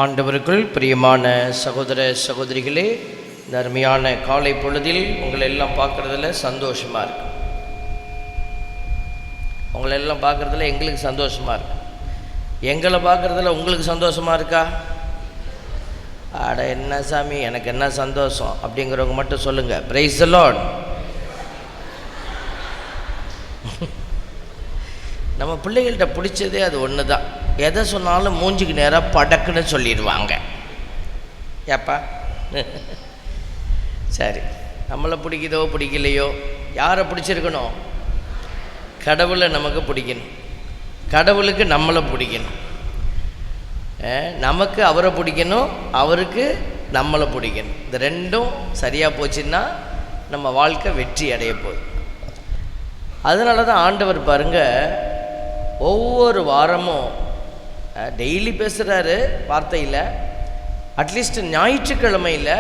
ஆண்டவருக்குள் பிரியமான சகோதர சகோதரிகளே, இந்த அருமையான காலை பொழுதில் உங்களை எல்லாம் பார்க்குறதுல சந்தோஷமாக இருக்கு. உங்களை எல்லாம் பார்க்குறதுல எங்களுக்கு சந்தோஷமாக இருக்கு. எங்களை பார்க்குறதுல உங்களுக்கு சந்தோஷமாக இருக்கா? அட என்ன சாமி, எனக்கு என்ன சந்தோஷம் அப்படிங்கிறவங்க மட்டும் சொல்லுங்கள். Price the Lord. நம்ம பிள்ளைகள்கிட்ட பிடிச்சதே அது ஒன்று தான். எதை சொன்னாலும் மூஞ்சிக்கு நேராக படக்குன்னு சொல்லிடுவாங்க. ஏப்பா சரி, நம்மளை பிடிக்குதோ பிடிக்கலையோ, யாரை பிடிச்சிருக்கணும்? கடவுளை நமக்கு பிடிக்கணும், கடவுளுக்கு நம்மளை பிடிக்கணும், நமக்கு அவரை பிடிக்கணும், அவருக்கு நம்மளை பிடிக்கணும். இந்த ரெண்டும் சரியாக போச்சுன்னா நம்ம வாழ்க்கை வெற்றி அடைய போகுது. அதனால தான் ஆண்டவர் பாருங்கள், ஒவ்வொரு வாரமும் டெய்லி பேசுகிறாரு வார்த்தையில். அட்லீஸ்ட் ஞாயிற்றுக்கிழமையில்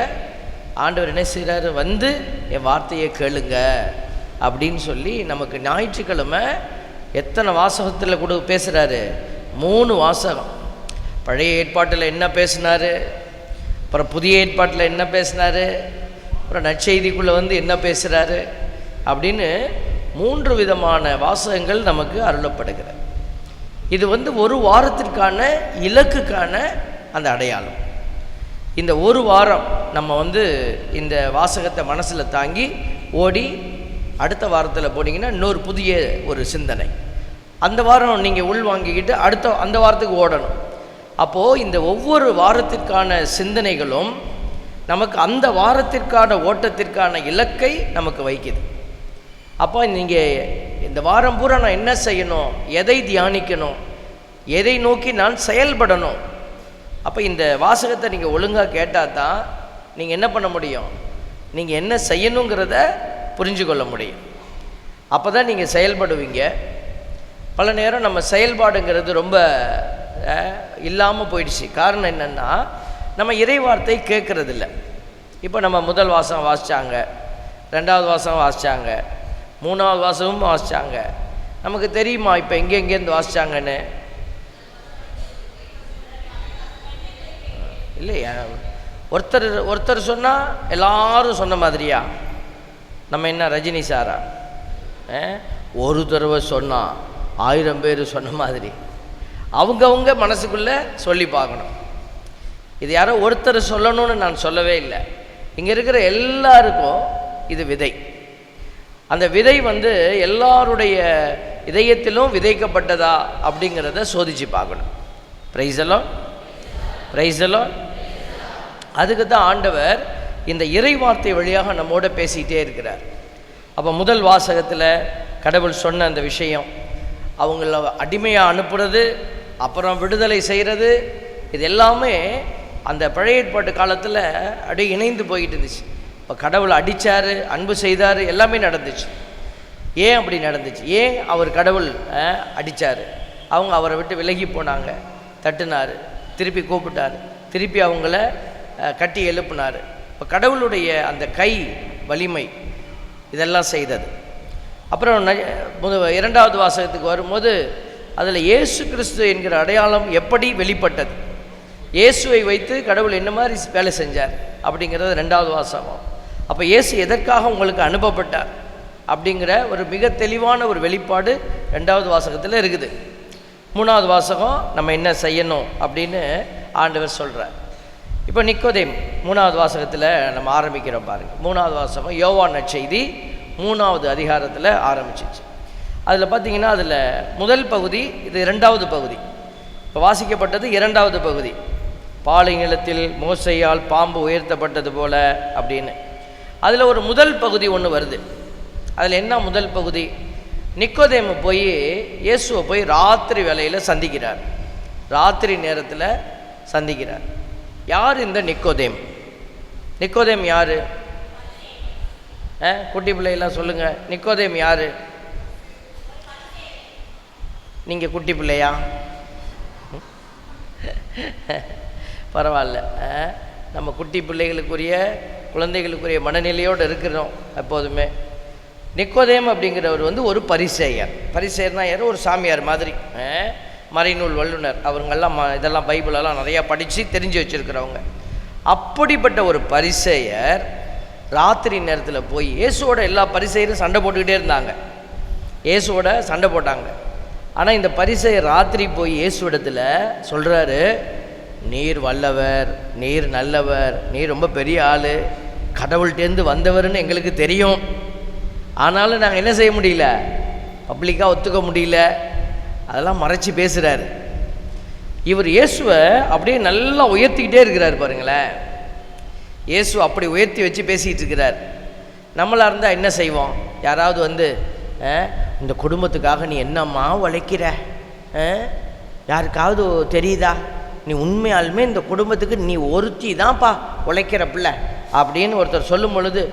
ஆண்டவர் என்ன செய்கிறாரு, வந்து என் வார்த்தையை கேளுங்க அப்படின்னு சொல்லி நமக்கு ஞாயிற்றுக்கிழமை எத்தனை வாசகத்தில் கூட பேசுகிறாரு? 3 வாசகம். பழைய ஏற்பாட்டில் என்ன பேசினார், அப்புறம் புதிய ஏற்பாட்டில் என்ன பேசினார், அப்புறம் நற்செய்திக்குள்ளே வந்து என்ன பேசுகிறாரு அப்படின்னு 3 விதமான வாசகங்கள் நமக்கு அருளப்படுகிறது. இது வந்து ஒரு வாரத்திற்கான இலக்குக்கான அந்த அடையாளம். இந்த ஒரு வாரம் நம்ம வந்து இந்த வாசகத்தை மனசில் தாங்கி ஓடி அடுத்த வாரத்தில் போனீங்கன்னா இன்னொரு புதிய ஒரு சிந்தனை. அந்த வாரம் நீங்கள் உள்வாங்கிக்கிட்டு அடுத்த அந்த வாரத்துக்கு ஓடணும். அப்போது இந்த ஒவ்வொரு வாரத்திற்கான சிந்தனைகளும் நமக்கு அந்த வாரத்திற்கான ஓட்டத்திற்கான இலக்கை நமக்கு வைக்குது. அப்போ நீங்கள் இந்த வாரம் பூரா நான் என்ன செய்யணும், எதை தியானிக்கணும், எதை நோக்கி நான் செயல்படணும். அப்போ இந்த வாசகத்தை நீங்கள் ஒழுங்காக கேட்டால் தான் நீங்கள் என்ன பண்ண முடியும், நீங்கள் என்ன செய்யணுங்கிறத புரிஞ்சு கொள்ள முடியும். அப்போ தான் நீங்கள் செயல்படுவீங்க. பல நேரம் நம்ம செயல்பாடுங்கிறது ரொம்ப இல்லாமல் போயிடுச்சு. காரணம் என்னென்னா, நம்ம இறை வார்த்தை கேட்குறதில்ல. இப்போ நம்ம முதல் வாசகம் வாசித்தாங்க, 2வது வாசகம் வாசித்தாங்க, 3வது வாசகமும் வாசித்தாங்க. நமக்கு தெரியுமா இப்போ எங்கேருந்து வாசித்தாங்கன்னு? இல்லையா? ஒருத்தர் சொன்னால் எல்லாரும் சொன்ன மாதிரியா? நம்ம என்ன ரஜினி சாரா? ஒரு தடவை சொன்னால் 1000 பேர் சொன்ன மாதிரி அவங்கவுங்க மனசுக்குள்ளே சொல்லி பார்க்கணும். இது யாரோ ஒருத்தர் சொல்லணும்னு நான் சொல்லவே இல்லை. இங்கே இருக்கிற எல்லாருக்கும் இது விதை. அந்த விதை வந்து எல்லாருடைய இதயத்திலும் விதைக்கப்பட்டதா அப்படிங்கிறத சோதித்து பார்க்கணும். Price the Lord, price the Lord. அதுக்கு தான் ஆண்டவர் இந்த இறை வார்த்தை வழியாக நம்மோட பேசிக்கிட்டே இருக்கிறார். அப்போ முதல் வாசகத்தில் கடவுள் சொன்ன அந்த விஷயம், அவங்கள அடிமையாக அனுப்புறது, அப்புறம் விடுதலை செய்கிறது, இது எல்லாமே அந்த பழைய ஏற்பாட்டு காலத்தில் அப்படியே இணைந்து போய்கிட்டு இருந்துச்சு. இப்போ கடவுளை அடித்தார், அன்பு செய்தார், எல்லாமே நடந்துச்சு. ஏன் அப்படி நடந்துச்சு? ஏன் அவர் கடவுள் அடித்தார்? அவங்க அவரை விட்டு விலகி போனாங்க, தட்டுனார், திருப்பி கூப்பிட்டார், திருப்பி அவங்கள கட்டி எழுப்பினார். இப்போ கடவுளுடைய அந்த கை வலிமை இதெல்லாம் செய்தது. அப்புறம் 2வது வாசகத்துக்கு வரும்போது அதில் இயேசு கிறிஸ்து என்கிற அடையாளம் எப்படி வெளிப்பட்டது, இயேசுவை வைத்து கடவுள் என்ன மாதிரி வேலை செஞ்சார் அப்படிங்கிறது 2வது வாசகம். அப்போ இயேசு எதற்காக உங்களுக்கு அனுப்பப்பட்டார் அப்படிங்கிற ஒரு மிக தெளிவான ஒரு வெளிப்பாடு 2வது வாசகத்தில் இருக்குது. 3வது வாசகம் நம்ம என்ன செய்யணும் அப்படின்னு ஆண்டவர் சொல்கிறார். இப்போ நிக்கோதேம் 3வது வாசகத்தில் நம்ம ஆரம்பிக்கிறோம் பாருங்கள். 3வது வாசகம் யோவான் நற்செய்தி 3வது அதிகாரத்தில் ஆரம்பிச்சிச்சு. அதில் பார்த்தீங்கன்னா அதில் முதல் பகுதி, இது 2வது பகுதி. இப்போ வாசிக்கப்பட்டது 2வது பகுதி. பாலை நிலத்தில் மோசையால் பாம்பு உயர்த்தப்பட்டது போல அப்படின்னு. அதில் ஒரு முதல் பகுதி ஒன்று வருது. அதில் என்ன முதல் பகுதி? நிக்கோதேமு போய் இயேசுவை போய் ராத்திரி வேளையில் சந்திக்கிறார். ராத்திரி நேரத்தில் சந்திக்கிறார். யார் இந்த நிக்கோதேம்? நிக்கோதேம் யார்? குட்டி பிள்ளையெல்லாம் சொல்லுங்கள், நிக்கோதேம் யார்? நீங்கள் குட்டி பிள்ளையா? பரவாயில்ல, நம்ம குட்டி பிள்ளைகளுக்குரிய குழந்தைகளுக்குரிய மனநிலையோடு இருக்கிறோம் எப்போதுமே. நிக்கோதேம் அப்படிங்கிறவர் வந்து ஒரு பரிசேயர். பரிசேயர்னா யார்? ஒரு சாமியார் மாதிரி. மறைநூல் வல்லுனர், அவங்கெல்லாம் இதெல்லாம் பைபிளெல்லாம் நிறையா படித்து தெரிஞ்சு வச்சுருக்கிறவங்க. அப்படிப்பட்ட ஒரு பரிசேயர் ராத்திரி நேரத்தில் போய் இயேசுவோட எல்லா பரிசேயரும் சண்டை போட்டுக்கிட்டே இருந்தாங்க, இயேசுவோட சண்டை போட்டாங்க. ஆனால் இந்த பரிசேயர் ராத்திரி போய் இயேசுவிடத்தில் சொல்கிறாரு, நீர் வல்லவர், நீர் நல்லவர், நீர் ரொம்ப பெரிய ஆள், கடவுள்கிட்டேருந்து வந்தவர்னு எங்களுக்கு தெரியும், ஆனாலும் நாங்கள் என்ன செய்ய முடியல, பப்ளிக்காக ஒத்துக்க முடியல, அதெல்லாம் மறைச்சி பேசுகிறாரு. இவர் இயேசுவை அப்படியே நல்லா உயர்த்திக்கிட்டே இருக்கிறார் பாருங்களேன். இயேசு அப்படி உயர்த்தி வச்சு பேசிகிட்டு இருக்கிறார். நம்மளாக இருந்தால் என்ன செய்வோம்? யாராவது வந்து இந்த குடும்பத்துக்காக நீ என்னம்மா உழைக்கிற, யாருக்காவது தெரியுதா, நீ உண்மையாலுமே இந்த குடும்பத்துக்கு நீ ஒருத்தி தான்ப்பா உழைக்கிற பிள்ளை அப்படின்னு ஒருத்தர் சொல்லும் பொழுது,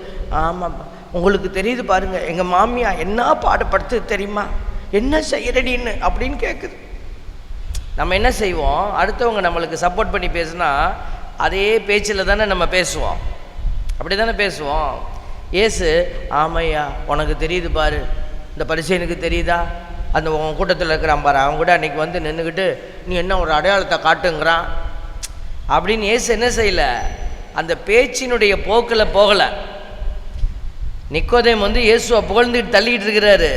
ஆமாப்பா உங்களுக்கு தெரியுது பாருங்கள், எங்கள் மாமியா என்ன பாடுபடுத்து தெரியுமா, என்ன செய்யறடின்னு அப்படின்னு கேட்குது. நம்ம என்ன செய்வோம்? அடுத்தவங்க நம்மளுக்கு சப்போர்ட் பண்ணி பேசுனா அதே பேச்சில் தானே நம்ம பேசுவோம், அப்படி தானே பேசுவோம். ஏசு, ஆமையா உனக்கு தெரியுது பாரு, இந்த பரிசேயனுக்கு தெரியுதா, அந்த உன் கூட்டத்தில் இருக்கிறான் பாரு, அவங்க கூட அன்றைக்கி வந்து நின்றுக்கிட்டு நீ என்ன ஒரு அடையாளத்தை காட்டுங்கிறான் அப்படின்னு ஏசு என்ன செய்யலை, அந்த பேச்சினுடைய போக்கில் போகலை. நிக்கோதேம் வந்து இயேசுவை புகழ்ந்துட்டு தள்ளிக்கிட்டு இருக்கிறாரு.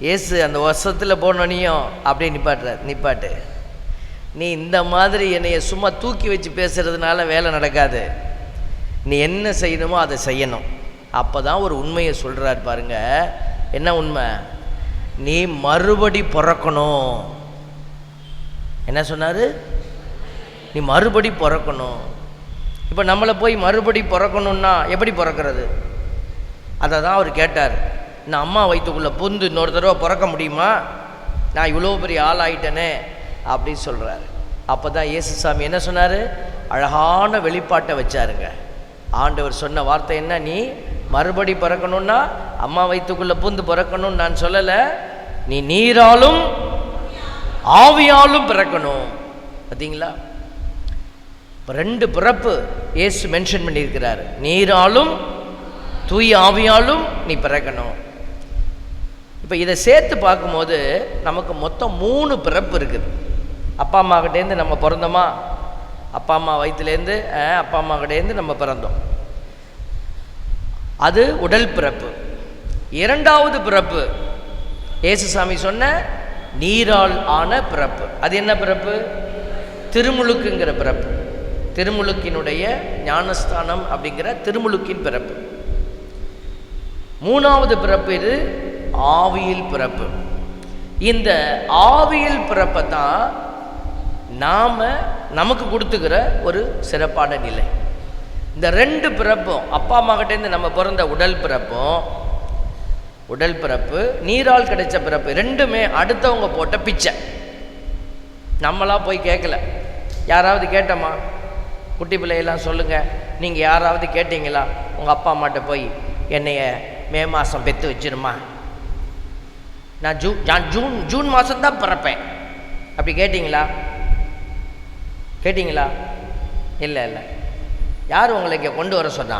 இயேசு அந்த வருஷத்தில் போனோனையும் அப்படியே நிப்பாட்டு, நீ இந்த மாதிரி என்னைய சும்மா தூக்கி வச்சு பேசுகிறதுனால வேலை நடக்காது, நீ என்ன செய்யணுமோ அதை செய்யணும். அப்போ தான் ஒரு உண்மையை சொல்கிறார் பாருங்க. என்ன உண்மை? நீ மறுபடி பிறக்கணும். என்ன சொன்னார்? நீ மறுபடி பிறக்கணும். இப்போ நம்மளை போய் மறுபடி பிறக்கணுன்னா எப்படி பிறக்கிறது? அதை தான் அவர் கேட்டார். நான் அம்மா வயிற்றுக்குள்ளே புந்து இன்னொரு தடவை பிறக்க முடியுமா? நான் இவ்வளோ பெரிய ஆள் ஆகிட்டேனே அப்படின்னு சொல்கிறாரு. அப்போ தான் இயேசுசாமி என்ன சொன்னார்? அழகான வெளிப்பாட்டை வச்சாருங்க. ஆண்டவர் சொன்ன வார்த்தை என்ன? நீ மறுபடி பிறக்கணுன்னா அம்மா வயிற்றுக்குள்ளே பூந்து பிறக்கணும்னு நான் சொல்லலை, நீ நீராலும் ஆவியாலும் பிறக்கணும். பார்த்தீங்களா? இப்போ 2 பிறப்பு இயேசு மென்ஷன் பண்ணியிருக்கிறார். நீராலும் தூய ஆவியாலும் நீ பிறக்கணும். இப்போ இதை சேர்த்து பார்க்கும்போது நமக்கு மொத்தம் 3 பிறப்பு இருக்குது. அப்பா அம்மா கிட்டேருந்து நம்ம பிறந்தோமா? அப்பா அம்மா வயிற்றுலேருந்து அப்பா அம்மா கிட்டேருந்து நம்ம பிறந்தோம். அது உடல் பிறப்பு. 2வது பிறப்பு இயேசுசாமி சொன்ன நீரால் ஆன பிறப்பு. அது என்ன பிறப்பு? திருமுழுக்குங்கிற பிறப்பு. திருமுழுக்கினுடைய ஞானஸ்தானம் அப்படிங்கிற திருமுழுக்கின் பிறப்பு. 3வது பிறப்பு இது ஆவியில் பிறப்பு. இந்த ஆவியில் பிறப்பை தான் நமக்கு கொடுத்துக்கிற ஒரு சிறப்பான நிலை. இந்த 2 பிறப்பும், அப்பா அம்மா கிட்டேருந்து நம்ம பிறந்த உடல் பிறப்பு, நீரால் கிடைச்ச பிறப்பு, 2மே அடுத்தவங்க போட்ட பிச்சை. நம்மளா போய் கேட்கல. யாராவது கேட்டோமா? குட்டி பிள்ளையெல்லாம் சொல்லுங்கள், நீங்கள் யாராவது கேட்டீங்களா உங்கள் அப்பா அம்மாட்ட போய் என்னைய மே மாதம் பெற்று வச்சிருமா, நான் ஜூன் மாதம்தான் பிறப்பேன் அப்படி கேட்டிங்களா? இல்லை. யார் உங்களை இங்கே கொண்டு வர சொன்னா?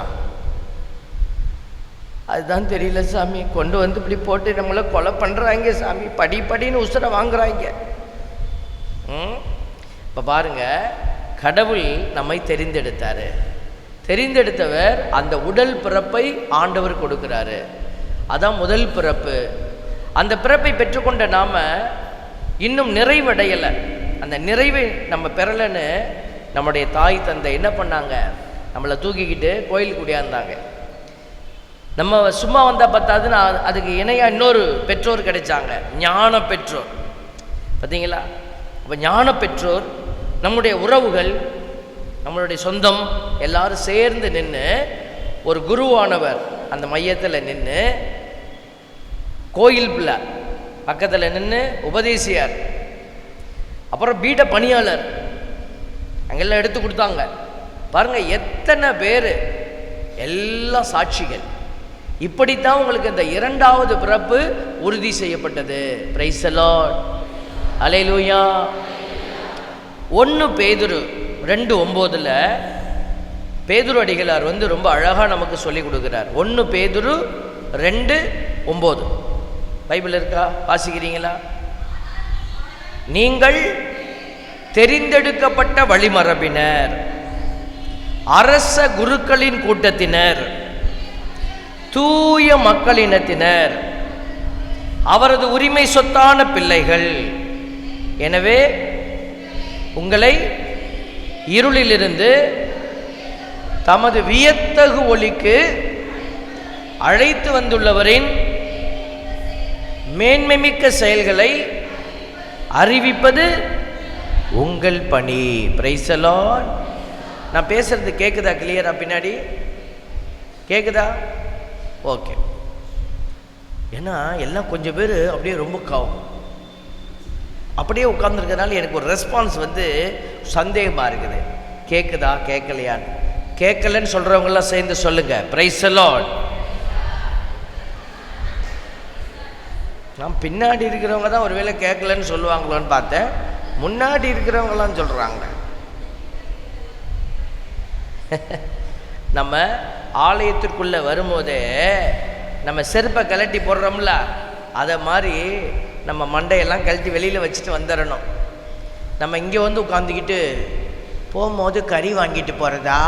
அதுதான் தெரியல சாமி, கொண்டு வந்து இப்படி போட்டு நம்மளை கொலை பண்ணுறாங்க சாமி, படின்னு உசுரை வாங்குறாங்க. இப்போ பாருங்க, கடவுள் நம்மை தெரிந்தெடுத்தவர் அந்த உடல் பிறப்பை ஆண்டவர் கொடுக்கிறாரு. அதான் முதல் பிறப்பு. அந்த பிறப்பை பெற்றுக்கொண்ட நாம் இன்னும் நிறைவடையலை. அந்த நிறைவை நம்ம பெறலைன்னு நம்முடைய தாய் தந்தை என்ன பண்ணாங்க? நம்மளை தூக்கிக்கிட்டு கோயிலுக்கு கூடியாந்தாங்க. நம்ம சும்மா வந்தால் பார்த்தாதுன்னு அதுக்கு இணையாக இன்னொரு பெற்றோர் கிடைச்சாங்க, ஞான பெற்றோர். பார்த்தீங்களா? அப்போ ஞான பெற்றோர், நம்முடைய உறவுகள், நம்மளுடைய சொந்தம் எல்லாரும் சேர்ந்து நின்று ஒரு குருவானவர் அந்த மையத்தில் நின்று, கோயில் பிள்ளை பக்கத்தில் நின்று உபதேசியார், அப்புறம் பீட பணியாளர் அங்கெல்லாம் எடுத்து கொடுத்தாங்க. பாருங்கள் எத்தனை பேர், எல்லாம் சாட்சிகள். இப்படித்தான் உங்களுக்கு இந்த 2வது பிறப்பு உறுதி செய்யப்பட்டது. பிரைஸ் தி லார்ட், அல்லேலூயா. 1 பேதுரு 2:9 பேதுரு அடிகளார் ரொம்ப அழகாக நமக்கு சொல்லி கொடுக்குறார். 1 பேதுரு 2:9 பைபிள் இருக்கா? வாசிக்கிறீங்களா? நீங்கள் தெரிந்தெடுக்கப்பட்ட வழிமரபினர், அரச குருக்களின் கூட்டத்தினர், தூய மக்களினத்தினர், அவரது உரிமை சொத்தான பிள்ளைகள். எனவே உங்களை இருளிலிருந்து தமது வியத்தகு ஒளிக்கு அழைத்து வந்துள்ளவரின் மேன்மைமிக்க செயல்களை அறிவிப்பது உங்கள் பணி. Price the Lord. நான் பேசுறது கேட்குதா? கிளியரா? பின்னாடி கேட்குதா? ஓகே. ஏன்னா எல்லாம் கொஞ்சம் பேர் அப்படியே ரொம்ப அப்படியே உட்கார்ந்துருக்கிறதுனால எனக்கு ஒரு ரெஸ்பான்ஸ் சந்தேகமாக இருக்குது. கேட்குதா கேட்கலையான்னு. கேட்கலன்னு சொல்கிறவங்களாம் சேர்ந்து சொல்லுங்க, பிரைஸ் தி லார்ட். நான் பின்னாடி இருக்கிறவங்க தான் ஒருவேளை கேட்கலன்னு சொல்லுவாங்களோன்னு பார்த்தேன். முன்னாடி இருக்கிறவங்களாம் சொல்கிறாங்க. நம்ம ஆலயத்திற்குள்ளே வரும்போதே நம்ம செருப்பை கழட்டி போடுறோம்ல, அதை மாதிரி நம்ம மண்டையெல்லாம் கழட்டி வெளியில் வச்சுட்டு வந்துடணும். நம்ம இங்கே உட்காந்துக்கிட்டு போகும்போது கறி வாங்கிட்டு போகிறதா,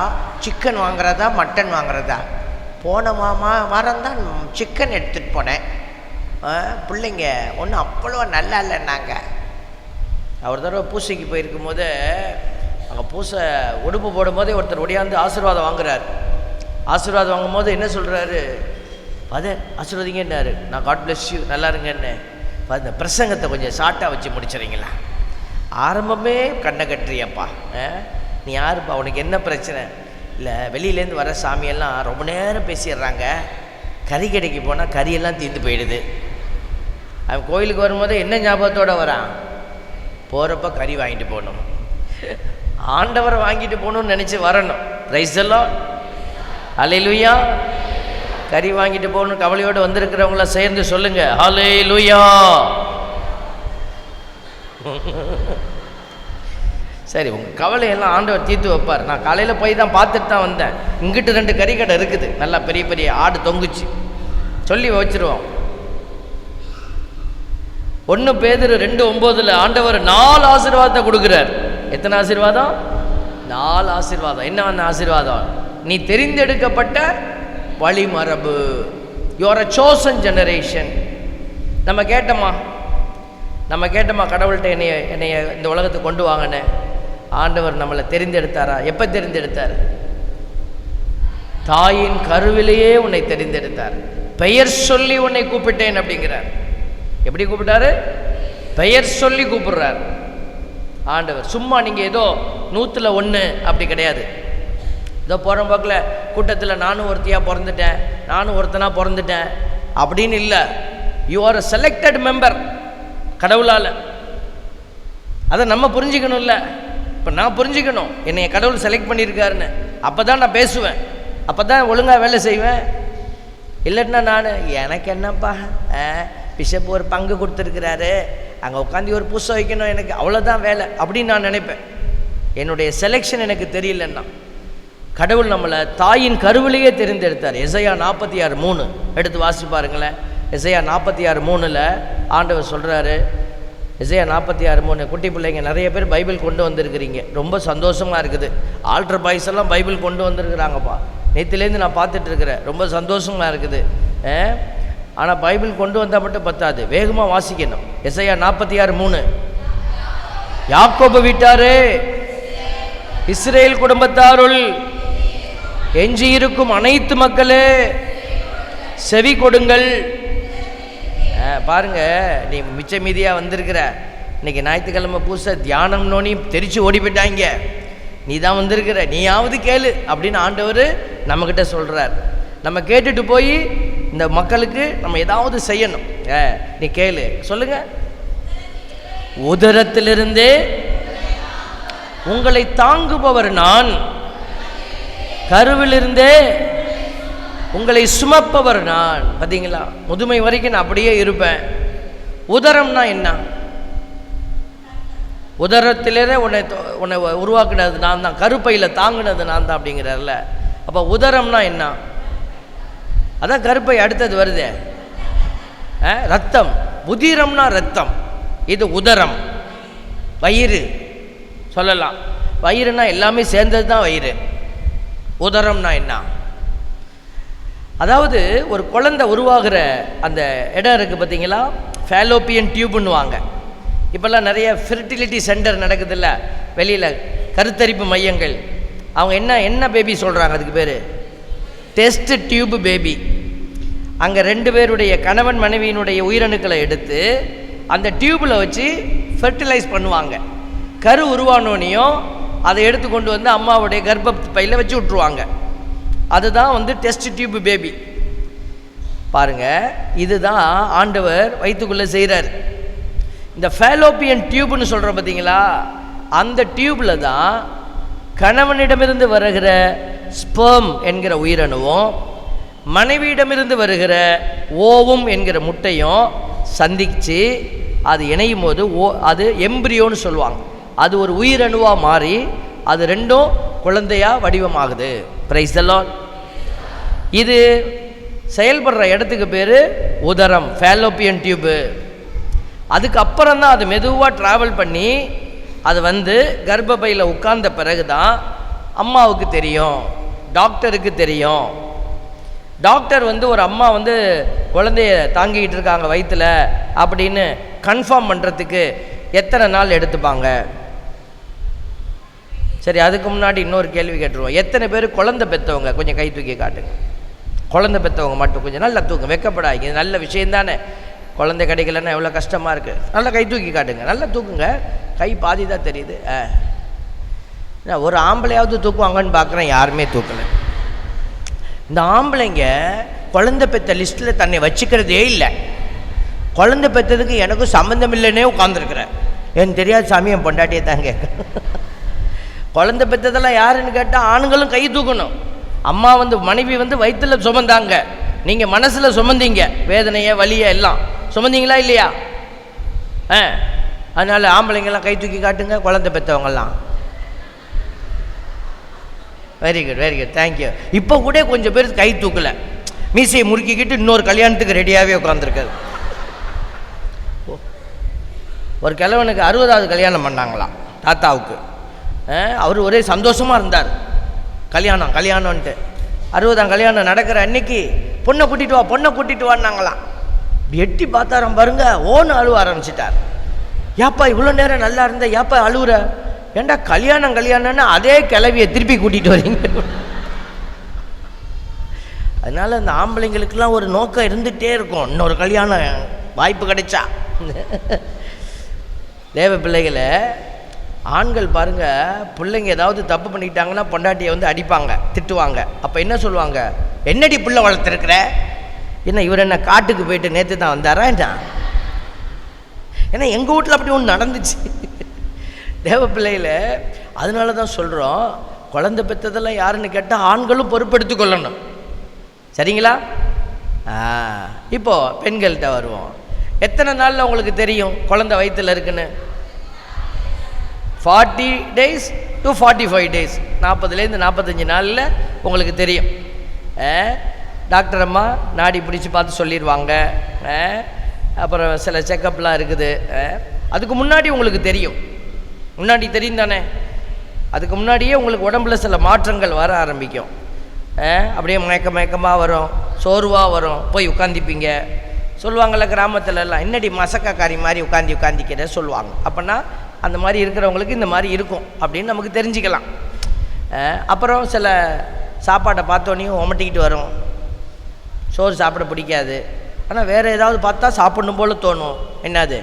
சிக்கன் வாங்குறதா, மட்டன் வாங்குறதா? போன வாரம் தான் சிக்கன் எடுத்துகிட்டு போனேன். பிள்ளைங்க ஒன்றும் அவ்வளோ நல்லா இல்லைன்னாங்க. அவர் தடவை பூசைக்கு போயிருக்கும் போது அங்கே பூசை உடுப்பு போடும்போதே ஒருத்தர் ஒடியாந்து ஆசீர்வாதம் வாங்குறாரு. ஆசீர்வாதம் வாங்கும் போது என்ன சொல்கிறாரு? ஃபாதர் ஆசீர்வாதிங்கன்னாரு. நான் காட் பிளஸ் யூ, நல்லா இருங்கன்னு. இந்த பிரசங்கத்தை கொஞ்சம் ஷார்ட்டாக வச்சு முடிச்சுறீங்களா? ஆரம்பமே கண்ணை கட்டுறியப்பா, நீ யாருப்பா, உனக்கு என்ன பிரச்சனை? இல்லை, வெளியிலேருந்து வர சாமியெல்லாம் ரொம்ப நேரம் பேசிடுறாங்க. கறி கடைக்கு போனால் கறியெல்லாம் தீர்ந்து போயிடுது. அவன் கோயிலுக்கு வரும்போது என்ன ஞாபகத்தோடு வரான்? போகிறப்ப கறி வாங்கிட்டு போகணும், ஆண்டவரை வாங்கிட்டு போகணும்னு நினச்சி வரணும். Praise the lord. ஹல்லேலூயா. கறி வாங்கிட்டு போகணும் கவலையோடு வந்திருக்கிறவங்கள சேர்ந்து சொல்லுங்க, ஹல்லேலூயா. சரி, உங்கள் கவலையெல்லாம் ஆண்டவர் தீர்த்து வைப்பார். நான் காலையில் போய் தான் பார்த்துட்டு தான் வந்தேன். இங்கிட்டு 2 கறி கடை இருக்குது, நல்லா பெரிய பெரிய ஆடு தொங்குச்சு, சொல்லி வச்சிருவோம். 1 பேதுரு 2:9 ஆண்டவர் 4 ஆசீர்வாதத்தை கொடுக்குறார். எத்தனை ஆசீர்வாதம்? 4 ஆசீர்வாதம். என்ன ஆசீர்வாதம்? நீ தெரிந்தெடுக்கப்பட்ட வழிமரபு. You are a chosen generation. நம்ம கேட்டோமா கடவுள்கிட்ட என்னைய இந்த உலகத்துக்கு கொண்டு வாங்கினேன். ஆண்டவர் நம்மளை தெரிந்தெடுத்தாரா? எப்போ தெரிந்தெடுத்தார்? தாயின் கருவிலேயே உன்னை தெரிந்தெடுத்தார். பெயர் சொல்லி உன்னை கூப்பிட்டேன் அப்படிங்கிறார். எப்படி கூப்பிட்டாரு? பெயர் சொல்லி கூப்பிடுறார் ஆண்டவர். சும்மா நீங்கள் ஏதோ 100ல் 1 அப்படி கிடையாது. இதோ போகிற போக்கில் கூட்டத்தில் நானும் ஒருத்தியாக பிறந்துட்டேன், நானும் ஒருத்தனாக பிறந்துட்டேன் அப்படின்னு இல்லை. You are a selected member கடவுளால். அதை நம்ம புரிஞ்சுக்கணும்ல. இப்போ நான் புரிஞ்சுக்கணும் என்னை கடவுள் செலக்ட் பண்ணியிருக்காருன்னு. அப்போ தான் நான் பேசுவேன், அப்போ தான் ஒழுங்காக வேலை செய்வேன். இல்லைன்னா நான் எனக்கு என்னப்பா பிஷப் ஒரு பங்கு கொடுத்துருக்கிறாரு, அங்கே உட்காந்து ஒரு பூசை வைக்கணும், எனக்கு அவ்வளோதான் வேலை அப்படின்னு நான் நினைப்பேன். என்னுடைய செலெக்ஷன் எனக்கு தெரியலன்னா. கடவுள் நம்மளை தாயின் கருவிலேயே தெரிந்தெடுத்தார். எசையா 46:3 எடுத்து வாசி பாருங்களேன். எசையா 46:3 ஆண்டவர் சொல்கிறாரு. எசையா 46:3. குட்டி பிள்ளைங்க நிறைய பேர் பைபிள் கொண்டு வந்திருக்கிறீங்க, ரொம்ப சந்தோஷமாக இருக்குது. ஆல்டர் பாய்ஸ் எல்லாம் பைபிள் கொண்டு வந்திருக்கிறாங்கப்பா. நேற்றுலேருந்து நான் பார்த்துட்டு இருக்கிறேன், ரொம்ப சந்தோஷமாக இருக்குது. ஆனால் பைபிள் கொண்டு வந்தால் மட்டும் பத்தாது, வேகமாக வாசிக்கணும். எசையா 46:3. யாக்கோபு வீட்டாரே, இஸ்ரேல் குடும்பத்தாருள் எஞ்சி இருக்கும் அனைத்து மக்களே செவி கொடுங்கள். பாருங்க, நீ மிச்ச மீதியாக வந்திருக்கிற. இன்னைக்கு ஞாயிற்றுக்கிழமை பூசை தியானம்னோனி தெரிச்சு ஓடி போயிட்டாங்க. நீ தான் வந்திருக்கிற, நீயாவது கேளு அப்படின்னு ஆண்டவர் நம்மக்கிட்ட சொல்கிறார். நம்ம கேட்டுட்டு போய் இந்த மக்களுக்கு நம்ம ஏதாவது செய்யணும். நீ கேளு, சொல்லுங்க. உதரத்திலிருந்தே உங்களை தாங்குபவர் நான், கருவிலிருந்தே உங்களை சுமப்பவர் நான். பார்த்தீங்களா, முதுமை வரைக்கும் நான் அப்படியே இருப்பேன். உதரம்னா என்ன? உதரத்திலே உன்னை உருவாக்குனது நான் தான், கருப்பையில் தாங்கினது நான் தான் அப்படிங்கிறார்ல. அப்போ உதரம்னா என்ன? அதான் கருப்பை அடுத்தது வருது, ரத்தம். உதிரம்னா ரத்தம், இது உதரம். வயிறு சொல்லலாம். வயிறுனா எல்லாமே சேர்ந்தது தான் வயிறு. உதரம்னா என்ன? அதாவது ஒரு குழந்தை உருவாகிற அந்த இடம் இருக்குது பார்த்தீங்களா, ஃபேலோப்பியன் டியூப்னுவாங்க. இப்போல்லாம் நிறைய ஃபெர்டிலிட்டி சென்டர் நடக்குதுல்ல வெளியில், கருத்தரிப்பு மையங்கள். அவங்க என்ன பேபி சொல்கிறாங்க, அதுக்கு பேர் டெஸ்ட் டியூப் பேபி. அங்கே 2 பேருடைய கணவன் மனைவியினுடைய உயிரணுக்களை எடுத்து அந்த டியூப்பில் வச்சு ஃபெர்டிலைஸ் பண்ணுவாங்க. கரு உருவானோனையும் அதை எடுத்து கொண்டு வந்து அம்மாவுடைய கர்ப்பப்பையில் வச்சு விட்ருவாங்க. அதுதான் வந்து டெஸ்ட் டியூப் பேபி. பாருங்கள், இதுதான் ஆண்டவர் வயிற்றுக்குள்ளே செய்கிறார். இந்த ஃபேலோப்பியன் டியூப்னு சொல்கிறோம் பார்த்தீங்களா, அந்த டியூப்பில் தான் கணவனிடமிருந்து வருகிற ஸ்பெர்ம் என்கிற உயிரணுவும் மனைவியிடமிருந்து வருகிற ஓவும் என்கிற முட்டையும் சந்தித்து அது இணையும் போது அது எம்பிரியோன்னு சொல்லுவாங்க. அது ஒரு உயிரணுவாக மாறி அது ரெண்டும் குழந்தையாக வடிவமாகுது. Price the Lord. இது செயல்படுற இடத்துக்கு பேர் உதரம், ஃபேலோப்பியன் டியூபு. அதுக்கப்புறம் தான் அது மெதுவாக ட்ராவல் பண்ணி அது வந்து கர்ப்பப்பையில் உட்கார்ந்த பிறகு தான் அம்மாவுக்கு தெரியும், டாக்டருக்கு தெரியும். டாக்டர் வந்து ஒரு அம்மா வந்து குழந்தைய தாங்கிக்கிட்டு இருக்காங்க வயிற்றில் அப்படின்னு கன்ஃபார்ம் பண்ணுறதுக்கு எத்தனை நாள் எடுத்துப்பாங்க? சரி, அதுக்கு முன்னாடி இன்னொரு கேள்வி கேட்டுருவோம். எத்தனை பேர் குழந்தை பெற்றவங்க கொஞ்சம் கை தூக்கி காட்டுங்க. குழந்தை பெற்றவங்க மட்டும் கொஞ்சம் நல்லா தூக்குங்க, வெக்கப்படாதீங்க, இது நல்ல விஷயம் தானே. குழந்தை கிடைக்கலன்னா எவ்வளோ கஷ்டமாக இருக்குது. நல்லா கை தூக்கி காட்டுங்க, நல்லா தூக்குங்க. கை பாதி தான் தெரியுது. ஒரு ஆம்பளையாவது தூக்குவாங்கன்னு பார்க்குறேன், யாருமே தூக்கலை. இந்த ஆம்பளைங்க குழந்தை பெற்ற லிஸ்ட்டில் தன்னை வச்சுக்கிறதே இல்லை. குழந்தை பெற்றதுக்கு எனக்கும் சம்மந்தம் இல்லைன்னே உட்காந்துருக்குறேன். எனக்கு தெரியாது சாமி, என் பொண்டாட்டியே தான் கேட்க. குழந்தை பெற்றதெல்லாம் யாருன்னு கேட்டால் ஆணுங்களும் கை தூக்கணும். அம்மா வந்து மனைவி வந்து வயிற்றில் சுமந்தாங்க, நீங்கள் மனசில் சுமந்தீங்க, வேதனையை வலியை எல்லாம் சுமந்தீங்களா இல்லையா? அதனால் ஆம்பளைங்கெல்லாம் கை தூக்கி காட்டுங்க, குழந்தை பெற்றவங்கெல்லாம். Very good, very good, thank you. இப்போ கூட கொஞ்சம் பேர் கை தூக்கலை, மீசையை முறுக்கிக்கிட்டு இன்னொரு கல்யாணத்துக்கு ரெடியாகவே உட்காந்துருக்காரு. ஒரு கிழவனுக்கு 60வது கல்யாணம் பண்ணாங்களாம் தாத்தாவுக்கு. அவர் ஒரே சந்தோஷமாக இருந்தார். கல்யாணம்ன்ட்டு 60ஆம் கல்யாணம் நடக்கிற அன்னைக்கு பொண்ணை கூட்டிகிட்டு வான்னாங்களாம். எட்டி பார்த்தாராம் பாருங்க, ஓன்னு அழுவ ஆரம்பிச்சிட்டார். ஏப்பா இவ்வளோ நேரம் நல்லா இருந்த, ஏப்பா அழுவுற? ஏண்டா கல்யாணம்னு அதே கிளவியை திருப்பி கூட்டிகிட்டு வரீங்க. அதனால் அந்த ஆம்பளைங்களுக்கெல்லாம் ஒரு நோக்கம் இருந்துகிட்டே இருக்கும், இன்னொரு கல்யாணம் வாய்ப்பு கிடைச்சா. தேவ பிள்ளைகளை, ஆண்கள் பாருங்கள், பிள்ளைங்க ஏதாவது தப்பு பண்ணிட்டாங்கன்னா பொண்டாட்டியை வந்து அடிப்பாங்க, திட்டுவாங்க. அப்போ என்ன சொல்லுவாங்க? என்னடி பிள்ளை வளர்த்துருக்குற? என்ன இவர் என்ன காட்டுக்கு போயிட்டு நேற்று தான் வந்தாரா என்ன? ஏன்னா எங்கள் வீட்டில் அப்படி ஒன்று நடந்துச்சு. தேவ பிள்ளைகளை, அதனால தான் சொல்கிறோம், குழந்தை பெற்றதெல்லாம் யாருன்னு கேட்டால் ஆண்களும் பொறுப்பெடுத்து கொள்ளணும். சரிங்களா? இப்போது பெண்கள்கிட்ட வருவோம். எத்தனை நாளில் உங்களுக்கு தெரியும் குழந்தை வயிற்றில் இருக்குன்னு? 40 days to 45 days, 40லேருந்து 45 நாளில் உங்களுக்கு தெரியும். டாக்டர் அம்மா நாடி பிடிச்சி பார்த்து சொல்லிடுவாங்க. அப்புறம் சில செக்கப்லாம் இருக்குது. அதுக்கு முன்னாடி உங்களுக்கு தெரியும். முன்னாடி தெரியும் தானே? அதுக்கு முன்னாடியே உங்களுக்கு உடம்புல சில மாற்றங்கள் வர ஆரம்பிக்கும். அப்படியே மயக்கமாக வரும், சோர்வாக வரும், போய் உட்காந்திப்பீங்க. சொல்லுவாங்கள்ல கிராமத்துலலாம், என்னடி மசக்காரி மாதிரி உட்காந்திக்கிற சொல்லுவாங்க. அப்போனா அந்த மாதிரி இருக்கிறவங்களுக்கு இந்த மாதிரி இருக்கும் அப்படின்னு நமக்கு தெரிஞ்சுக்கலாம். அப்புறம் சில சாப்பாட்டை பார்த்தோன்னையும் உமட்டிக்கிட்டு வரும், சோறு சாப்பிட பிடிக்காது. ஆனால் வேறு ஏதாவது பார்த்தா சாப்பிடணும் போல் தோணும். என்னது?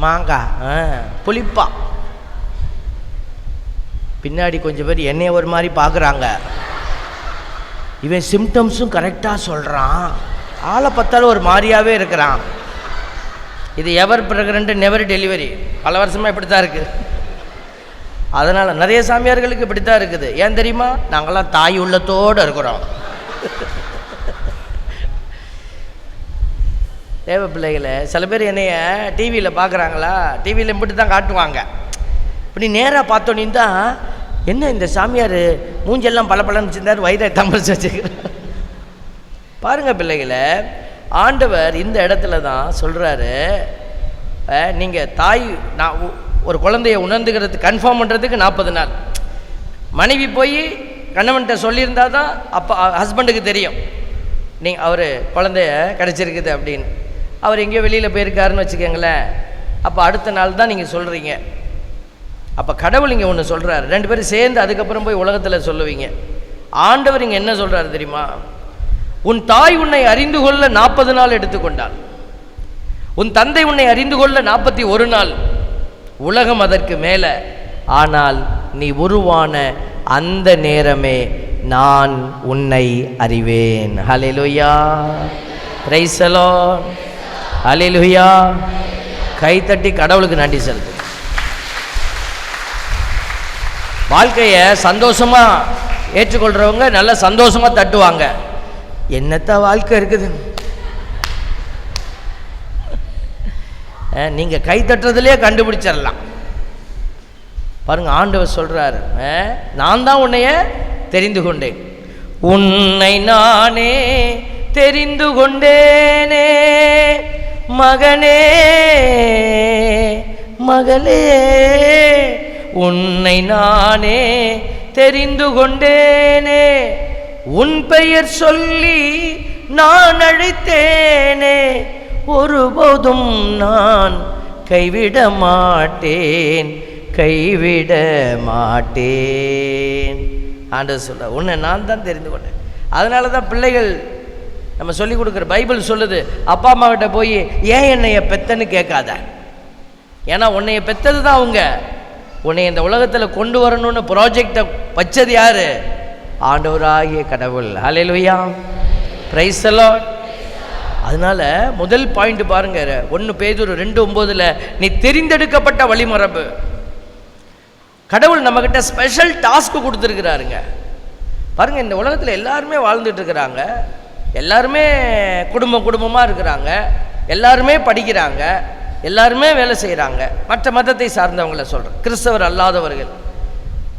மாங்காய், புளிப்பா. பின்னாடி கொஞ்சம் பேர் என்னைய ஒரு மாதிரி பார்க்குறாங்க. இவன் சிம்டம்ஸும் கரெக்டாக சொல்கிறான், ஆளை பார்த்தாலும் ஒரு மாதிரியாகவே இருக்கிறான். இது எவர் ப்ரெக்னென்ட் நெவர் டெலிவரி, பல வருஷமாக இப்படி தான் இருக்குது. அதனால் நிறைய சாமியார்களுக்கு இப்படி தான் இருக்குது. ஏன் தெரியுமா? நாங்களாம் தாய் உள்ளத்தோடு இருக்கிறோம். தேவ பிள்ளைகளை, சில பேர் என்னைய டிவியில் பார்க்குறாங்களா, டிவியில் இப்படி தான் காட்டுவாங்க. இப்படி நேராக பார்த்தோன்னே தான், என்ன இந்த சாமியார் மூஞ்செல்லாம் பளபளன்னு வச்சுருந்தார், வயிறை தம்பரிச்சு வச்சுக்கிறார். பாருங்கள் பிள்ளைகளை, ஆண்டவர் இந்த இடத்துல தான் சொல்கிறாரு, நீங்கள் தாய் நான் ஒரு குழந்தைய உணர்ந்துக்கிறது கன்ஃபார்ம் பண்ணுறதுக்கு 40 நாள். மனைவி போய் கணவன்கிட்ட சொல்லியிருந்தா தான் அப்போ ஹஸ்பண்டுக்கு தெரியும் அவர் குழந்தைய கிடச்சிருக்குது அப்படின்னு. அவர் எங்கேயோ வெளியில் போயிருக்காருன்னு வச்சுக்கோங்களேன், அப்போ அடுத்த நாள் தான் நீங்கள் சொல்கிறீங்க. அப்போ கடவுள் இங்கே ஒன்று சொல்கிறார், 2 பேரும் சேர்ந்து அதுக்கப்புறம் போய் உலகத்தில் சொல்லுவீங்க. ஆண்டவர் இங்கே என்ன சொல்கிறார் தெரியுமா? உன் தாய் உன்னை அறிந்து கொள்ள 40 நாள் எடுத்துக்கொண்டாள், உன் தந்தை உன்னை அறிந்து கொள்ள 41 நாள், உலகம் அதற்கு மேலே. ஆனால் நீ உருவான அந்த நேரமே நான் உன்னை அறிவேன். ஹல்லேலூயா, பிரைஸ் தி லார்ட், ஹல்லேலூயா. கைத்தட்டி கடவுளுக்கு நன்றி செலுத்து. வாழ்க்கையை சந்தோஷமா ஏற்றுக்கொள்றவங்க நல்ல சந்தோஷமா தட்டுவாங்க. என்னத்த வாழ்க்கை இருக்குது, நீங்க கை தட்டுறதுலேயே கண்டுபிடிச்சிடலாம். பாருங்க, ஆண்டவர் சொல்றாரு, நான் தான் உன்னைய தெரிந்து கொண்டேன், உன்னை நானே தெரிந்து கொண்டேனே, மகனே மகளே உன்னை நானே தெரிந்து கொண்டேனே, உன் பெயர் சொல்லி நான் அழைத்தேனே, ஒருபோதும் நான் கைவிட மாட்டேன், கைவிட மாட்டேன். ஆண்டவர் சொல்ற, உன்னை நான் தான் தெரிந்து கொண்டேன். அதனால தான் பிள்ளைகள் நம்ம சொல்லி கொடுக்குற பைபிள் சொல்லுது, அப்பா அம்மா கிட்ட போய் ஏன் என்னைய பெத்தன்னு கேட்காத. ஏன்னா உன்னைய பெத்தது தான் அவங்க. உன்னை இந்த உலகத்தில் கொண்டு வரணும்னு ப்ராஜெக்டை வச்சது யாரு? ஆண்டவராகிய கடவுள். ஹல்லேலூயா, பிரைஸ் தி லார்ட். அதனால முதல் பாயிண்ட் பாருங்க, 1 பேதுரு 2:9, நீ தெரிந்தெடுக்கப்பட்ட வழிமரபு. கடவுள் நம்ம கிட்ட ஸ்பெஷல் டாஸ்க் கொடுத்துருக்கிறாருங்க. பாருங்க, இந்த உலகத்தில் எல்லாருமே வாழ்ந்துட்டு இருக்கிறாங்க, எல்லாருமே குடும்பமாக இருக்கிறாங்க, எல்லாருமே படிக்கிறாங்க, எல்லாருமே வேலை செய்கிறாங்க. மற்ற மதத்தை சார்ந்தவங்களை சொல்கிறேன், கிறிஸ்தவர் அல்லாதவர்கள்.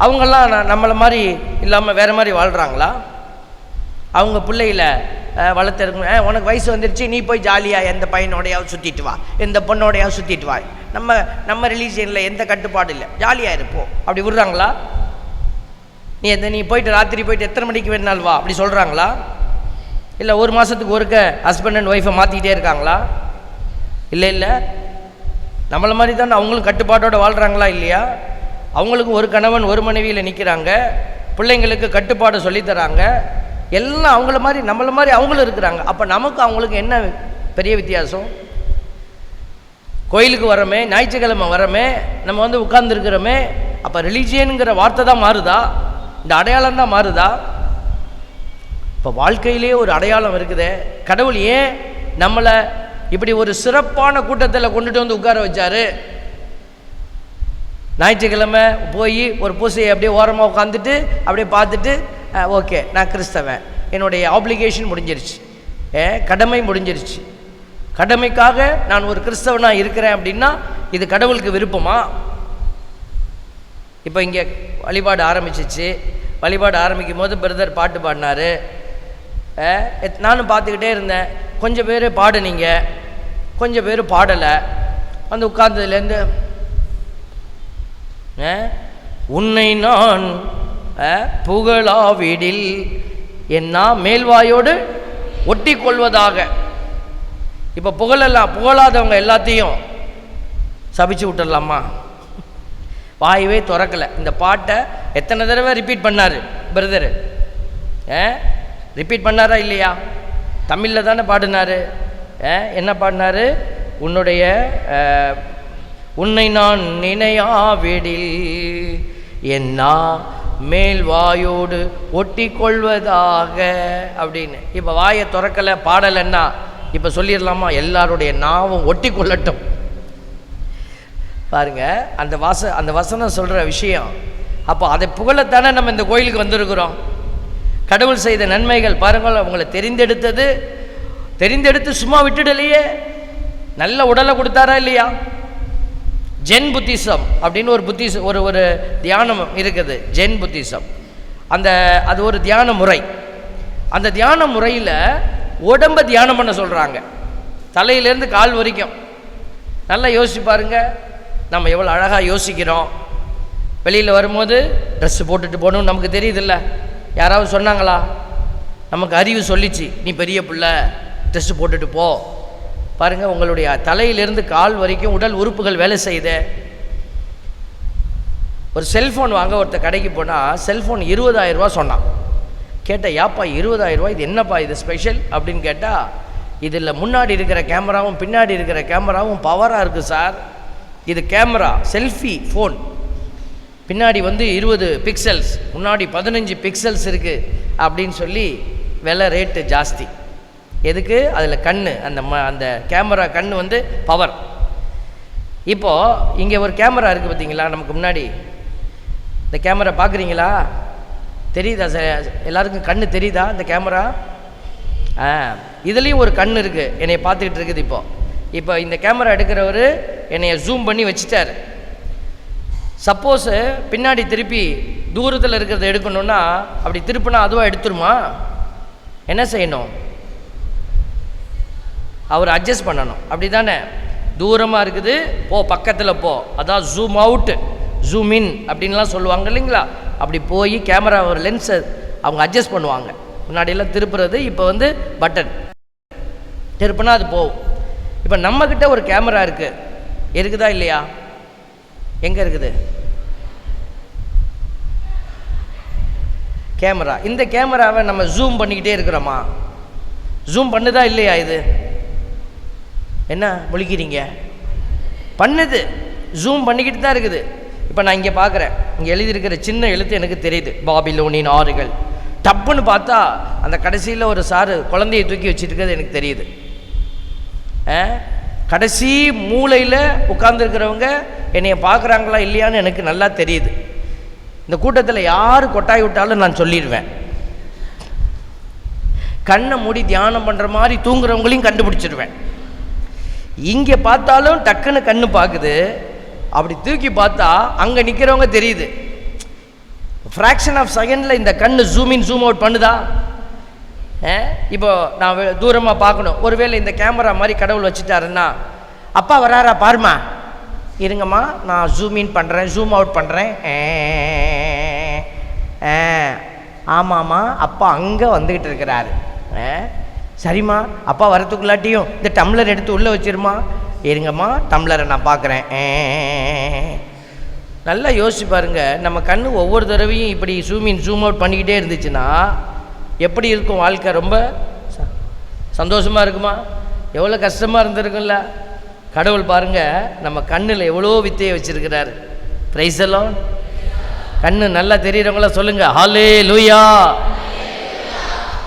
அவங்கெல்லாம் நம்மளை மாதிரி இல்லாமல் வேறு மாதிரி வாழ்கிறாங்களா? அவங்க பிள்ளையில வளர்த்துருக்கணும், உனக்கு வயசு வந்துருச்சு, நீ போய் ஜாலியாக எந்த பையனோடையாவது சுற்றிட்டு வா, எந்த பொண்ணோடையாவது சுற்றிட்டு வா, நம்ம ரிலீஜியனில் எந்த கட்டுப்பாடு இல்லை, ஜாலியாக இருப்போம் அப்படி விடுறாங்களா? நீ போயிட்டு ராத்திரி போயிட்டு எத்தனை மணிக்கு வேணாலும் வா அப்படி சொல்கிறாங்களா? இல்லை 1 மாதத்துக்கு ஒருக்க ஹஸ்பண்ட் அண்ட் ஒய்ஃபை மாற்றிக்கிட்டே இருக்காங்களா? இல்லை, நம்மளை மாதிரி தான் அவங்களும் கட்டுப்பாட்டோடு வாழ்கிறாங்களா இல்லையா? அவங்களுக்கு ஒரு கணவன் ஒரு மனைவியில் நிற்கிறாங்க, பிள்ளைங்களுக்கு கட்டுப்பாடு சொல்லித்தராங்க, எல்லாம் அவங்கள மாதிரி நம்மளை மாதிரி அவங்களும் இருக்கிறாங்க. அப்போ நமக்கு அவங்களுக்கு என்ன பெரிய வித்தியாசம்? கோயிலுக்கு வரமே, ஞாயிற்றுக்கிழமை வரமே, நம்ம வந்து உட்கார்ந்துருக்கிறோமே, அப்போ ரிலீஜியனுங்கிற வார்த்தை தான் மாறுதா? இந்த அடையாளம் தான் மாறுதா? இப்போ வாழ்க்கையிலே ஒரு அடையாளம் இருக்குதே. கடவுள் ஏன் நம்மளை இப்படி ஒரு சிறப்பான கூட்டத்தில் கொண்டுட்டு வந்து உட்கார வச்சாரு? ஞாயிற்றுக்கிழமை போய் ஒரு பூசையை அப்படியே ஓரமாக உட்காந்துட்டு அப்படியே பார்த்துட்டு, ஓகே நான் கிறிஸ்தவன், என்னுடைய ஆப்ளிகேஷன் முடிஞ்சிருச்சு, கடமை முடிஞ்சிருச்சு, கடமைக்காக நான் ஒரு கிறிஸ்தவனாக இருக்கிறேன் அப்படின்னா இது கடவுளுக்கு விருப்பமா? இப்போ இங்கே வழிபாடு ஆரம்பிச்சிச்சு. வழிபாடு ஆரம்பிக்கும் போது பிரதர் பாட்டு பாடினார், நானும் பார்த்துக்கிட்டே இருந்தேன். கொஞ்சம் பேர் பாடுனீங்க, கொஞ்சம் பேர் பாடலை. வந்து உட்கார்ந்ததுலேருந்து உன்னை நான் புகழாவிடில் என்ன மேல்வாயோடு ஒட்டி கொள்வதாக. இப்போ புகழாதவங்க எல்லாத்தையும் சபிச்சு விட்டுடலாமா? வாயவே திறக்கலை. இந்த பாட்டை எத்தனை தடவை ரிப்பீட் பண்ணார் பிரதரு? ரிப்பீட் பண்ணாரா இல்லையா? தமிழில் தானே பாடினார். என்ன பாடினார்? உன்னை நான் நினையாவிடில் என்ன மேல் வாயோடு ஒட்டி கொள்வதாக அப்படின்னு. இப்போ வாயை திறக்கலை, பாடலைன்னா இப்போ சொல்லிடலாமா? எல்லாருடைய நாவும் ஒட்டி கொள்ளட்டும். பாருங்க, அந்த வசனம் சொல்கிற விஷயம். அப்போ அதை புகழத்தானே நம்ம இந்த கோயிலுக்கு வந்திருக்கிறோம். கடவுள் செய்த நன்மைகள் பாருங்கள். அவங்களை தெரிந்தெடுத்து சும்மா விட்டுடலையே, நல்ல உடலை கொடுத்தாரா இல்லையா? ஜென் புத்திசம் அப்படின்னு ஒரு தியானம் இருக்குது, ஜென் புத்திசம். அது ஒரு தியான முறை. அந்த தியான முறையில் உடம்பை தியானம் பண்ண சொல்கிறாங்க, தலையிலேருந்து கால் வரைக்கும். நல்லா யோசிச்சு பாருங்க, நம்ம எவ்வளோ அழகாக யோசிக்கிறோம். வெளியில் வரும்போது ட்ரெஸ்ஸு போட்டுட்டு போகணும்னு நமக்கு தெரியுதில்ல. யாராவது சொன்னாங்களா? நமக்கு அறிவு சொல்லிச்சு, நீ பெரிய பிள்ளை ட்ரெஸ்ஸு போட்டுட்டு போ. பாருங்கள், உங்களுடைய தலையிலிருந்து கால் வரைக்கும் உடல் உறுப்புகள் வேலை செய்யுது. ஒரு செல்ஃபோன் வாங்க ஒருத்தர் கடைக்கு போனால் செல்ஃபோன் 20,000 ரூபா சொன்னான். கேட்டால், யாப்பா 20,000 ரூபா, இது என்னப்பா இது ஸ்பெஷல் அப்படின்னு கேட்டால், இதில் முன்னாடி இருக்கிற கேமராவும் பின்னாடி இருக்கிற கேமராவும் பவராக இருக்குது சார். இது கேமரா செல்ஃபி ஃபோன், பின்னாடி 20 பிக்சல்ஸ், முன்னாடி 15 பிக்சல்ஸ் இருக்குது அப்படின்னு சொல்லி விலை ரேட்டு ஜாஸ்தி. எதுக்கு? அதில் கண், அந்த கேமரா கண் பவர். இப்போது இங்கே ஒரு கேமரா இருக்குது பார்த்தீங்களா நமக்கு முன்னாடி, இந்த கேமரா பார்க்குறீங்களா? தெரியுதா சார்? எல்லாருக்கும் கண் தெரியுதா இந்த கேமரா? இதுலேயும் ஒரு கண் இருக்குது, என்னை பார்த்துக்கிட்டு இருக்குது. இப்போ இந்த கேமரா எடுக்கிறவர் என்னைய ஜூம் பண்ணி வச்சுட்டார். சப்போஸு பின்னாடி திருப்பி தூரத்தில் இருக்கிறத எடுக்கணுன்னா அப்படி திருப்பினா அதுவாக எடுத்துருமா? என்ன செய்யணும்? அவர் அட்ஜஸ்ட் பண்ணணும். அப்படி தானே? தூரமாக இருக்குது, போ பக்கத்தில் போ, அதான் ஜூம் அவுட்டு ஜூம் இன் அப்படின்லாம் சொல்லுவாங்க இல்லைங்களா? அப்படி போய் கேமரா ஒரு லென்ஸை அவங்க அட்ஜஸ்ட் பண்ணுவாங்க. முன்னாடியெல்லாம் திருப்புறது, இப்போ பட்டன் திருப்பினா அது போகும். இப்போ நம்மக்கிட்ட ஒரு கேமரா இருக்குதா இல்லையா? எங்கே இருக்குது கேமரா? இந்த கேமராவை நம்ம ஜூம் பண்ணிக்கிட்டே இருக்கிறோமா? ஜூம் பண்ணுதா இல்லையா? இது என்ன முழிக்கிறீங்க? பண்ணுது, ஜூம் பண்ணிக்கிட்டு தான் இருக்குது. இப்போ நான் இங்கே பார்க்குறேன், இங்கே எழுதியிருக்கிற சின்ன எழுத்து எனக்கு தெரியுது, பாபிலோனின் ஆறுகள். டப்புன்னு பார்த்தா அந்த கடைசியில் ஒரு சாரு குழந்தையை தூக்கி வச்சுருக்கிறது எனக்கு தெரியுது. கடைசி மூலையில் உட்கார்ந்துருக்கிறவங்க என்னைய பார்க்குறாங்களா இல்லையான்னு எனக்கு நல்லா தெரியுது. இந்த கூட்டத்தில் யார் கொட்டாய் விட்டாலும் நான் சொல்லிடுவேன். கண்ணை மூடி தியானம் பண்ணுற மாதிரி தூங்குறவங்களையும் கண்டுபிடிச்சிடுவேன். இங்கே பார்த்தாலும் டக்குன்னு கண்ணு பார்க்குது, அப்படி தூக்கி பார்த்தா அங்கே நிற்கிறவங்க தெரியுது. ஃப்ராக்ஷன் ஆஃப் செகண்டில் இந்த கண்ணு ஜூம் இன் ஜூம் அவுட் பண்ணுதா? இப்போ நான் தூரமாக பார்க்கணும், ஒருவேளை இந்த கேமரா மாதிரி கடவுள் வச்சுட்டாருன்னா, அப்பா வராரா பாருமா, இருங்கம்மா நான் ஜூம் இன் பண்ணுறேன் ஜூம் அவுட் பண்ணுறேன். ஆமாம்மா அப்பா அங்கே வந்துக்கிட்டு இருக்கிறாரு. சரிம்மா அப்பா வரத்துக்குள்ளாட்டியும் இந்த டம்ளர் எடுத்து உள்ளே வச்சிருமா, இருங்கம்மா டம்ளரை நான் பார்க்குறேன். நல்லா யோசிச்சு பாருங்க, நம்ம கண்ணு ஒவ்வொரு தடவையும் இப்படி ஜூம் இன் ஜூம் அவுட் பண்ணிக்கிட்டே இருந்துச்சுன்னா எப்படி இருக்கும் வாழ்க்கை? ரொம்ப சந்தோஷமாக இருக்குமா? எவ்வளோ கஷ்டமாக இருந்திருக்கும்ல. கடவுள் பாருங்கள் நம்ம கண்ணில் எவ்வளோ வித்தையை வச்சுருக்கிறாரு. பிரைஸ் எல்லாம் கண்ணு நல்லா தெரியுறவங்கள சொல்லுங்கள் ஹல்லேலூயா.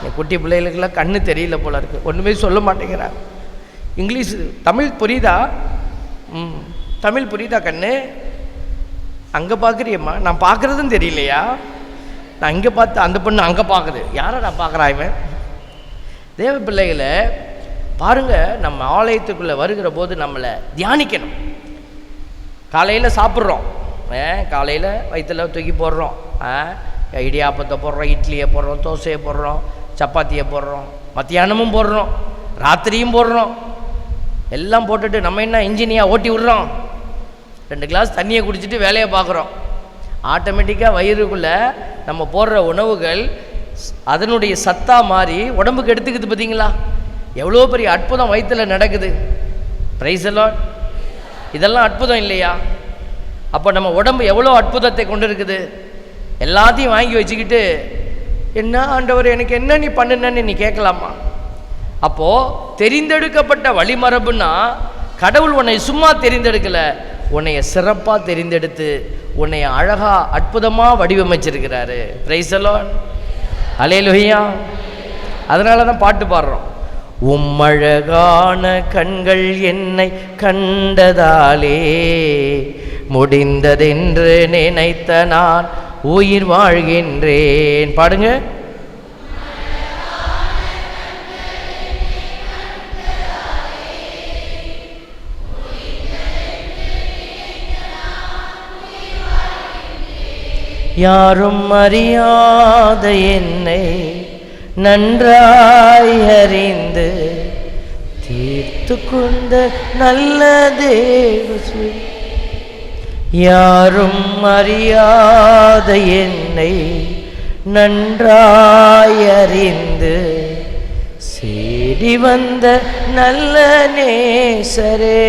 என் குட்டி பிள்ளைகளுக்கெல்லாம் கண்ணு தெரியல போல இருக்குது, ஒன்றுமே சொல்ல மாட்டேங்கிறார். இங்கிலீஷ் தமிழ் புரியுதா? தமிழ் புரியுதா? கண்ணு அங்கே பார்க்குறியம்மா, நான் பார்க்குறதும் தெரியலையா? நான் இங்கே பார்த்து அந்த பொண்ணு அங்கே பார்க்குது, யாரை நான் பார்க்குறான் இவன்? தேவ பிள்ளைகளை பாருங்கள், நம்ம ஆலயத்துக்குள்ளே வருகிற போது நம்மளை தியானிக்கணும். காலையில் சாப்பிட்றோம், காலையில் வயிற்றில் தூக்கி போடுறோம், இடியாப்பத்தை போடுறோம், இட்லியை போடுறோம், தோசையை போடுறோம், சப்பாத்தியை போடுறோம், மத்தியானமும் போடுறோம், ராத்திரியும் போடுறோம். எல்லாம் போட்டுட்டு நம்ம என்ன இன்ஜினியாக ஓட்டி விடுறோம், 2 கிளாஸ் தண்ணியை குடிச்சிட்டு வேலையை பார்க்குறோம். ஆட்டோமேட்டிக்காக வயிறுக்குள்ளே நம்ம போடுற உணவுகள் அதனுடைய சத்தா மாறி உடம்புக்கு எடுத்துக்குது. பார்த்தீங்களா எவ்வளோ பெரிய அற்புதம் வயிற்றில் நடக்குது. பிரைஸ் எல்லாம் இதெல்லாம் அற்புதம் இல்லையா? அப்போ நம்ம உடம்பு எவ்வளோ அற்புதத்தை கொண்டு இருக்குது. எல்லாத்தையும் வாங்கி வச்சுக்கிட்டு என்ன ஆண்டவர் எனக்கு என்ன நீ பண்ணுனன்னு நீ கேட்கலாமா? அப்போது தெரிந்தெடுக்கப்பட்ட வழிமரபுன்னா கடவுள் உன்னை சும்மா தெரிந்தெடுக்கலை, உன்னைய சிறப்பாக தெரிந்தெடுத்து உன்னைய அழகாக அற்புதமாக வடிவமைச்சிருக்கிறாரு. பிரைஸ் எல்லாம் ஹல்லேலூயா. அதனால தான் பாட்டு பாடுறோம், உம்மழகான கண்கள் என்னை கண்டதாலே முடிந்ததென்று நினைத்த நான் உயிர் வாழ்கின்றேன். பாடுங்க. யாரும் அறியாத என்னை நன்றாய் அறிந்து தீர சேர்த்துக்கொண்ட நல்ல தேவசு, யாரும் அறியாத என்னை நன்றாய் அறிந்து சேடி வந்த நல்ல நேசரே.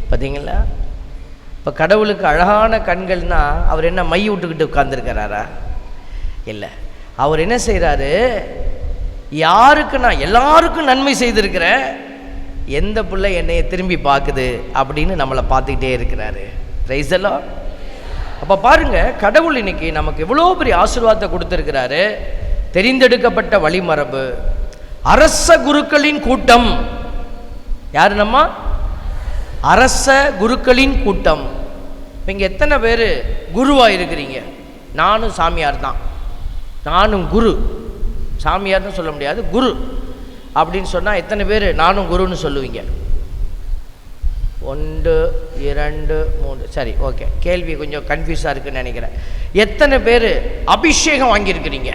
பார்த்தீங்களா? இப்போ கடவுளுக்கு அழகான கண்கள்னா அவர் என்ன மை விட்டுக்கிட்டு உட்கார்ந்துருக்கிறாரா? இல்லை, அவர் என்ன செய்கிறாரு, யாருக்கு நான் எல்லாருக்கும் நன்மை செய்திருக்கிறேன், எந்த பிள்ளை என்னைய திரும்பி பார்க்குது அப்படின்னு நம்மளை பார்த்துக்கிட்டே இருக்கிறாரு. Price the lord. அப்போ பாருங்க, கடவுள் இன்னைக்கு நமக்கு எவ்வளோ பெரிய ஆசீர்வாதத்தை கொடுத்துருக்கிறாரு. தெரிந்தெடுக்கப்பட்ட வழிமரபு, அரச குருக்களின் கூட்டம். யாரு நம்ம? அரச குருக்களின் கூட்டம். இங்கே எத்தனை பேர் குருவாக இருக்கிறீங்க? நானும் சாமியார் தான். நானும் குரு. சாமியார்னு சொல்ல முடியாது, குரு அப்படின்னு சொன்னால் எத்தனை பேர் நானும் குருன்னு சொல்லுவீங்க? 1 2 3. சரி, ஓகே. கேள்வி கொஞ்சம் கன்ஃபியூஸாக இருக்குன்னு நினைக்கிறேன். எத்தனை பேர் அபிஷேகம் வாங்கியிருக்கிறீங்க?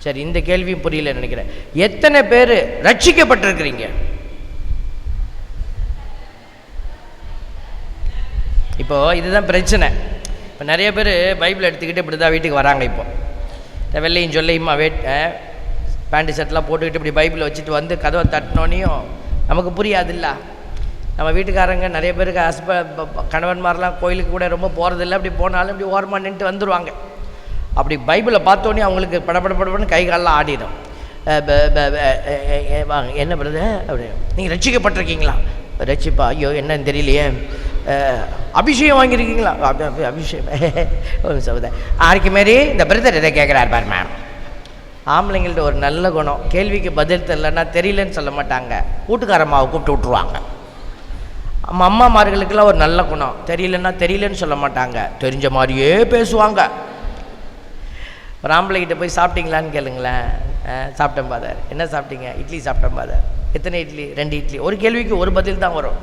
சரி, இந்த கேள்வியும் புரியல நினைக்கிறேன். எத்தனை பேர் ரட்சிக்கப்பட்டிருக்கிறீங்க? இப்போ இதுதான் பிரச்சனை. இப்போ நிறைய பேர் பைபிள் எடுத்துக்கிட்டு இப்படி தான் வீட்டுக்கு வராங்க. இப்போ வெள்ளையும் சொல்லையுமா பேண்ட் ஷர்ட்லாம் போட்டுக்கிட்டு இப்படி பைபிளை வச்சுட்டு வந்து கதவை தட்டினோனையும் நமக்கு புரியாதுல்ல. நம்ம வீட்டுக்காரங்க நிறைய பேருக்கு கணவன்மாரெலாம் கோயிலுக்கு கூட ரொம்ப போகிறதில்ல. அப்படி போனாலும் இப்படி ஓரமாக நின்றுட்டு வந்துடுவாங்க. அப்படி பைபிளை பார்த்தோன்னே அவங்களுக்கு படப்படப்படன்னு கை காலெலாம் ஆடிடும். வாங்க, என்ன பண்ணுறது அப்படி, நீங்கள் ரட்சிக்கப்பட்டிருக்கீங்களா? ரட்சிப்பா, ஐயோ என்னன்னு தெரியலையே. அபிஷேகம் வாங்கியிருக்கீங்களா? அபிஷேகம் சகோதர ஆருக்கு மாரி இந்த பிரதர் எதை கேட்குறாரு பாரு மேம். ஆம்பளைங்கள்ட்ட ஒரு நல்ல குணம், கேள்விக்கு பதில் தெரியலன்னா தெரியலன்னு சொல்ல மாட்டாங்க, வீட்டுக்காரம்மாவை கூப்பிட்டு விட்ருவாங்க. அம்மாமார்களுக்கெல்லாம் ஒரு நல்ல குணம், தெரியலன்னா தெரியலன்னு சொல்ல மாட்டாங்க, தெரிஞ்ச மாதிரியே பேசுவாங்க. ஒரு ஆம்பளைக்கிட்ட போய் சாப்பிட்டீங்களான்னு கேளுங்களேன். சாப்பிட்டேன் பாதர். என்ன சாப்பிட்டீங்க? இட்லி சாப்பிட்டேன் பாதர். எத்தனை இட்லி? 2 இட்லி. ஒரு கேள்விக்கு ஒரு பதில் தான் வரும்.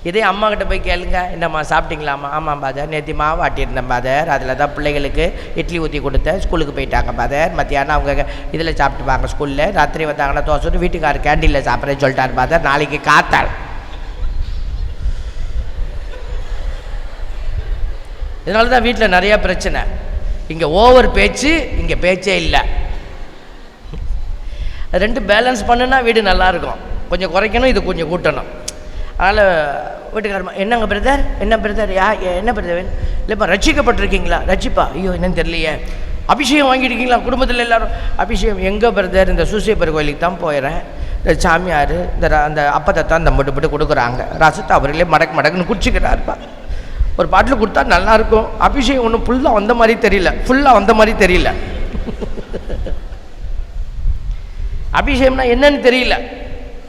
இதே அம்மா கிட்ட போய் கேளுங்க, என்னம்மா சாப்பிட்டீங்களாம்மா? ஆமாம் பாதர், நேற்று மாவு ஆட்டியிருந்தேன் பாதர், அதில் தான் பிள்ளைகளுக்கு இட்லி ஊற்றி கொடுத்தேன், ஸ்கூலுக்கு போயிட்டாங்க பாதர். மத்தியானம் அவங்க இதில் சாப்பிட்டுப்பாங்க ஸ்கூலில், ராத்திரி வந்தாங்கன்னா தோசை வீட்டுக்காரர் கேண்டீனில் சாப்பிட்றேன்னு சொல்லிட்டார் பாதர், நாளைக்கு காத்தாள். இதனால தான் வீட்டில் நிறையா பிரச்சனை. இங்கே ஓவர் பேச்சு, இங்கே பேச்சே இல்லை. 2 பேலன்ஸ் பண்ணுனா வீடு நல்லாயிருக்கும். கொஞ்சம் குறைக்கணும், இது கொஞ்சம் கூட்டணும். அதனால் வீட்டுக்காரமா, என்னங்க பிரதர், என்ன பிரதர், என்ன பிரதர் இல்லைப்பா, ரட்சிக்கப்பட்டிருக்கீங்களா? ரட்சிப்பா, ஐயோ என்னன்னு தெரியலையே. அபிஷேகம் வாங்கியிருக்கீங்களா குடும்பத்தில் எல்லாரும்? அபிஷேகம் எங்கே பிரதர்? இந்த சூசியப்பர் கோயிலுக்கு தான் போயிடுறேன். இந்த சாமியார் அந்த அப்பத்தை தான் இந்த மட்டும் கொடுக்குறாங்க, ரசத்தை அவர்களே மடக்குன்னு குடிச்சிக்கிறாருப்பா. ஒரு பாட்டில் கொடுத்தா நல்லாயிருக்கும். அபிஷேகம் ஒன்றும் ஃபுல்லாக வந்த மாதிரி தெரியல. அபிஷேகம்னா என்னன்னு தெரியல.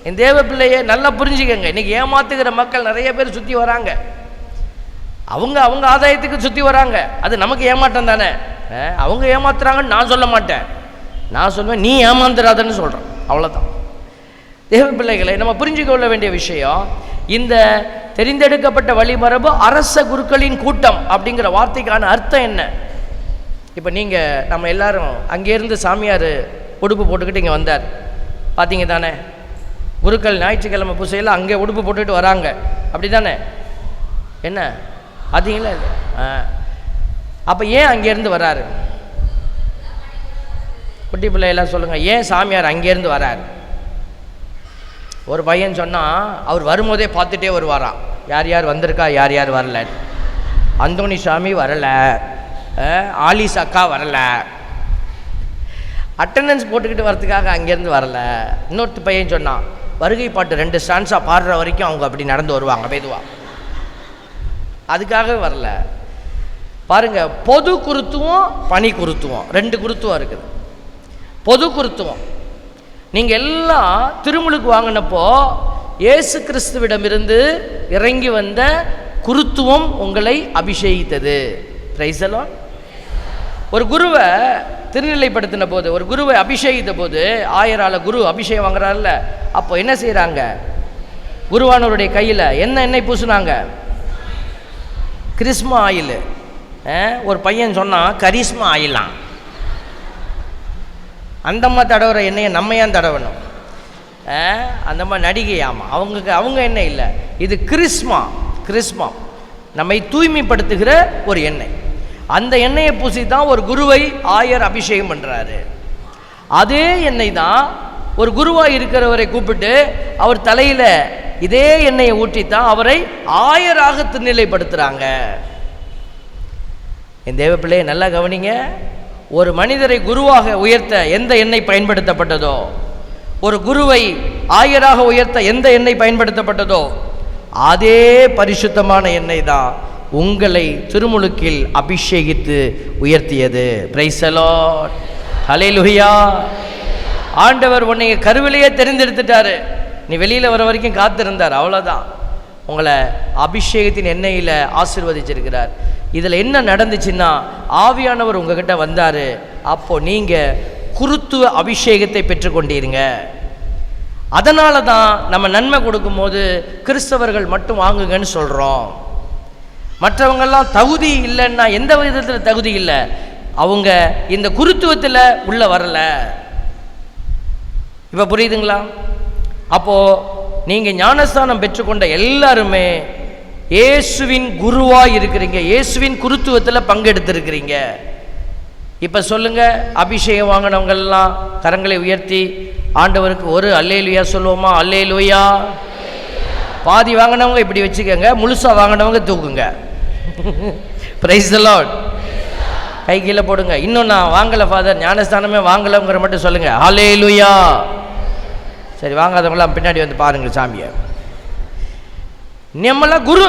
என் தேவ பிள்ளையே நல்லா புரிஞ்சுக்கங்க. இன்றைக்கி ஏமாத்துக்கிற மக்கள் நிறைய பேர் சுற்றி வராங்க. அவங்க ஆதாயத்துக்கு சுற்றி வராங்க. அது நமக்கு ஏமாற்றம் தானே. அவங்க ஏமாத்துறாங்கன்னு நான் சொல்ல மாட்டேன். நான் சொல்லுவேன், நீ ஏமாந்துடாதன்னு சொல்கிறேன். அவ்வளோதான். தேவ பிள்ளைகளை நம்ம புரிஞ்சுக்க கொள்ள வேண்டிய விஷயம், இந்த தெரிந்தெடுக்கப்பட்ட வழிமரபு அரச குருக்களின் கூட்டம் அப்படிங்கிற வார்த்தைக்கான அர்த்தம் என்ன? இப்போ நீங்கள் நம்ம எல்லாரும் அங்கேருந்து சாமியார் உடுப்பு போட்டுக்கிட்டு இங்கே வந்தார், பார்த்தீங்க தானே? குருக்கள் ஞாயிற்றுக்கிழமை பூசையில் அங்கே உடுப்பு போட்டுக்கிட்டு வராங்க, அப்படி தானே? என்ன பார்த்தீங்களா? அப்போ ஏன் அங்கேருந்து வராரு? குட்டி பிள்ளையெல்லாம் சொல்லுங்கள், ஏன் சாமியார் அங்கேருந்து வராரு? ஒரு பையன் சொன்னால் அவர் வரும்போதே பார்த்துட்டே வருவாராம், யார் யார் வந்திருக்கா, யார் யார் வரல. அந்தோணி சாமி வரலை, ஆலிஸ் அக்கா வரலை, அட்டண்டன்ஸ் போட்டுக்கிட்டு வரதுக்காக அங்கேருந்து வரல. இன்னொரு பையன் சொன்னான், வருகை பாட்டு 2 ஸ்டான்ஸாக பாடுற வரைக்கும் அவங்க அப்படி நடந்து வருவாங்க மெதுவா, அதுக்காக வரல. பாருங்க, பொது குருத்துவம் பணி குருத்துவம் 2 குருத்துவம் இருக்குது. பொது குருத்துவம், நீங்கள் எல்லாம் திருமுழுக்கு வாங்கினப்போ இயேசு கிறிஸ்துவிடமிருந்து இறங்கி வந்த குருத்துவம் உங்களை அபிஷேகித்தது. Price the Lord. ஒரு குருவை திருநிலைப்படுத்தின போது, ஒரு குருவை அபிஷேகித்த போது, ஆயரால குரு அபிஷேகம் வாங்குறாருல, அப்போ என்ன செய்கிறாங்க? குருவானவருடைய கையில் என்ன எண்ணெய் பூசுனாங்க? கிறிஸ்மா ஆயில். ஒரு பையன் சொன்னான் கரிஸ்மா ஆயிலாம். அந்தம்மா தடவுற எண்ணெயை நம்ம ஏன் தடவணும்? அந்த மாதிரி நடிகையாமா. அவங்க எண்ணெய் இல்லை, இது கிறிஸ்மா நம்மை தூய்மைப்படுத்துகிற ஒரு எண்ணெய். அந்த எண்ணெயை பூசி தான் ஒரு குருவை ஆயர் அபிஷேகம் பண்ணுறாரு. அதே எண்ணெய் தான் ஒரு குருவாக இருக்கிறவரை கூப்பிட்டு அவர் தலையில் இதே எண்ணெயை ஊற்றித்தான் அவரை ஆயராக திருநிலைப்படுத்துகிறாங்க. என் தேவ பிள்ளையை நல்லா கவனிங்க. ஒரு மனிதரை குருவாக உயர்த்த எந்த எண்ணெய் பயன்படுத்தப்பட்டதோ, ஒரு குருவை ஆயராக உயர்த்த எந்த எண்ணெய் பயன்படுத்தப்பட்டதோ, அதே பரிசுத்தமான எண்ணெய் தான் உங்களை திருமுழுக்கில் அபிஷேகித்து உயர்த்தியது. பிரைஸ் தி லார்ட், ஹல்லேலூயா. ஆண்டவர் உன்னை கருவிலேயே தெரிந்தெடுத்துட்டாரு, நீ வெளியில் வர வரைக்கும் காத்திருந்தார், அவ்வளோதான். உங்களை அபிஷேகத்தின் எண்ணெயில் ஆசீர்வதிச்சிருக்கிறார். இதில் என்ன நடந்துச்சுன்னா, ஆவியானவர் உங்ககிட்ட வந்தார். அப்போது நீங்கள் குருத்துவ அபிஷேகத்தை பெற்றுக்கொண்டீருங்க. அதனால தான் நம்ம நன்மை கொடுக்கும்போது கிறிஸ்தவர்கள் மட்டும் வாங்குங்கன்னு சொல்கிறோம். மற்றவங்கெல்லாம் தகுதி இல்லைன்னா எந்த விதத்தில் தகுதி இல்லை, அவங்க இந்த குருத்துவத்தில் உள்ளே வரலை. இப்போ புரியுதுங்களா? அப்போது நீங்கள் ஞானஸ்தானம் பெற்றுக்கொண்ட எல்லாருமே இயேசுவின் குருவாக இருக்கிறீங்க, இயேசுவின் குருத்துவத்தில் பங்கெடுத்திருக்கிறீங்க. இப்போ சொல்லுங்கள், அபிஷேகம் வாங்கினவங்கெல்லாம் கரங்களை உயர்த்தி ஆண்டவருக்கு ஒரு அல்லேலூயா சொல்லுவோமா? அல்லேலூயா. பாதி வாங்கினவங்க இப்படி வச்சுக்கோங்க, முழுசாக வாங்கினவங்க தூக்குங்க. Price the Lord. கை கீழே போடுங்க. இன்னும் நான் வாங்கலை ஃபாதர், ஞானஸ்தானமே வாங்கலைங்கிற மட்டும் சொல்லுங்கள். அல்லேலூயா. சரி, வாங்காதவங்களாம் பின்னாடி வந்து பாருங்கள் சாமியை. நம்மளாம் குரு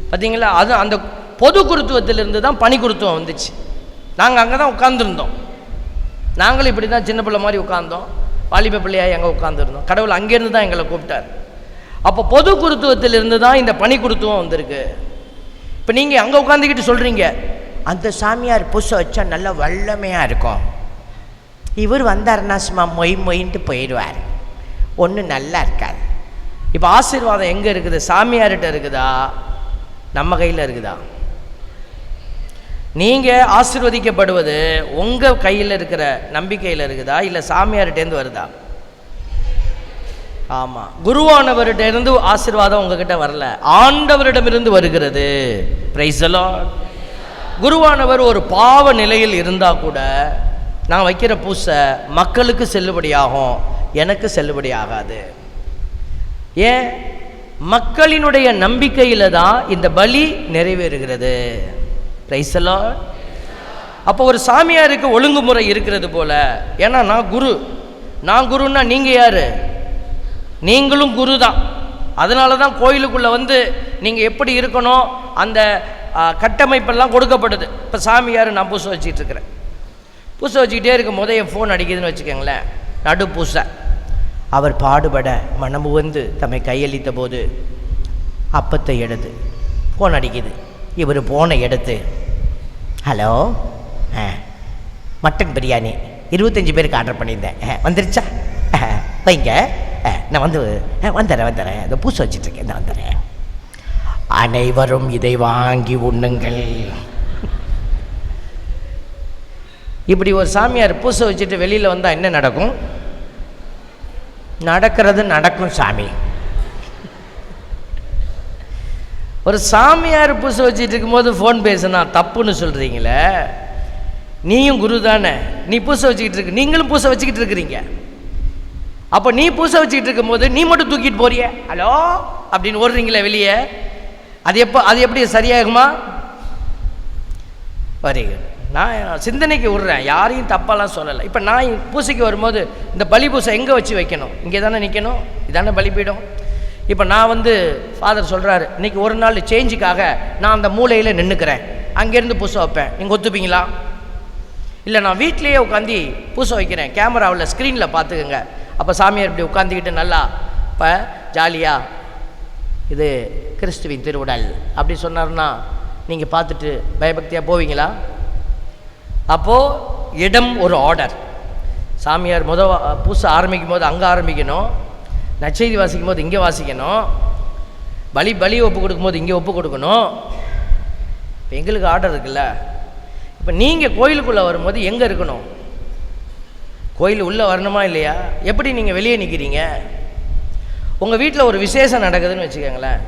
பார்த்தீங்களா? அது அந்த பொது குருத்துவத்திலிருந்து தான் பணி குருத்துவம் வந்துச்சு. நாங்கள் அங்கே தான் உட்காந்துருந்தோம். நாங்களும் இப்படி தான் சின்ன பிள்ளை மாதிரி உட்காந்தோம், வாலிப பிள்ளையாக எங்கே உட்காந்துருந்தோம். கடவுள் அங்கேருந்து தான் எங்களை கூப்பிட்டார். அப்போ பொது குருத்துவத்திலிருந்து தான் இந்த பணி குருத்துவம் வந்திருக்கு. இப்போ நீங்கள் அங்கே உட்காந்துக்கிட்டு சொல்கிறீங்க, அந்த சாமியார் பூசை வச்சா நல்லா வல்லமையாக இருக்கும், இவர் வந்தாருன்னா சும்மா மொயின்ட்டு போயிடுவார், ஒன்றும் நல்லா இருக்காது. இப்போ ஆசீர்வாதம் எங்கே இருக்குது? சாமியார்கிட்ட இருக்குதா, நம்ம கையில் இருக்குதா? நீங்கள் ஆசீர்வதிக்கப்படுவது உங்கள் கையில் இருக்கிற நம்பிக்கையில் இருக்குதா, இல்லை சாமியார்கிட்டேருந்து வருதா? ஆமாம், குருவானவர்கிட்டேருந்து ஆசீர்வாதம் உங்ககிட்ட வரல, ஆண்டவரிடமிருந்து வருகிறது. Price the Lord. குருவானவர் ஒரு பாவ நிலையில் இருந்தால் கூட நான் வைக்கிற பூசை மக்களுக்கு செல்லுபடியாகும், எனக்கு செல்லுபடியாகாது. ஏன்? மக்களினுடைய நம்பிக்கையில் தான் இந்த பலி நிறைவேறுகிறது. Praise the lord. அப்போ ஒரு சாமியாருக்கு ஒழுங்குமுறை இருக்கிறது போல. ஏன்னா நான் குருன்னா நீங்கள் யார்? நீங்களும் குரு தான். அதனால தான் கோயிலுக்குள்ளே வந்து நீங்கள் எப்படி இருக்கணும் அந்த கட்டமைப்பெல்லாம் கொடுக்கப்படுது. இப்போ சாமியார் நான் பூசை வச்சுக்கிட்டு இருக்கிறேன், பூசை வச்சுக்கிட்டே இருக்கும் போதே என் ஃபோன் அடிக்குதுன்னு வச்சுக்கோங்களேன், நடு பூசை. அவர் பாடுபட மனமு வந்து தம்மை கையளித்த போது அப்பத்தை எடுத்து ஃபோன் அடிக்குது. இவர் ஃபோனை எடுத்து, ஹலோ, மட்டன் பிரியாணி 25 பேருக்கு ஆர்டர் பண்ணியிருந்தேன், வந்துருச்சா? வைங்க, நான் வந்துடுறேன், இந்த பூசை வச்சிட்ருக்கேன், நான் வந்துடுறேன், அனைவரும் இதை வாங்கி உண்ணுங்கள். இப்படி ஒரு சாமியார் பூசை வச்சுட்டு வெளியில் வந்தால் என்ன நடக்கும்? நடக்கும் சாமி. ஒரு சாமியார் பூசை வச்சுட்டு இருக்கும்போது ஃபோன் பேசுனா தப்புன்னு சொல்கிறீங்களே, நீயும் குரு தானே, நீ பூசை வச்சுக்கிட்டு இருக்கு, நீங்களும் பூசை வச்சுக்கிட்டு இருக்கிறீங்க. அப்போ நீ பூசை வச்சுக்கிட்டு இருக்கும்போது நீ மட்டும் தூக்கிட்டு போறிய, ஹலோ அப்படின்னு ஓடுறீங்களே வெளியே, அது எப்படி சரியாகுமா? வரீங்க, நான் சிந்தனைக்கு விடுறேன், யாரையும் தப்பாலாம் சொல்லலை. இப்போ நான் பூசைக்கு வரும்போது இந்த பலி பூசை எங்கே வச்சு வைக்கணும்? இங்கே தானே நிற்கணும், இதானே பலிபீடம். இப்போ நான் ஃபாதர் சொல்கிறாரு, இன்றைக்கி ஒரு நாள் சேஞ்சுக்காக நான் அந்த மூலையில் நின்றுக்கிறேன், அங்கேருந்து பூசை வைப்பேன், நீங்கள் ஒத்துப்பீங்களா? இல்லை நான் வீட்லேயே உட்காந்து பூசை வைக்கிறேன், கேமராவில் ஸ்க்ரீனில் பார்த்துக்குங்க. அப்போ சாமியார் இப்படி உட்காந்துக்கிட்டு நல்லா இப்போ ஜாலியாக இது கிறிஸ்துவின் திருவுடல் அப்படி சொன்னார்னா நீங்கள் பார்த்துட்டு பயபக்தியாக போவீங்களா? அப்போது இடம் ஒரு ஆர்டர். சாமியார் பூசை ஆரம்பிக்கும் போது அங்கே ஆரம்பிக்கணும், நற்செய்தி வாசிக்கும் போது இங்கே வாசிக்கணும், பலி ஒப்பு கொடுக்கும்போது இங்கே ஒப்பு கொடுக்கணும். இப்போ எங்களுக்கு ஆர்டர் இருக்குல்ல. இப்போ நீங்கள் கோயிலுக்குள்ளே வரும்போது எங்கே இருக்கணும்? கோயில் உள்ளே வரணுமா இல்லையா? எப்படி நீங்கள் வெளியே நிற்கிறீங்க? உங்கள் வீட்டில் ஒரு விசேஷம் நடக்குதுன்னு வச்சுக்கோங்களேன்.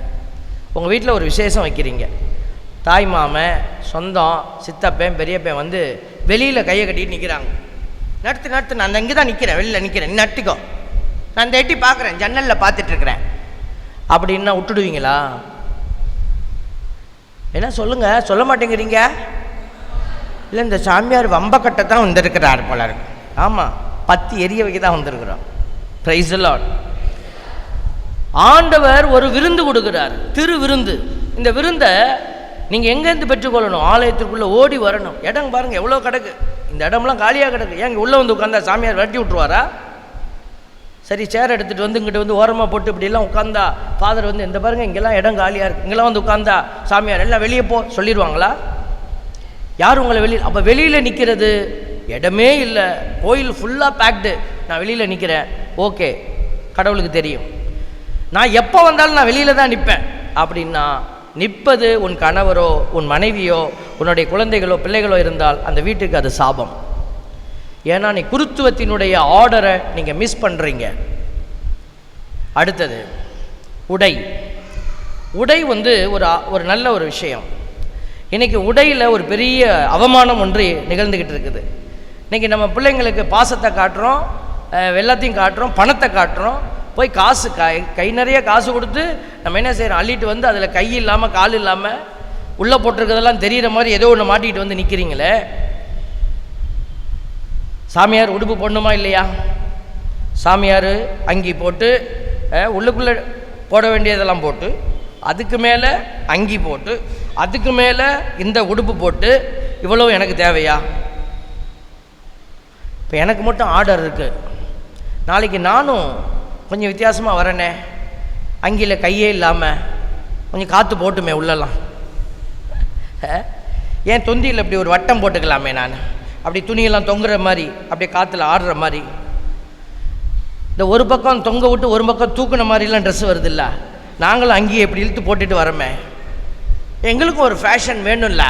உங்கள் வீட்டில் ஒரு விசேஷம் வைக்கிறீங்க. தாய் மாமன், சொந்தம், சித்தப்பேன், பெரியப்பேன் வந்து வெளியில் கையை கட்டிட்டு நிற்கிறாங்க. நடுத்து நான் இங்கே தான் நிற்கிறேன், வெளியில் நிற்கிறேன், நீ நட்டுக்கோ, நான் இந்த எட்டி பார்க்குறேன், ஜன்னலில் பார்த்துட்ருக்குறேன் அப்படின்னா விட்டுடுவீங்களா? என்ன சொல்லுங்கள், சொல்ல மாட்டேங்கிறீங்க? இல்லை, இந்த சாமியார் வம்பக்கட்டை தான் வந்திருக்கிறார் போல இருக்கு. ஆமாம், பத்தி எரிய வைக்க தான் வந்திருக்கிறோம். Price the Lord. ஆண்டவர் ஒரு விருந்து கொடுக்குறார், திரு விருந்து. இந்த விருந்தை நீங்கள் எங்கேருந்து பெற்றுக்கொள்ளணும்? ஆலயத்திற்குள்ளே ஓடி வரணும். இடம் பாருங்கள் எவ்வளோ கிடக்கு, இந்த இடம்லாம் காலியாக கிடக்கு. ஏன் இங்கே உள்ளே வந்து உட்காந்தா சாமியார் வெட்டி விட்டுருவாரா? சரி, சேர் எடுத்துகிட்டு வந்து இங்கிட்ட வந்து ஓரமாக போட்டு இப்படிலாம் உட்காந்தா ஃபாதர் வந்து இந்த பாருங்கள் இங்கெல்லாம் இடம் காலியாக இருக்குது, இங்கெல்லாம் வந்து உட்காந்தா சாமியார் எல்லாம் வெளியே போ சொல்லிடுவாங்களா? யார் உங்களை வெளியில்? அப்போ வெளியில் நிற்கிறது இடமே இல்லை, கோயில் ஃபுல்லாக பேக்டு, நான் வெளியில் நிற்கிறேன். ஓகே, கடவுளுக்கு தெரியும். நான் எப்போ வந்தாலும் நான் வெளியில் தான் நிற்பேன் அப்படின்னா, நிற்பது உன் கணவரோ உன் மனைவியோ உன்னுடைய குழந்தைகளோ பிள்ளைகளோ இருந்தால் அந்த வீட்டுக்கு அது சாபம். ஏன்னா நீ குருத்துவத்தினுடைய ஆர்டரை நீங்கள் மிஸ் பண்ணுறீங்க. அடுத்தது உடை. உடை வந்து ஒரு நல்ல ஒரு விஷயம். இன்றைக்கி உடையில் ஒரு பெரிய அவமானம் ஒன்று நிகழ்ந்துக்கிட்டு இருக்குது. இன்றைக்கி நம்ம பிள்ளைங்களுக்கு பாசத்தை காட்டுறோம், எல்லாத்தையும் காட்டுறோம், பணத்தை காட்டுறோம். போய் காசு கை நிறைய காசு கொடுத்து நம்ம என்ன செய்கிறோம்? அள்ளிட்டு வந்து அதில் கை இல்லாமல் கால் இல்லாமல் உள்ளே போட்டிருக்கிறதெல்லாம் தெரிகிற மாதிரி ஏதோ ஒன்று மாட்டிக்கிட்டு வந்து நிற்கிறீங்களே. சாமியார் உடுப்பு போடணுமா இல்லையா? சாமியார் அங்கி போட்டு உள்ளுக்குள்ளே போட வேண்டியதெல்லாம் போட்டு, அதுக்கு மேலே அங்கி போட்டு, அதுக்கு மேலே இந்த உடுப்பு போட்டு, இவ்வளோ எனக்கு தேவையா? இப்போ எனக்கு மட்டும் ஆர்டர் இருக்குது, நாளைக்கு நானும் கொஞ்சம் வித்தியாசமாக வரேனே, அங்கியில் கையே இல்லாமல் கொஞ்சம் காற்று போட்டுமே உள்ளலாம். ஏன் தொந்தியில் இப்படி ஒரு வட்டம் போட்டுக்கலாமே, நான் அப்படி துணியெல்லாம் தொங்குற மாதிரி, அப்படியே காற்றுல ஆடுற மாதிரி. இந்த ஒரு பக்கம் தொங்க விட்டு ஒரு பக்கம் தூக்குன மாதிரிலாம் ட்ரெஸ் வருது இல்லை, நாங்களும் அங்கேயே இப்படி இழுத்து போட்டுட்டு வரோமே. எங்களுக்கும் ஒரு ஃபேஷன் வேணும்ல.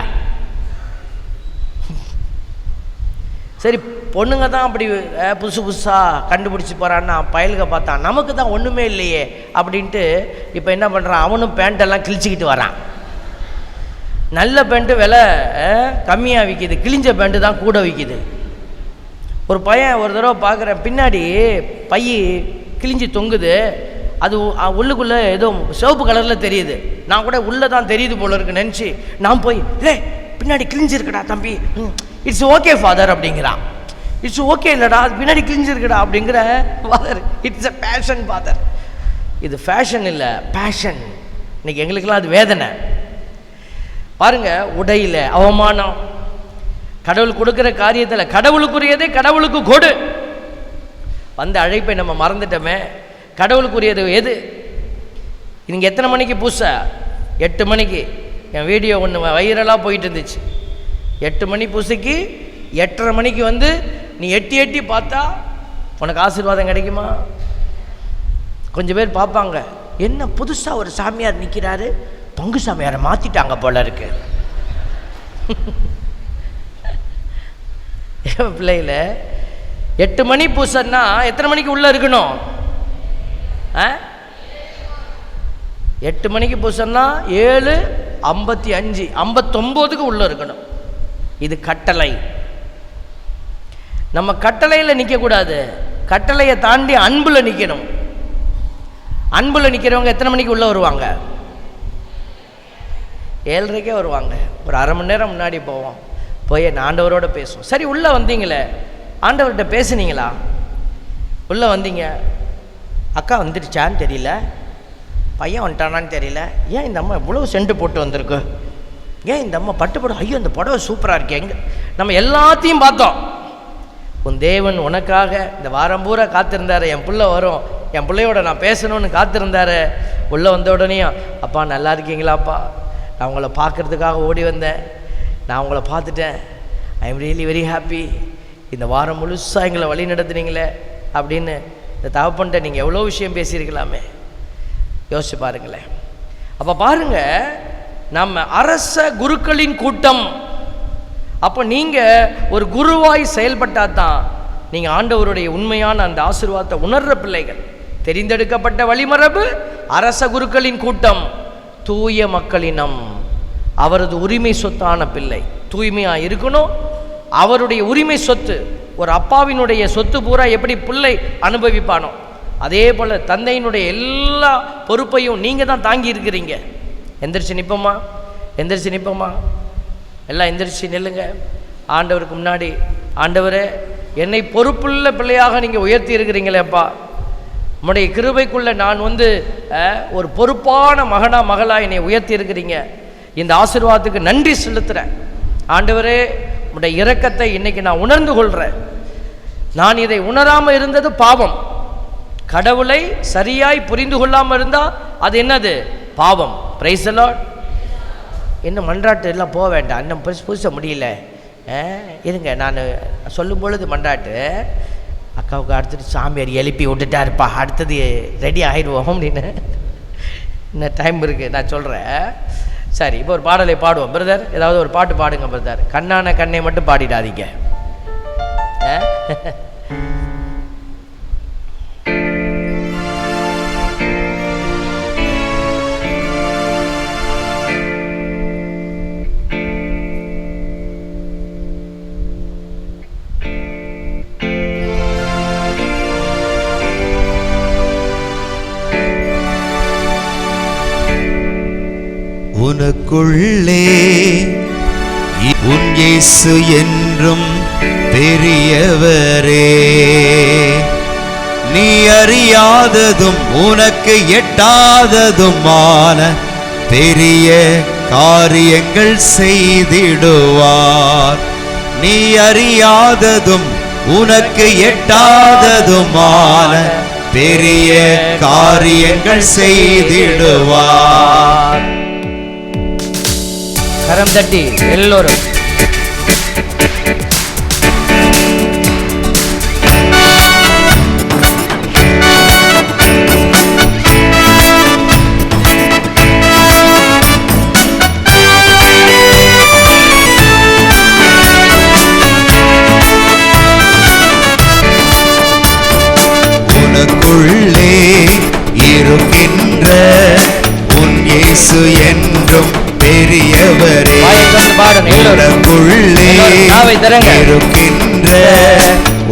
சரி, பொண்ணுங்க தான் அப்படி புதுசு புதுசாக கண்டுபிடிச்சி போகிறான்னா பயலுக பார்த்தா நமக்கு தான் ஒன்றுமே இல்லையே அப்படின்ட்டு இப்போ என்ன பண்ணுறான்? அவனும் பேண்ட்டெல்லாம் கிழிச்சிக்கிட்டு வரான். நல்ல பேண்ட்டு விலை கம்மியாக விற்கிது, கிழிஞ்ச பேண்ட்டு தான் கூட விற்கிது. ஒரு பையன் ஒரு தடவை பார்க்குறேன், பின்னாடி பை கிழிஞ்சி தொங்குது, அது உள்ளுக்குள்ளே ஏதோ சிவப்பு கலரில் தெரியுது. நான் கூட உள்ளே தான் தெரியுது போல இருக்கு நினச்சி நான் போய், இல்லை பின்னாடி கிழிஞ்சிருக்கடா தம்பி, இட்ஸ் ஓகே ஃபாதர் அப்படிங்கிறான். இட்ஸ் ஓகே இல்லைடா, அது பின்னாடி கிழிஞ்சிருக்குடா அப்படிங்கிற father. It's a fashion father. இது ஃபேஷன் இல்லை, பேஷன். இன்னைக்கு எங்களுக்கெல்லாம் அது வேதனை. பாருங்க, உடையில் அவமானம். கடவுள் கொடுக்குற காரியத்தில் கடவுளுக்குரியதே கடவுளுக்கு கொடு. வந்த அழைப்பை நம்ம மறந்துட்டோமே. கடவுளுக்குரியது எது? நீங்கள் எத்தனை மணிக்கு பூசை? 8 மணிக்கு. என் வீடியோ ஒன்று வைரலாக போயிட்டு இருந்துச்சு. 8 மணி பூசைக்கு 8:30 மணிக்கு வந்து நீ எட்டி எட்டி பார்த்தா உனக்கு ஆசீர்வாதம் கிடைக்குமா? கொஞ்சம் பேர் பார்ப்பாங்க, என்ன புதுசாக ஒரு சாமியார் நிற்கிறாரு, பங்கு சாமியாரை மாற்றிட்டாங்க போல இருக்கு. பிள்ளையில் 8 மணி பூசைன்னா எத்தனை மணிக்கு உள்ளே இருக்கணும்? 8 மணிக்கு பூசைன்னா 7:55 59க்கு உள்ளே இருக்கணும். இது கட்டளை. நம்ம கட்டளையில் நிற்கக்கூடாது, கட்டளையை தாண்டி அன்பில் நிற்கணும். அன்பில் நிற்கிறவங்க எத்தனை மணிக்கு உள்ளே வருவாங்க? 7:30க்கே வருவாங்க. ஒரு அரை மணி நேரம் முன்னாடி போவோம், போய் ஆண்டவரோட பேசுவோம். சரி, உள்ளே வந்தீங்களே, ஆண்டவர்கிட்ட பேசுனீங்களா? உள்ளே வந்தீங்க, அக்கா வந்துடுச்சான்னு தெரியல, பையன் வந்துட்டானான்னு தெரியல, ஏன் இந்த அம்மா இவ்வளோ செண்டு போட்டு வந்திருக்கு, ஏன் இந்த அம்மா பட்டு போட, ஐயோ இந்த புடவை சூப்பராக இருக்கே, எங்கே? நம்ம எல்லாத்தையும் பார்த்தோம். உன் தேவன் உனக்காக இந்த வாரம் பூரா காத்திருந்தார், என் பிள்ளை வரும், என் பிள்ளையோட நான் பேசணும்னு காத்திருந்தார். உள்ளே வந்த உடனேயும், அப்பா நல்லா இருக்கீங்களாப்பா, நான் உங்களை பார்க்குறதுக்காக ஓடி வந்தேன், நான் உங்களை பார்த்துட்டேன், I am really very happy, இந்த வாரம் முழுசாக எங்களை வழி நடத்துனீங்களே அப்படின்னு இந்த தகப்பன்ட்ட நீங்கள் எவ்வளோ விஷயம் பேசியிருக்கலாமே. யோசிச்சு பாருங்களேன். அப்போ பாருங்கள், நம்ம அரச குருக்களின் கூட்டம். அப்போ நீங்கள் ஒரு குருவாய் செயல்பட்டால் தான் நீங்கள் ஆண்டவருடைய உண்மையான அந்த ஆசீர்வாதத்தை உணர்ற பிள்ளைகள். தெரிந்தெடுக்கப்பட்ட வழிமரபு, அரச குருக்களின் கூட்டம், தூய மக்களினம், அவரது உரிமை சொத்தான பிள்ளை. தூய்மையாக இருக்கணும். அவருடைய உரிமை சொத்து, ஒரு அப்பாவினுடைய சொத்து பூரா எப்படி பிள்ளை அனுபவிப்பானோ அதே போல் தந்தையினுடைய எல்லா பொறுப்பையும் நீங்கள் தான் தாங்கி இருக்கிறீங்க. எந்திரிச்சு நிற்போமா? எந்திரிச்சு நிற்போமா? எல்லாம் எந்திரிச்சு நில்லுங்க. ஆண்டவருக்கு முன்னாடி, ஆண்டவரே, என்னை பொறுப்புள்ள பிள்ளையாக நீங்கள் உயர்த்தி இருக்கிறீங்களேப்பா, உம்முடைய கிருபைக்குள்ளே நான் ஒரு பொறுப்பான மகளாக என்னை உயர்த்தி இருக்கிறீங்க. இந்த ஆசீர்வாதத்துக்கு நன்றி செலுத்துகிறேன். ஆண்டவரே, உம்முடைய இரக்கத்தை இன்னைக்கு நான் உணர்ந்து கொள்கிறேன். நான் இதை உணராமல் இருந்தது பாவம். கடவுளை சரியாய் புரிந்து கொள்ளாமல் இருந்தால் அது என்னது? பாவம். Price the Lord. இன்னும் மன்றாட்டு எல்லாம் போக வேண்டாம், இன்னும் புதுச முடியல. இருங்க, நான் சொல்லும் பொழுது மன்றாட்டு அக்காவுக்கு அடுத்துட்டு சாமியார் எழுப்பி விட்டுட்டாருப்பா, அடுத்தது ரெடி ஆகிடுவோம் அப்படின்னு. இன்னும் டைம் இருக்குது, நான் சொல்கிறேன். சரி, இப்போ ஒரு பாடலை பாடுவோம். பிரதர், ஏதாவது ஒரு பாட்டு பாடுங்க பிரதர். கண்ணான கண்ணை மட்டும் பாடிடாதீங்க. உனக்குள்ளே உன் இயேசு என்றும் பெரியவரே, நீ அறியாததும் உனக்கு எட்டாததுமான பெரிய காரியங்கள் செய்திடுவார். நீ அறியாததும் உனக்கு எட்டாததுமான பெரிய காரியங்கள் செய்திடுவார். கரம் தட்டி எல்லோரும். உனக்குள்ளே இருக்கின்ற உன் இயேசு என்றும் பெரியவரே, உனக்குள்ளே இருக்கின்ற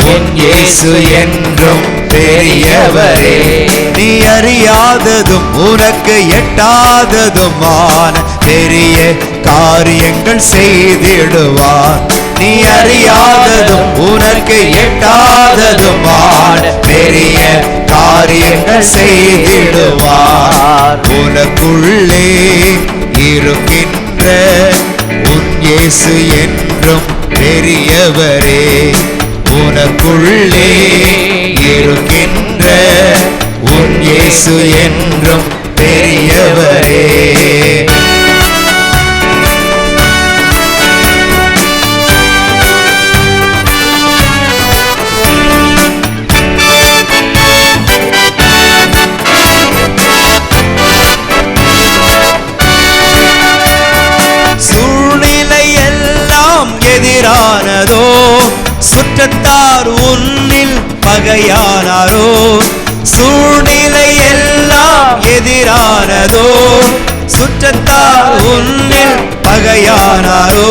உன் இயேசு என்றும் பெரியவரே, நீ அறியாததும் உனக்கு எட்டாததுமான பெரிய காரியங்கள் செய்திடுவார். நீ அறியாததும் உனக்கு எட்டாததுமான பெரிய காரியங்கள் செய்திடுவார். உனக்குள்ளே இருக்கின்ற உன் இயேசு என்றும் பெரியவரே, உனக்குள்ளே இருக்கின்ற உன் இயேசு என்றும் பெரியவரே. எதிரானதோ, சுற்றத்தார் உன்னில் பகையானாரோ, சூழ்நிலை எல்லாம் எதிரானதோ, சுற்றத்தார் உன்னில் பகையானாரோ,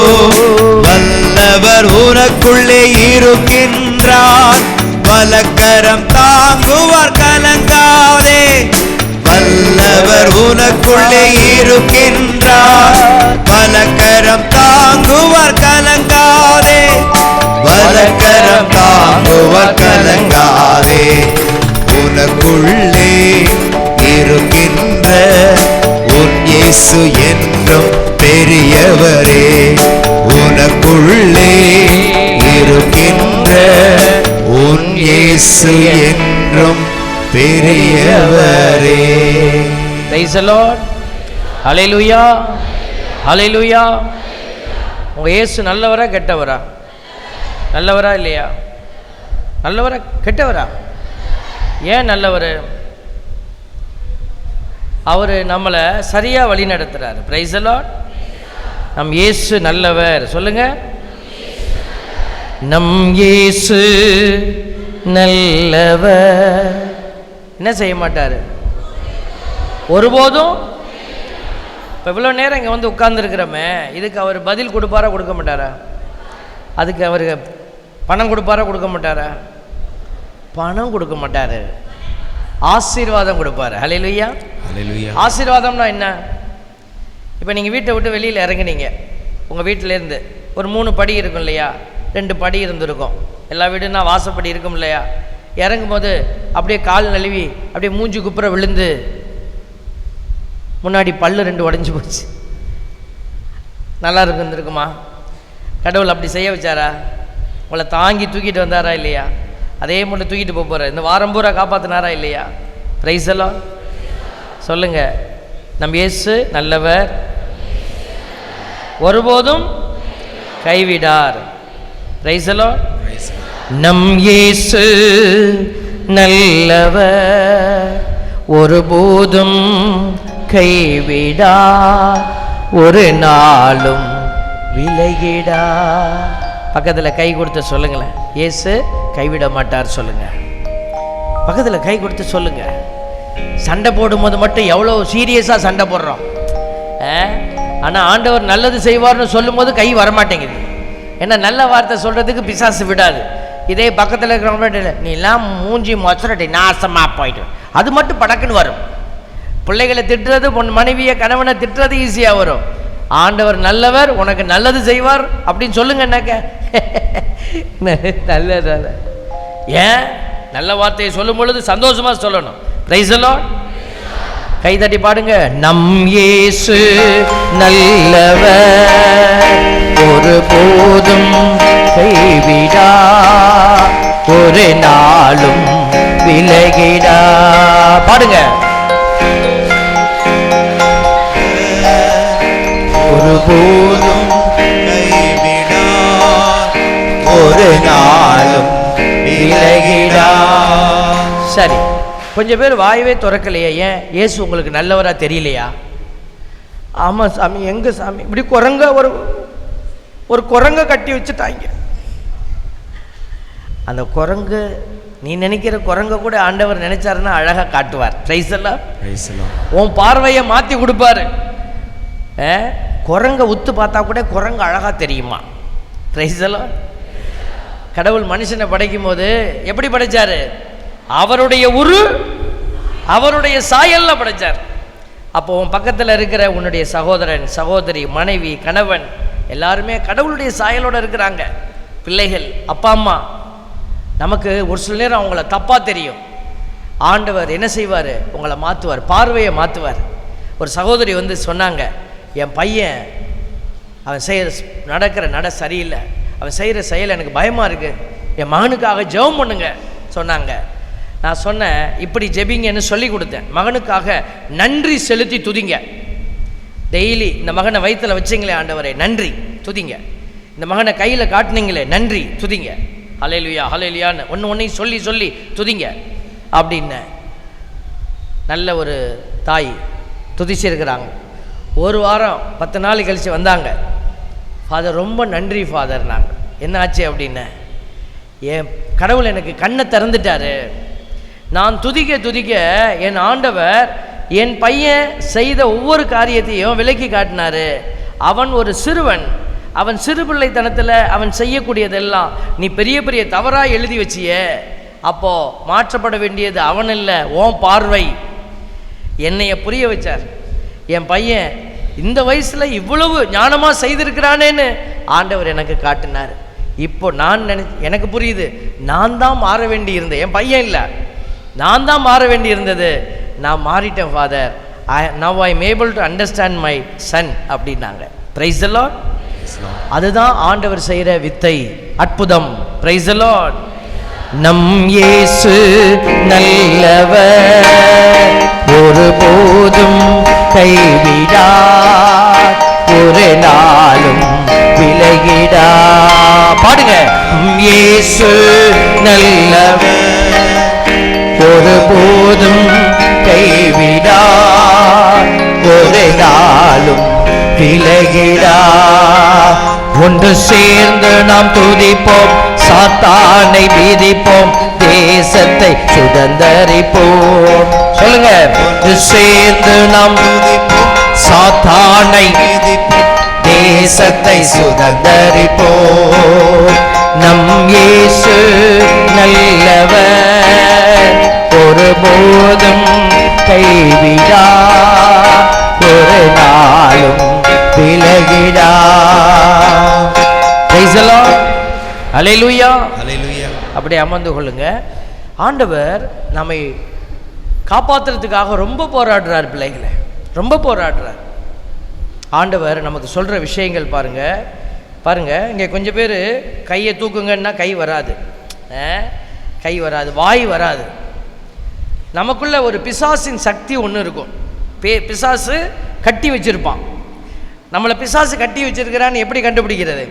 வல்லவர் உனக்குள்ளே இருக்கின்றார், வலக்கரம் தாங்குவார் கலங்காதே. வல்லவர் உனக்குள்ளே இருக்கின்றார், வலக்கரம் தாங்குவார் கலங்காதே. வலக்கரம் தாங்குவார் கலங்காதே. உனக்குள்ளே இருக்கின்ற உன் இயேசு என்றும் பெரியவரே, உனக்குள்ளே இருக்கின்ற உன் இயேசு என்றும் பெரியவரே. Praise the Lord. Hallelujah. Hallelujah. உங்க இயேசு நல்லவரா கெட்டவரா? நல்லவரா இல்லையா? நல்லவரா கெட்டவரா? ஏன் நல்லவர்? அவர் நம்மளை சரியா வழி நடத்துறாரு. Praise the Lord. நம் இயேசு நல்லவர். சொல்லுங்க. நம் இயேசு நல்லவர். என்ன செய்ய மாட்டார் ஒருபோதும். இப்போ இவ்வளோ நேரம் இங்கே வந்து உட்கார்ந்துருக்கிறோமே, இதுக்கு அவர் பதில் கொடுப்பாரா கொடுக்க மாட்டாரா? அதுக்கு அவருக்கு பணம் கொடுப்பாரா கொடுக்க மாட்டாரா? பணம் கொடுக்க மாட்டார், ஆசீர்வாதம் கொடுப்பாரு. ஹல்லேலூயா. ஆசீர்வாதம்னா என்ன? இப்போ நீங்கள் வீட்டை விட்டு வெளியில் இறங்குனீங்க, உங்கள் வீட்டிலேருந்து ஒரு 3 படி இருக்கும் இல்லையா, 2 படி இருந்திருக்கும். எல்லா வீடுனா வாசப்படி இருக்கும் இல்லையா? இறங்கும்போது அப்படியே கால் நழுவி அப்படியே மூஞ்சி குப்புற விழுந்து முன்னாடி பல்லு 2 உடஞ்சி போச்சு. நல்லா இருந்திருக்குமா? கடவுள் அப்படி செய்ய வச்சாரா? உங்களை தாங்கி தூக்கிட்டு வந்தாரா இல்லையா? அதே மட்டும் தூக்கிட்டு போகிற இந்த வாரம் பூரா காப்பாற்றினாரா இல்லையா? பிரைஸ் எல்லாம் சொல்லுங்க. நம் இயேசு நல்லவர், ஒருபோதும் கைவிடார். பிரைஸ் எல்லாம். நம் இயேசு நல்லவர், ஒருபோதும் கைவிடார், ஒரு நாளும் விலகிடா. பக்கத்தில் கை கொடுத்து சொல்லுங்களேன், இயேசு கைவிட மாட்டார் சொல்லுங்க. பக்கத்தில் கை கொடுத்து சொல்லுங்க. சண்டை போடும்போது மட்டும் எவ்வளோ சீரியஸாக சண்டை போடுறோம், ஆனால் ஆண்டவர் நல்லது செய்வார்னு சொல்லும் போது கை வரமாட்டேங்குது. ஏன்னா நல்ல வார்த்தை சொல்கிறதுக்கு பிசாசு விடாது. இதே பக்கத்தில் இருக்கிறவங்க நீ எல்லாம் மூஞ்சி மொச்சரட்டி நாசமாக போயிட்டு, அது மட்டும் படக்குன்னு வரும். பிள்ளைகளை திட்டுறது, மனைவியை கணவனை திட்டுறது ஈஸியாக வரும். ஆண்டவர் நல்லவர், உனக்கு நல்லது செய்வார் அப்படின்னு சொல்லுங்க. என்னக்க நல்ல ஏன் நல்ல வார்த்தையை சொல்லும் பொழுது சந்தோஷமா சொல்லணும். Price the Lord. கை தட்டி பாடுங்க. நம் இயேசு நல்லவர், ஒருபோதும் கைவிடா, ஒரு நாளும் விலகிடா. பாடுங்க. ஒருபோதும் கைவிடா, ஒரு நாளும் விலகிடா. சரி, கொஞ்சம் பேர் வாயவே திறக்கலையே. ஏன்? இயேசு உங்களுக்கு நல்லவரா தெரியலையா? ஆமாம் சாமி. எங்க சாமி? இப்படி குரங்க ஒரு குரங்க கட்டி வச்சுட்டாங்க. அந்த குரங்கு, நீ நினைக்கிற குரங்க கூட ஆண்டவர் நினைச்சாருன்னா அழகா காட்டுவார். பிரைஸ் எல்லாம். உன் பார்வையை மாற்றி கொடுப்பாரு. குரங்க உத்து பார்த்தா கூட குரங்கு அழகா தெரியுமா? பிரைஸ் எல்லாம். கடவுள் மனுஷனை படைக்கும் போது எப்படி படைச்சாரு? அவருடைய அவருடைய சாயல்ல படைச்சார். அப்போ உன் பக்கத்தில் இருக்கிற உன்னுடைய சகோதரன், சகோதரி, மனைவி, கணவன் எல்லாருமே கடவுளுடைய சாயலோட இருக்கிறாங்க. பிள்ளைகள், அப்பா அம்மா. நமக்கு ஒரு சில நேரம் அவங்கள தப்பா தெரியும். ஆண்டவர் என்ன செய்வார்? உங்களை மாற்றுவார், பார்வையை மாற்றுவார். ஒரு சகோதரி வந்து சொன்னாங்க, என் பையன் அவன் நடக்கிற சரியில்லை, அவன் செய்கிற செயல் எனக்கு பயமாக இருக்குது, என் மகனுக்காக ஜெபம் பண்ணுங்க சொன்னாங்க. நான் சொன்னேன், இப்படி ஜெபிங்கன்னு சொல்லி கொடுத்தேன். மகனுக்காக நன்றி செலுத்தி துதிங்க. டெய்லி இந்த மகனை வயிற்றில் வச்சிங்களே ஆண்டவரே நன்றி துதிங்க. இந்த மகனை கையில் காட்டினீங்களே நன்றி துதிங்க. ஹல்லேலூயா ஹல்லேலூயான்னு ஒன்றையும் சொல்லி சொல்லி துதிங்க அப்படின்னு நல்ல ஒரு தாய் துதிச்சிருக்கிறாங்க. ஒரு வாரம் 10 நாள் கழித்து வந்தாங்க. ஃபாதர் ரொம்ப நன்றி ஃபாதர். நாங்கள் என்ன ஆச்சு அப்படின்னு, என் கடவுள் எனக்கு கண்ணை திறந்துட்டாரு. நான் துதிக்க துதிக்க என் ஆண்டவர் என் பையன் செய்த ஒவ்வொரு காரியத்தையும் விலக்கி காட்டினாரு. அவன் ஒரு சிறுவன், அவன் சிறுபிள்ளைத்தனத்தில் அவன் செய்யக்கூடியதெல்லாம் நீ பெரிய பெரிய தவறாக எழுதி வச்சிய. அப்போ மாற்றப்பட வேண்டியது அவன் இல்லை, உன் பார்வை. என்னைய புரிய வச்சார். என் பையன் இந்த வயசில் இவ்வளவு ஞானமாக செய்திருக்கிறானேன்னு ஆண்டவர் எனக்கு காட்டினார். இப்போ நான் எனக்கு புரியுது, நான் தான் மாற வேண்டி இருந்தேன், என் பையன் இல்லை. நான் தான் மாற வேண்டி இருந்தது, நான் மாறிட்டேன் father. Now I am able to understand my son அப்படின்னாங்க. Praise the lord. அதுதான் ஆண்டவர் செய்கிற வித்தை, அற்புதம். Praise the lord. நம் இயேசு நல்லவர், ஒருபோதும் கைவிடா, ஒரு நாளும் விலகிடா. பாடுங்க. இயேசு நல்லவர், ஒருபோதும் கைவிடா, ஒரு நாளும் விலகிடா, ஒன்று சேர்ந்து நாம் துதிப்போம், சாத்தானை மீதிப்போம், தேசத்தை சுதந்தரிப்போம். சொல்லுங்க. ஒன்று சேர்ந்து நாம் துதிப்போம், சாத்தானை மீதிப்போம், தேசத்தை சுதந்தரிப்போம். நம் இயேசு நல்லவர், ஒருபோதும் கைவிடா, ஒரு நாளும் விலகிடா. Praise the Lord. Hallelujah. ஹல்லேலூயா. அப்படி அமர்ந்து கொள்ளுங்க. ஆண்டவர் நம்மை காப்பாற்றுறதுக்காக ரொம்ப போராடுறார் பிள்ளைகளை, ரொம்ப போராடுறார். ஆண்டவர் நமக்கு சொல்கிற விஷயங்கள் பாருங்க பாருங்க. இங்கே கொஞ்சம் பேர் கையை தூக்குங்கன்னா கை வராது, கை வராது, வாய் வராது. நமக்குள்ள ஒரு பிசாசின் சக்தி ஒன்று இருக்கும். பிசாசு கட்டி வச்சிருப்பான். நம்மளை பிசாசு கட்டி வச்சிருக்கிறான்னு எப்படி கண்டுபிடிக்கிறது?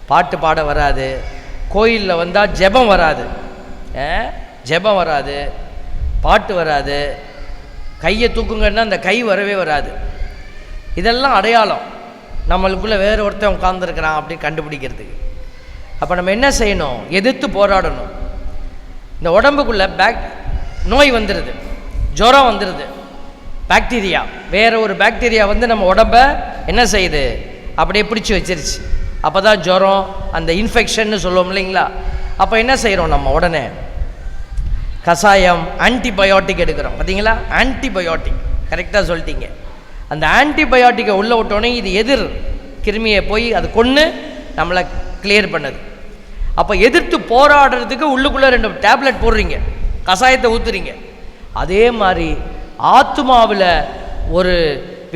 பாட்டு பாட வராது, கோயிலில் வந்தால் ஜெபம் வராது, ஜெபம் வராது, பாட்டு வராது, கையை தூக்குங்கன்னா அந்த கை வரவே வராது. இதெல்லாம் அடையாளம் நம்மளுக்குள்ளே வேறு ஒருத்தன் உட்கார்ந்துருக்கிறான் அப்படி கண்டுபிடிக்கிறதுக்கு. அப்போ நம்ம என்ன செய்யணும்? எதிர்த்து போராடணும். இந்த உடம்புக்குள்ளே நோய் வந்துடுது, ஜுரம் வந்துடுது, பாக்டீரியா, வேறு ஒரு பாக்டீரியா வந்து நம்ம உடம்பை என்ன செய்யுது? அப்படியே பிடிச்சி வச்சிருச்சு. அப்போ தான் ஜுரம், அந்த இன்ஃபெக்ஷன்னு சொல்லுவோம் இல்லைங்களா? அப்போ என்ன செய்கிறோம்? நம்ம உடனே கஷாயம், ஆன்டிபயோட்டிக் எடுக்கிறோம். பார்த்தீங்களா? ஆன்டிபயோட்டிக், கரெக்டாக சொல்லிட்டீங்க. அந்த ஆன்டிபயோட்டிக்கை உள்ளே விட்டோன்னே இது எதிர் கிருமியை போய் அது கொன்று நம்மளை கிளியர் பண்ணுது. அப்போ எதிர்த்து போராடுறதுக்கு உள்ளுக்குள்ளே 2 டேப்லெட் போடுறீங்க, கஷாயத்தை ஊற்றுறீங்க. அதே மாதிரி ஆத்துமாவில் ஒரு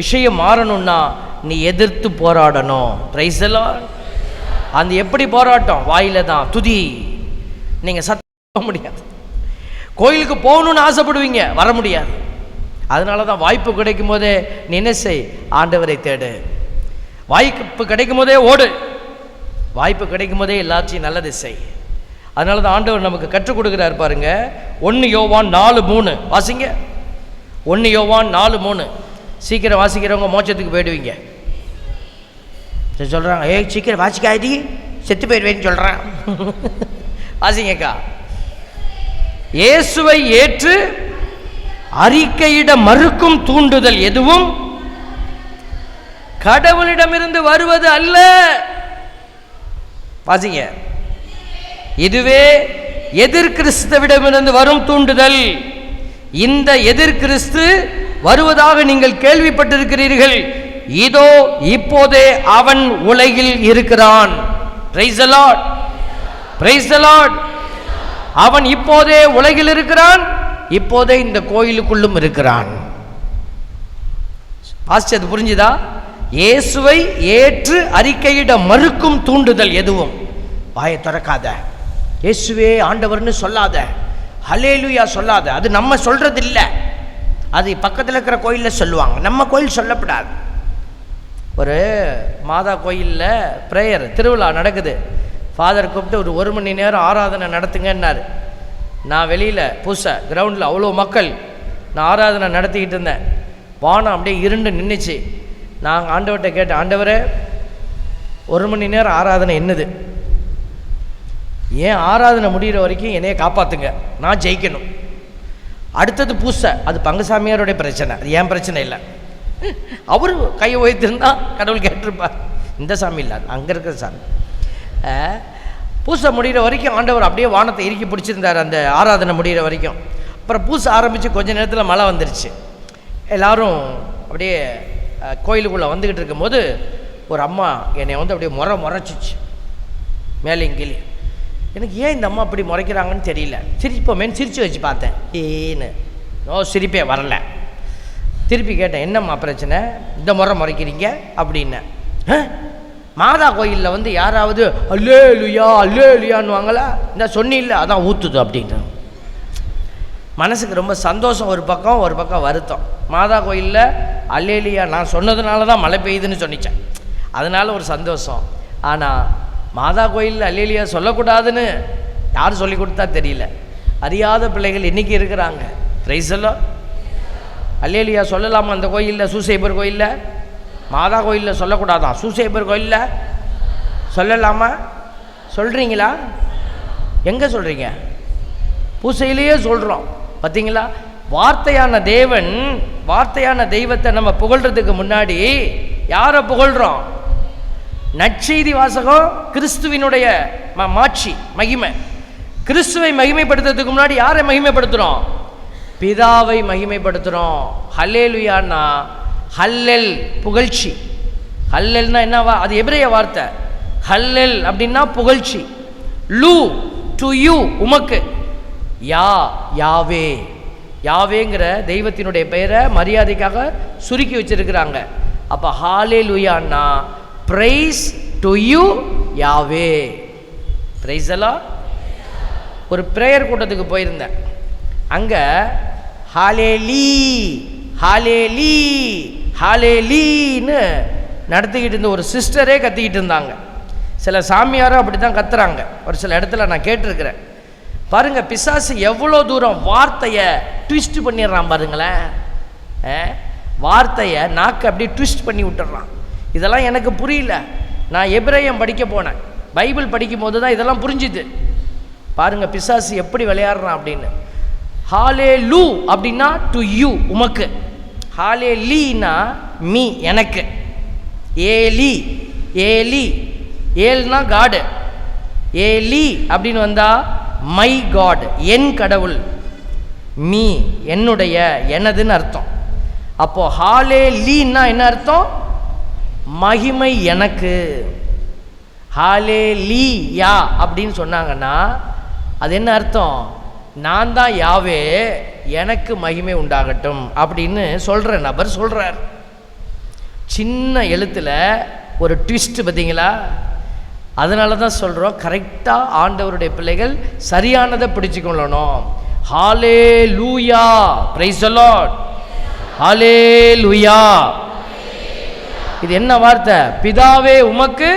விஷயம் மாறணும்னா நீ எதிர்த்து போராடணும். Price the Lord. அந்த எப்படி போராட்டம்? வாயில தான், துதி. நீங்கள் சத்த முடியாது. கோயிலுக்கு போகணுன்னு ஆசைப்படுவீங்க, வர முடியாது. அதனால தான் வாய்ப்பு கிடைக்கும் போதே நீ என்ன செய்? ஆண்டவரை தேடு. வாய்ப்பு கிடைக்கும் போதே ஓடு, வாய்ப்பு கிடைக்கும் போதே எல்லாத்தையும் நல்லது செய். அதனால தான் ஆண்டவர் நமக்கு கற்றுக் கொடுக்குறார் பாருங்க. 1 யோவான் 4:3 வாசிங்க. 1 யோவான் 4:3. சீக்கிரம் வாசிக்கிறவங்க மோட்சத்துக்கு போயிடுவீங்க. சொல்கிறாங்க, சீக்கிரம் வாசிக்காதி, செத்து போயிடுவேன்னு சொல்கிறான். வாசிங்கக்கா. இயேசுவை ஏற்று அறிக்கையிட மறுக்கும் தூண்டுதல் எதுவும் கடவுளிடமிருந்து வருவது அல்ல. வாசிங்க. இதுவே எதிர் கிறிஸ்துவிடமிருந்து வரும் தூண்டுதல். இந்த எதிர் கிறிஸ்து வருவதாக நீங்கள் கேள்விப்பட்டிருக்கிறீர்கள். இதோ இப்போதே அவன் உலகில் இருக்கிறான். Price the Lord. Price the Lord. அவன் இப்போதே உலகில் இருக்கிறான், இப்போதே இந்த கோயிலுக்குள்ளும் இருக்கிறான். அது புரிஞ்சுதா? இயேசுவை ஏற்று அறிக்கையிட மறுக்கும் தூண்டுதல் எதுவும். வாயை திறக்காத, இயேசுவே ஆண்டவர்னு சொல்லாத, ஹல்லேலூயா சொல்லாத. அது நம்ம சொல்றது இல்லை, அது பக்கத்தில் இருக்கிற கோயிலில் சொல்லுவாங்க, நம்ம கோயில் சொல்லப்படாது. ஒரு மாதா கோயிலில் ப்ரேயர் திருவிழா நடக்குது. ஃபாதர் கூப்பிட்டு ஒரு 1 மணி நேரம் ஆராதனை நடத்துங்கன்னாரு. நான் வெளியில் பூசை கிரவுண்டில் அவ்வளோ மக்கள், நான் ஆராதனை நடத்திக்கிட்டு இருந்தேன். வானம் அப்படியே இருண்டு நின்றுச்சு. நான் ஆண்டவர்கிட்ட கேட்டேன், ஆண்டவரே 1 மணி நேரம் ஆராதனை என்னது? ஏன் ஆராதனை முடிகிற வரைக்கும் என்னைய காப்பாற்றுங்க, நான் ஜெயிக்கணும். அடுத்தது பூசை, அது பங்குசாமியாருடைய பிரச்சனை, அது ஏன் பிரச்சனை இல்லை. அவர் கையை உயர்த்திருந்தா கடவுள் கேட்டிருப்பார். இந்த சாமி இல்லை, அங்கே இருக்கிற சாமி. பூசை முடிகிற வரைக்கும் ஆண்டவர் அப்படியே வானத்தை இறுக்கி பிடிச்சிருந்தார், அந்த ஆராதனை முடிகிற வரைக்கும். அப்புறம் பூசை ஆரம்பித்து கொஞ்ச நேரத்தில் மழை வந்துருச்சு. எல்லோரும் அப்படியே கோயிலுக்குள்ளே வந்துக்கிட்டு இருக்கும்போது ஒரு அம்மா என்னை வந்து அப்படியே முறைச்சிச்சு, மேலே கீழே. எனக்கு ஏன் இந்த அம்மா அப்படி முறைக்கிறாங்கன்னு தெரியல. சிரிப்போமேன்னு சிரித்து வச்சு பார்த்தேன், ஏன்னு சிரிப்பே வரல. திருப்பி கேட்டேன், என்னம்மா பிரச்சனை, இந்த முறைக்கிறீங்க அப்படின்னு. மாதா கோயிலில் வந்து யாராவது அல்லேலுயா அல்லேலுயான்னுவாங்களா? இந்த சொன்னில்ல, அதான் ஊற்றுது அப்படின்னு. மனசுக்கு ரொம்ப சந்தோஷம் ஒரு பக்கம், ஒரு பக்கம் வருத்தம். மாதா கோயிலில் அல்லேலியா நான் சொன்னதுனால தான் மழை பெய்யுதுன்னு சொன்னிச்சேன், அதனால் ஒரு சந்தோஷம். ஆனால் மாதா கோயிலில் அல்லேலியா சொல்லக்கூடாதுன்னு யார் சொல்லி கொடுத்தா தெரியல. அறியாத பிள்ளைகள் இன்றைக்கி இருக்கிறாங்க. பிரைஸ் எல்லாம் அல்லேலியா சொல்லலாமா அந்த கோயிலில், சூசைபர் கோயிலில்? மாதா கோயிலில் சொல்லக்கூடாதான், சூசையப்பர் கோயிலில் சொல்லலாமா? சொல்கிறீங்களா? எங்கே சொல்கிறீங்க? பூசையிலேயே சொல்கிறோம். பார்த்தீங்களா? வார்த்தையான தேவன், வார்த்தையான தெய்வத்தை நம்ம புகழ்கிறதுக்கு முன்னாடி யாரை புகழ்கிறோம்? நற்செய்தி வாசகம் கிறிஸ்துவினுடைய மாட்சி மகிமை. கிறிஸ்துவை மகிமைப்படுத்துறதுக்கு முன்னாடி யாரை மகிமைப்படுத்துகிறோம்? பிதாவை மகிமைப்படுத்துகிறோம். ஹல்லேலூயான்னா ஹல்லெல் புகழ்ச்சி. ஹல்லெல்னா என்னவா? அது எபிரேய வார்த்தை. ஹல்லெல் அப்படின்னா புகழ்ச்சி. லூ டு யூ, உமக்கு. யாவே, யாவேங்கிற தெய்வத்தினுடைய பெயரை மரியாதைக்காக சுருக்கி வச்சிருக்கிறாங்க. அப்போ ஹல்லேலூயான்னா praise to you Yahweh. Praise எல்லாம். ஒரு ப்ரேயர் கூட்டத்துக்கு போயிருந்தேன். அங்கே ஹல்லேலூ ஹல்லேலூ ஹல்லேலூன்னு நடத்திக்கிட்டு இருந்த ஒரு சிஸ்டரே கத்திக்கிட்டு இருந்தாங்க. சில சாமியாரும் அப்படி தான் கத்துறாங்க. ஒரு சில இடத்துல நான் கேட்டிருக்கிறேன். பாருங்கள், பிசாசு எவ்வளோ தூரம் வார்த்தையை ட்விஸ்ட் பண்ணிடுறான் பாருங்களேன். வார்த்தையை நாக்கு அப்படியே ட்விஸ்ட் பண்ணி விட்டுறான். இதெல்லாம் எனக்கு புரியல. நான் எபிரேயம் படிக்க போனேன். பைபிள் படிக்கும் போது தான் இதெல்லாம் புரிஞ்சுது. பாருங்கள் பிசாசு எப்படி விளையாடுறான் அப்படின்னு. ஹல்லேலூ அப்படின்னா டு யூ, உமக்கு. ஹல்லேலூனா மீ, எனக்கு. ஏலி, ஏலி, ஏல்னா காடு. ஏலி அப்படின்னு வந்தா மை காட், என் கடவுள். மீ என்னுடைய, எனதுன்னு அர்த்தம். அப்போ ஹல்லேலூனா என்ன அர்த்தம்? மகிமை எனக்கு. ஹல்லேலூயா அப்படின்னு சொன்னாங்கன்னா அது என்ன அர்த்தம்? நான் தான் யாவே, எனக்கு மகிமை உண்டாகட்டும் அப்படின்னு சொல்கிற நபர் சொல்கிறார். சின்ன எழுத்தில் ஒரு ட்விஸ்ட் பார்த்தீங்களா? அதனால தான் சொல்கிறோம், கரெக்டாக ஆண்டவருடைய பிள்ளைகள் சரியானதை பிடிச்சிக்கொள்ளணும். ஹல்லேலூயா, பிரைஸ் தி லார்ட். ஹல்லேலூயா. இது என்ன வார்த்தை? பிதாவே உமக்கு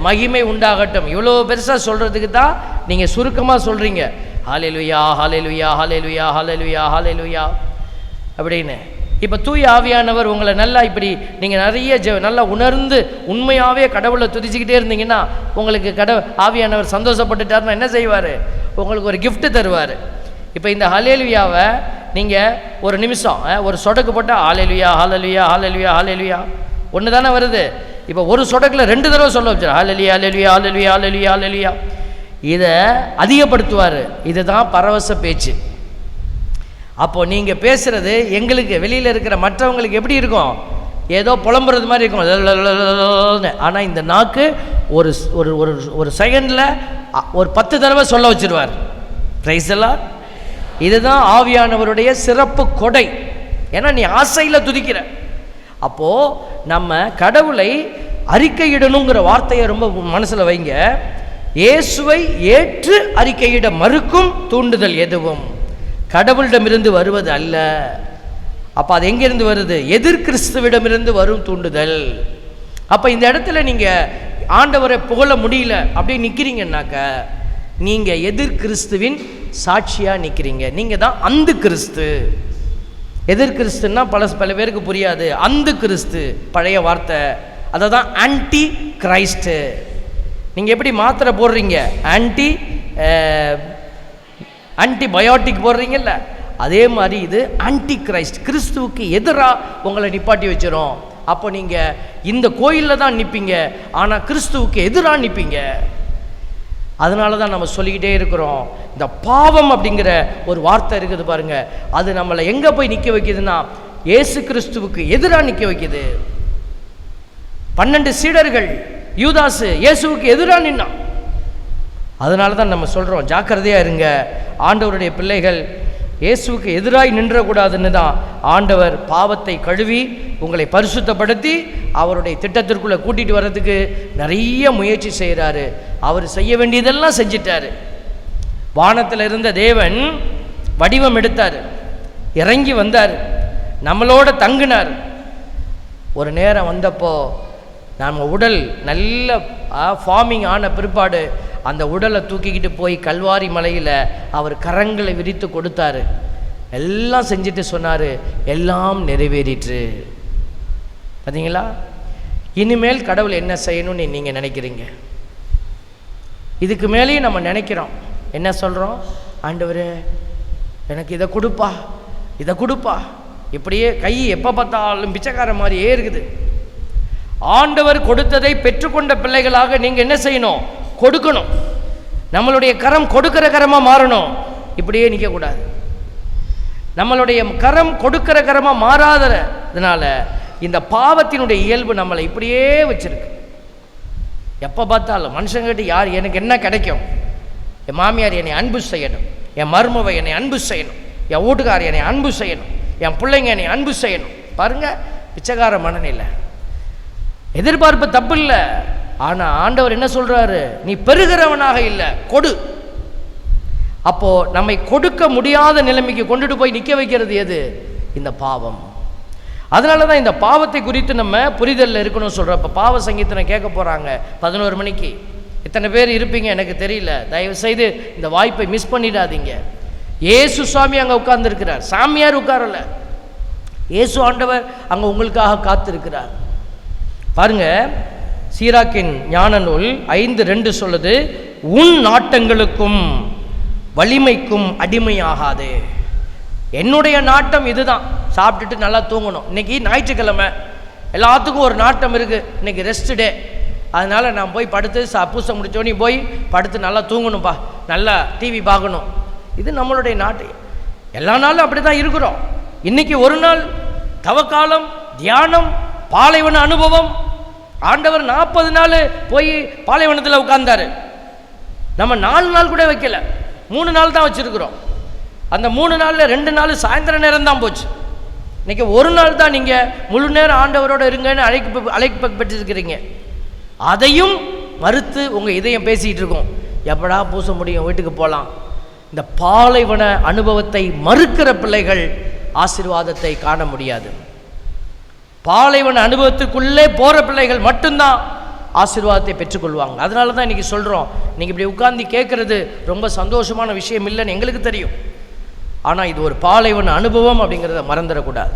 மகிமை உண்டாகட்டும். இவ்வளோ பெருசாக சொல்கிறதுக்கு தான் நீங்கள் சுருக்கமாக சொல்கிறீங்க ஹல்லேலூயா ஹல்லேலூயா ஹல்லேலூயா ஹல்லேலூயா ஹல்லேலூயா அப்படின்னு. இப்போ தூய ஆவியானவர் உங்களை நல்லா இப்படி நீங்கள் நிறைய நல்லா உணர்ந்து உண்மையாகவே கடவுளை துதிச்சுக்கிட்டே இருந்தீங்கன்னா உங்களுக்கு ஆவியானவர் சந்தோஷப்பட்டுட்டாருன்னா என்ன செய்வார்? உங்களுக்கு ஒரு கிஃப்ட்டு தருவார். இப்போ இந்த ஹல்லேலூயாவை நீங்கள் ஒரு நிமிஷம் ஒரு சொடக்கு போட்டால் ஹல்லேலூயா ஹல்லேலூயா ஹல்லேலூயா ஹல்லேலூயா ஒன்று தானே வருது. இப்போ ஒரு சொடக்கில் 2 தடவை சொல்ல வச்சிரு, ஹல்லேலூயா ஹல்லேலூயா ஹல்லேலூயா ஹல்லேலூயா ஹல்லேலூயா. இதை அதிகப்படுத்துவார். இதுதான் பரவச பேச்சு. அப்போது நீங்கள் பேசுகிறது எங்களுக்கு வெளியில் இருக்கிற மற்றவங்களுக்கு எப்படி இருக்கும்? ஏதோ புலம்புறது மாதிரி இருக்கும். ஆனால் இந்த நாக்கு ஒரு ஒரு ஒரு செகண்டில் ஒரு 10 தடவை சொல்ல வச்சிருவார். பிரைஸ் எல்லாம். இதுதான் ஆவியானவருடைய சிறப்பு கொடை. ஏன்னா நீ ஆசையில் துதிக்கிற. அப்போது நம்ம கடவுளை அறிக்கையிடணுங்கிற வார்த்தையை ரொம்ப மனசில் வைங்க. இயேசுவை ஏற்று அறிக்கையிட மறுக்கும் தூண்டுதல் எதுவும் கடவுளிடமிருந்து வருவது அல்ல. அப்போ அது எங்கேருந்து வருது? எதிர் கிறிஸ்துவிடமிருந்து வரும் தூண்டுதல். அப்போ இந்த இடத்துல நீங்கள் ஆண்டவரை புகழ முடியல அப்படி நிற்கிறீங்கன்னாக்க நீங்கள் எதிர் கிறிஸ்துவின் சாட்சியாக நிற்கிறீங்க. நீங்கள் தான் அந்த கிறிஸ்து. எதிர் கிறிஸ்துன்னா பல பேருக்கு புரியாது. அந்த கிறிஸ்து பழைய வார்த்தை, அதை தான் ஆன்டி கிரைஸ்ட்டு. நீங்கள் எப்படி மாத்திரை போடுறீங்க? ஆன்டிபயோட்டிக் போடுறீங்கல்ல, அதே மாதிரி இது ஆன்டி கிரைஸ்ட். கிறிஸ்துவுக்கு எதிராக உங்களை நிப்பாட்டி வச்சிரும். அப்போ நீங்கள் இந்த கோயிலில் தான் நிற்பீங்க, ஆனால் கிறிஸ்துவுக்கு எதிராக நிற்பீங்க. அதனால தான் நம்ம சொல்லிக்கிட்டே இருக்கிறோம். இந்த பாவம் அப்படிங்கிற ஒரு வார்த்தை இருக்குது பாருங்க, அது நம்மளை எங்கே போய் நிற்க வைக்குதுன்னா இயேசு கிறிஸ்துவுக்கு எதிராக நிற்க வைக்குது. 12 சீடர்கள், யூதாசு இயேசுவுக்கு எதிராக நின்னான். அதனால தான் நம்ம சொல்கிறோம், ஜாக்கிரதையாக இருங்க. ஆண்டவருடைய பிள்ளைகள் இயேசுவுக்கு எதிராக நின்றக்கூடாதுன்னு தான் ஆண்டவர் பாவத்தை கழுவி உங்களை பரிசுத்தப்படுத்தி அவருடைய திட்டத்திற்குள்ளே கூட்டிகிட்டு வர்றதுக்கு நிறைய முயற்சி செய்கிறாரு. அவர் செய்ய வேண்டியதெல்லாம் செஞ்சிட்டார். வானத்தில் இருந்த தேவன் வடிவம் எடுத்தார், இறங்கி வந்தார், நம்மளோட தங்கினார். ஒரு நேரம் வந்தப்போ நம்ம உடல் நல்ல ஃபார்மிங் ஆன பிற்பாடு அந்த உடலை தூக்கிக்கிட்டு போய் கல்வாரி மலையில் அவர் கரங்களை விரித்து கொடுத்தாரு. எல்லாம் செஞ்சுட்டு சொன்னார், எல்லாம் நிறைவேறிற்று. பார்த்தீங்களா? இனிமேல் கடவுள் என்ன செய்யணும்னு நீங்கள் நினைக்கிறீங்க? இதுக்கு மேலேயும் நம்ம நினைக்கிறோம். என்ன சொல்கிறோம்? ஆண்டவரே எனக்கு இதை கொடுப்பா, இதை கொடுப்பா. இப்படியே கை எப்போ பார்த்தாலும் பிச்சைக்கார மாதிரியே இருக்குது. ஆண்டவர் கொடுத்ததை பெற்றுக்கொண்ட பிள்ளைகளாக நீங்கள் என்ன செய்யணும்? கொடுக்கணும். நம்மளுடைய கரம் கொடுக்கிற கரமாக மாறணும். இப்படியே நிற்கக்கூடாது. நம்மளுடைய கரம் கொடுக்கிற கரமாக மாறாததுனால இந்த பாவத்தினுடைய இயல்பு நம்மளை இப்படியே வச்சிருக்கு. எப்போ பார்த்தாலும் மனுஷங்கிட்ட யார் எனக்கு என்ன கிடைக்கும்? என் மாமியார் என்னை அன்பு செய்யணும், என் மருமவை என்னை அன்பு செய்யணும், என் வீட்டுக்காரர் என்னை அன்பு செய்யணும், என் பிள்ளைங்க என்னை அன்பு செய்யணும். பாருங்கள், பிச்சைக்கார மனநிலை. எதிர்பார்ப்பு தப்பு இல்லை. ஆனால் ஆண்டவர் என்ன சொல்கிறாரு? நீ பெறுகிறவனாக இல்லை, கொடு. அப்போது நம்மை கொடுக்க முடியாத நிலைமைக்கு கொண்டுட்டு போய் நிற்க வைக்கிறது எது? இந்த பாவம். அதனால தான் இந்த பாவத்தை குறித்து நம்ம புரிதலில் இருக்கணும்னு சொல்கிறோம். இப்போ பாவ சங்கீதனை கேட்க போகிறாங்க 11 மணிக்கு. இத்தனை பேர் இருப்பீங்க எனக்கு தெரியல. தயவுசெய்து இந்த வாய்ப்பை மிஸ் பண்ணிடாதீங்க. இயேசு சுவாமி அங்கே உட்கார்ந்துருக்கிறார். சாமியார் உட்காரல, இயேசு ஆண்டவர் அங்கே உங்களுக்காக காத்திருக்கிறார். பாருங்க, சீராக்கின் ஞான நூல் 5:2 சொல்லுது, உன் நாட்டங்களுக்கும் வலிமைக்கும் அடிமையாகாது. என்னுடைய நாட்டம் இதுதான், சாப்பிட்டுட்டு நல்லா தூங்கணும். இன்னைக்கு ஞாயிற்றுக்கிழமை, எல்லாத்துக்கும் ஒரு நாட்டம் இருக்குது. இன்னைக்கு ரெஸ்ட் டே. அதனால் நான் போய் படுத்து பூசை முடித்தோடனே போய் படுத்து நல்லா தூங்கணும்ப்பா, நல்லா டிவி பார்க்கணும். இது நம்மளுடைய நாட்டு. எல்லா நாளும் அப்படி தான் இருக்கிறோம். இன்றைக்கி ஒரு நாள் தவக்காலம், தியானம், பாலைவன அனுபவம். ஆண்டவர் 40 நாள் போய் பாலைவனத்தில் உட்கார்ந்தாரு. நம்ம 4 நாள் கூட வைக்கல, 3 நாள் தான் வச்சுருக்குறோம். அந்த 3 நாளில் 2 நாள் சாயந்தர நேரம் தான் போச்சு. இன்றைக்கி ஒரு நாள் தான் நீங்கள் முழு நேரம் ஆண்டவரோடு இருங்கன்னு அழைக்கப்பட்டிருக்கிறீங்க. அதையும் மறுத்து உங்கள் இதயம் பேசிகிட்டு இருக்கோம், எப்படா பூச முடியும், வீட்டுக்கு போகலாம். இந்த பாலைவன அனுபவத்தை மறுக்கிற பிள்ளைகள் ஆசீர்வாதத்தை காண முடியாது. பாலைவன அனுபவத்துக்குள்ளே போகிற பிள்ளைகள் மட்டும்தான் ஆசீர்வாதத்தை பெற்றுக்கொள்வாங்க. அதனால தான் இன்றைக்கி சொல்கிறோம், நீங்கள் இப்படி உட்கார்ந்து கேட்குறது ரொம்ப சந்தோஷமான விஷயம் இல்லைன்னு எங்களுக்கு தெரியும். ஆனால் இது ஒரு பாலைவன அனுபவம் அப்படிங்கிறத மறந்துடக்கூடாது.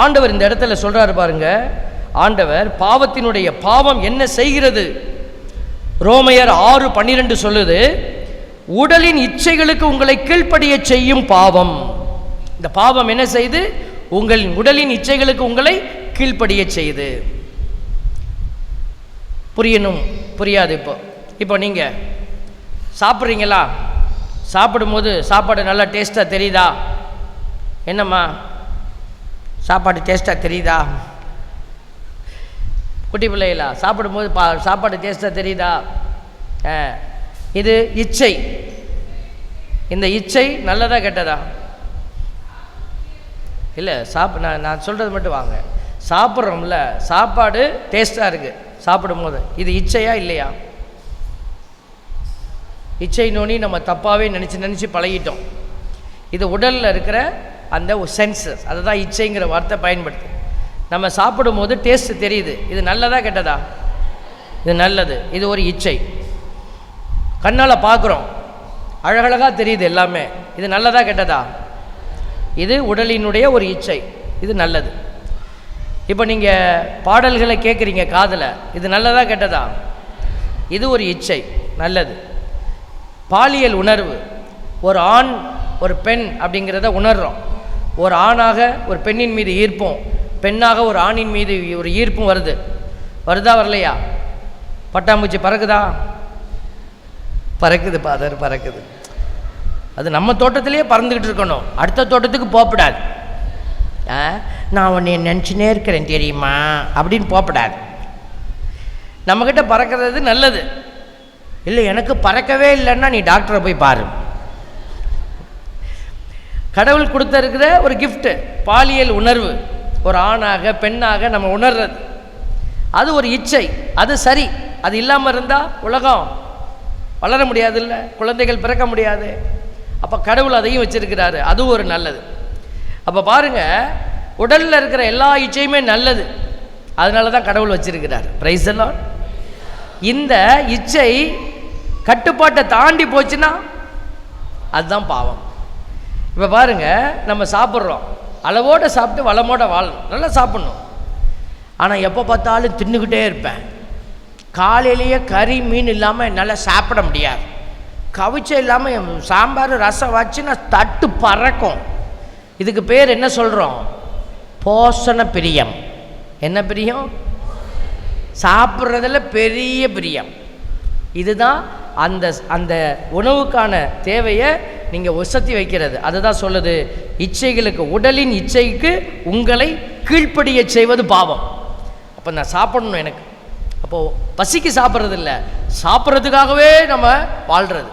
ஆண்டவர் இந்த இடத்துல சொல்கிறாரு பாருங்க. ஆண்டவர் பாவத்தினுடைய பாவம் என்ன செய்கிறது? ரோமையர் 6:12 சொல்லுது, உடலின் இச்சைகளுக்கு உங்களை கீழ்ப்படிய செய்யும் பாவம். இந்த பாவம் என்ன செய்து? உங்கள் உடலின் இச்சைகளுக்கு உங்களை கீழ்ப்படிய செய்து. புரியணும், புரியாது. இப்போ நீங்கள் சாப்பிட்றீங்களா? சாப்பிடும்போது சாப்பாடு நல்லா டேஸ்ட்டாக தெரியுதா? என்னம்மா சாப்பாடு டேஸ்ட்டாக தெரியுதா? குட்டி பிள்ளைகளா சாப்பிடும்போது சாப்பாடு டேஸ்ட்டாக தெரியுதா? இது இச்சை. இந்த இச்சை நல்லதா கெட்டதா? இல்லை, நான் சொல்கிறது மட்டும் வாங்க. சாப்பிட்றோம்ல, சாப்பாடு டேஸ்ட்டாக இருக்குது சாப்பிடும்போது, இது இச்சையா இல்லையா? இச்சை நோனி நம்ம தப்பாகவே நினச்சி பழகிட்டோம். இது உடலில் இருக்கிற அந்த சென்சஸ், அதை தான் இச்சைங்கிற வார்த்தை பயன்படுத்து. நம்ம சாப்பிடும்போது டேஸ்ட் தெரியுது, இது நல்லதா கெட்டதா? இது நல்லது. இது ஒரு இச்சை. கண்ணால் பார்க்குறோம், அழகழகாக தெரியுது எல்லாமே, இது நல்லதா கெட்டதா? இது உடலினுடைய ஒரு இச்சை, இது நல்லது. இப்போ நீங்கள் பாடல்களை கேட்குறீங்க காதில், இது நல்லதா கெட்டதா? இது ஒரு இச்சை, நல்லது. பாலியல் உணர்வு, ஒரு ஆண் ஒரு பெண் அப்படிங்கிறத உணர்கிறோம். ஒரு ஆணாக ஒரு பெண்ணின் மீது ஈர்ப்பும், பெண்ணாக ஒரு ஆணின் மீது ஒரு ஈர்ப்பும் வருதா வரலையா? பட்டாம்பூச்சி பறக்குதா? பறக்குது பாதர், பறக்குது. அது நம்ம தோட்டத்திலேயே பறந்துக்கிட்டு இருக்கணும், அடுத்த தோட்டத்துக்கு போகப்படாது. நான் உன்னை நினச்சினே இருக்கிறேன் தெரியுமா அப்படின்னு போகப்படாது. நம்மக்கிட்ட பறக்கிறது நல்லது. இல்லை, எனக்கு பறக்கவே இல்லைன்னா நீ டாக்டரை போய் பாரு. கடவுள் கொடுத்துருக்கிற ஒரு கிஃப்ட்டு பாலியல் உணர்வு, ஒரு ஆணாக பெண்ணாக நம்ம உணர்றது, அது ஒரு இச்சை, அது சரி. அது இல்லாமல் இருந்தால் உலகம் வளர முடியாது, இல்லை குழந்தைகள் பிறக்க முடியாது. அப்போ கடவுள் அதையும் வச்சிருக்கிறாரு, அது ஒரு நல்லது. அப்போ பாருங்கள், உடலில் இருக்கிற எல்லா இச்சையுமே நல்லது, அதனால தான் கடவுள் வச்சிருக்கிறார். Price the Lord. இந்த இச்சை கட்டுப்பாட்டை தாண்டி போச்சுன்னா அதுதான் பாவம். இப்போ பாருங்கள், நம்ம சாப்பிட்றோம், அளவோடு சாப்பிட்டு வளமோட வாழணும், நல்லா சாப்பிட்ணும். ஆனால் எப்போ பார்த்தாலும் தின்னுக்கிட்டே இருப்பேன். காலையிலேயே கறி மீன் இல்லாமல் என்னால் சாப்பிட முடியாது. கவிச்சம் இல்லாமல் சாம்பார் ரசம் வச்சுன்னா தட்டு பறக்கும். இதுக்கு பேர் என்ன சொல்கிறோம்? போஷண பிரியம். என்ன பிரியம்? சாப்பிட்றதில் பெரிய பிரியம். இதுதான் அந்த அந்த உணவுக்கான தேவையை நீங்கள் உசத்தி வைக்கிறது. அதுதான் சொல்லுது, இச்சைகளுக்கு, உடலின் இச்சைக்கு உங்களை கீழ்ப்படிய செய்வது பாவம். அப்போ நான் சாப்பிடணும், எனக்கு அப்போது பசிக்கு சாப்பிட்றது இல்லை, சாப்பிட்றதுக்காகவே நம்ம வாழ்கிறது.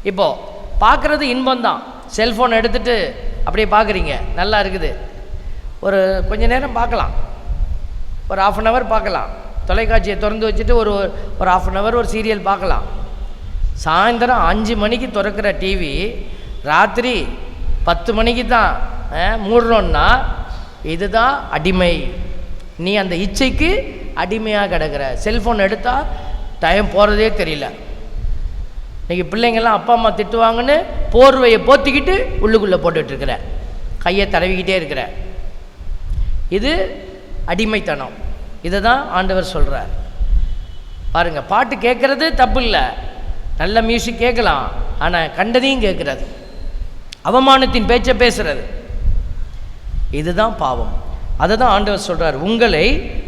இப்போது பார்க்குறது இன்பம்தான். செல்ஃபோன் எடுத்துகிட்டு அப்படியே பார்க்குறீங்க, நல்லா இருக்குது, ஒரு கொஞ்ச நேரம் பார்க்கலாம், ஒரு 1/2 hour பார்க்கலாம். தொலைக்காட்சியை திறந்து வச்சுட்டு ஒரு 1/2 hour ஒரு சீரியல் பார்க்கலாம். சாயந்தரம் 5 மணிக்கு திறக்கிற டிவி ராத்திரி 10 மணிக்கு தான் மூடுறோன்னா இதுதான் அடிமை. நீ அந்த இச்சைக்கு அடிமையாக கிடக்கிற. செல்ஃபோன் எடுத்தால் டைம் போகிறதே தெரியல. இன்றைக்கி பிள்ளைங்கள்லாம் அப்பா அம்மா திட்டுவாங்கன்னு போர்வையை போத்திக்கிட்டு உள்ளுக்குள்ளே போட்டுட்ருக்கிற, கையை தடவிக்கிட்டே இருக்கிற. இது அடிமைத்தனம். இதை தான் ஆண்டவர் சொல்கிறார். பாருங்கள், பாட்டு கேட்குறது தப்பு இல்லை, நல்ல மியூசிக் கேட்கலாம், ஆனால் கண்டதையும் கேட்குறது, அவமானத்தின் பேச்சை பேசுகிறது, இதுதான் பாவம். அதை தான் ஆண்டவர் சொல்கிறார், உங்களை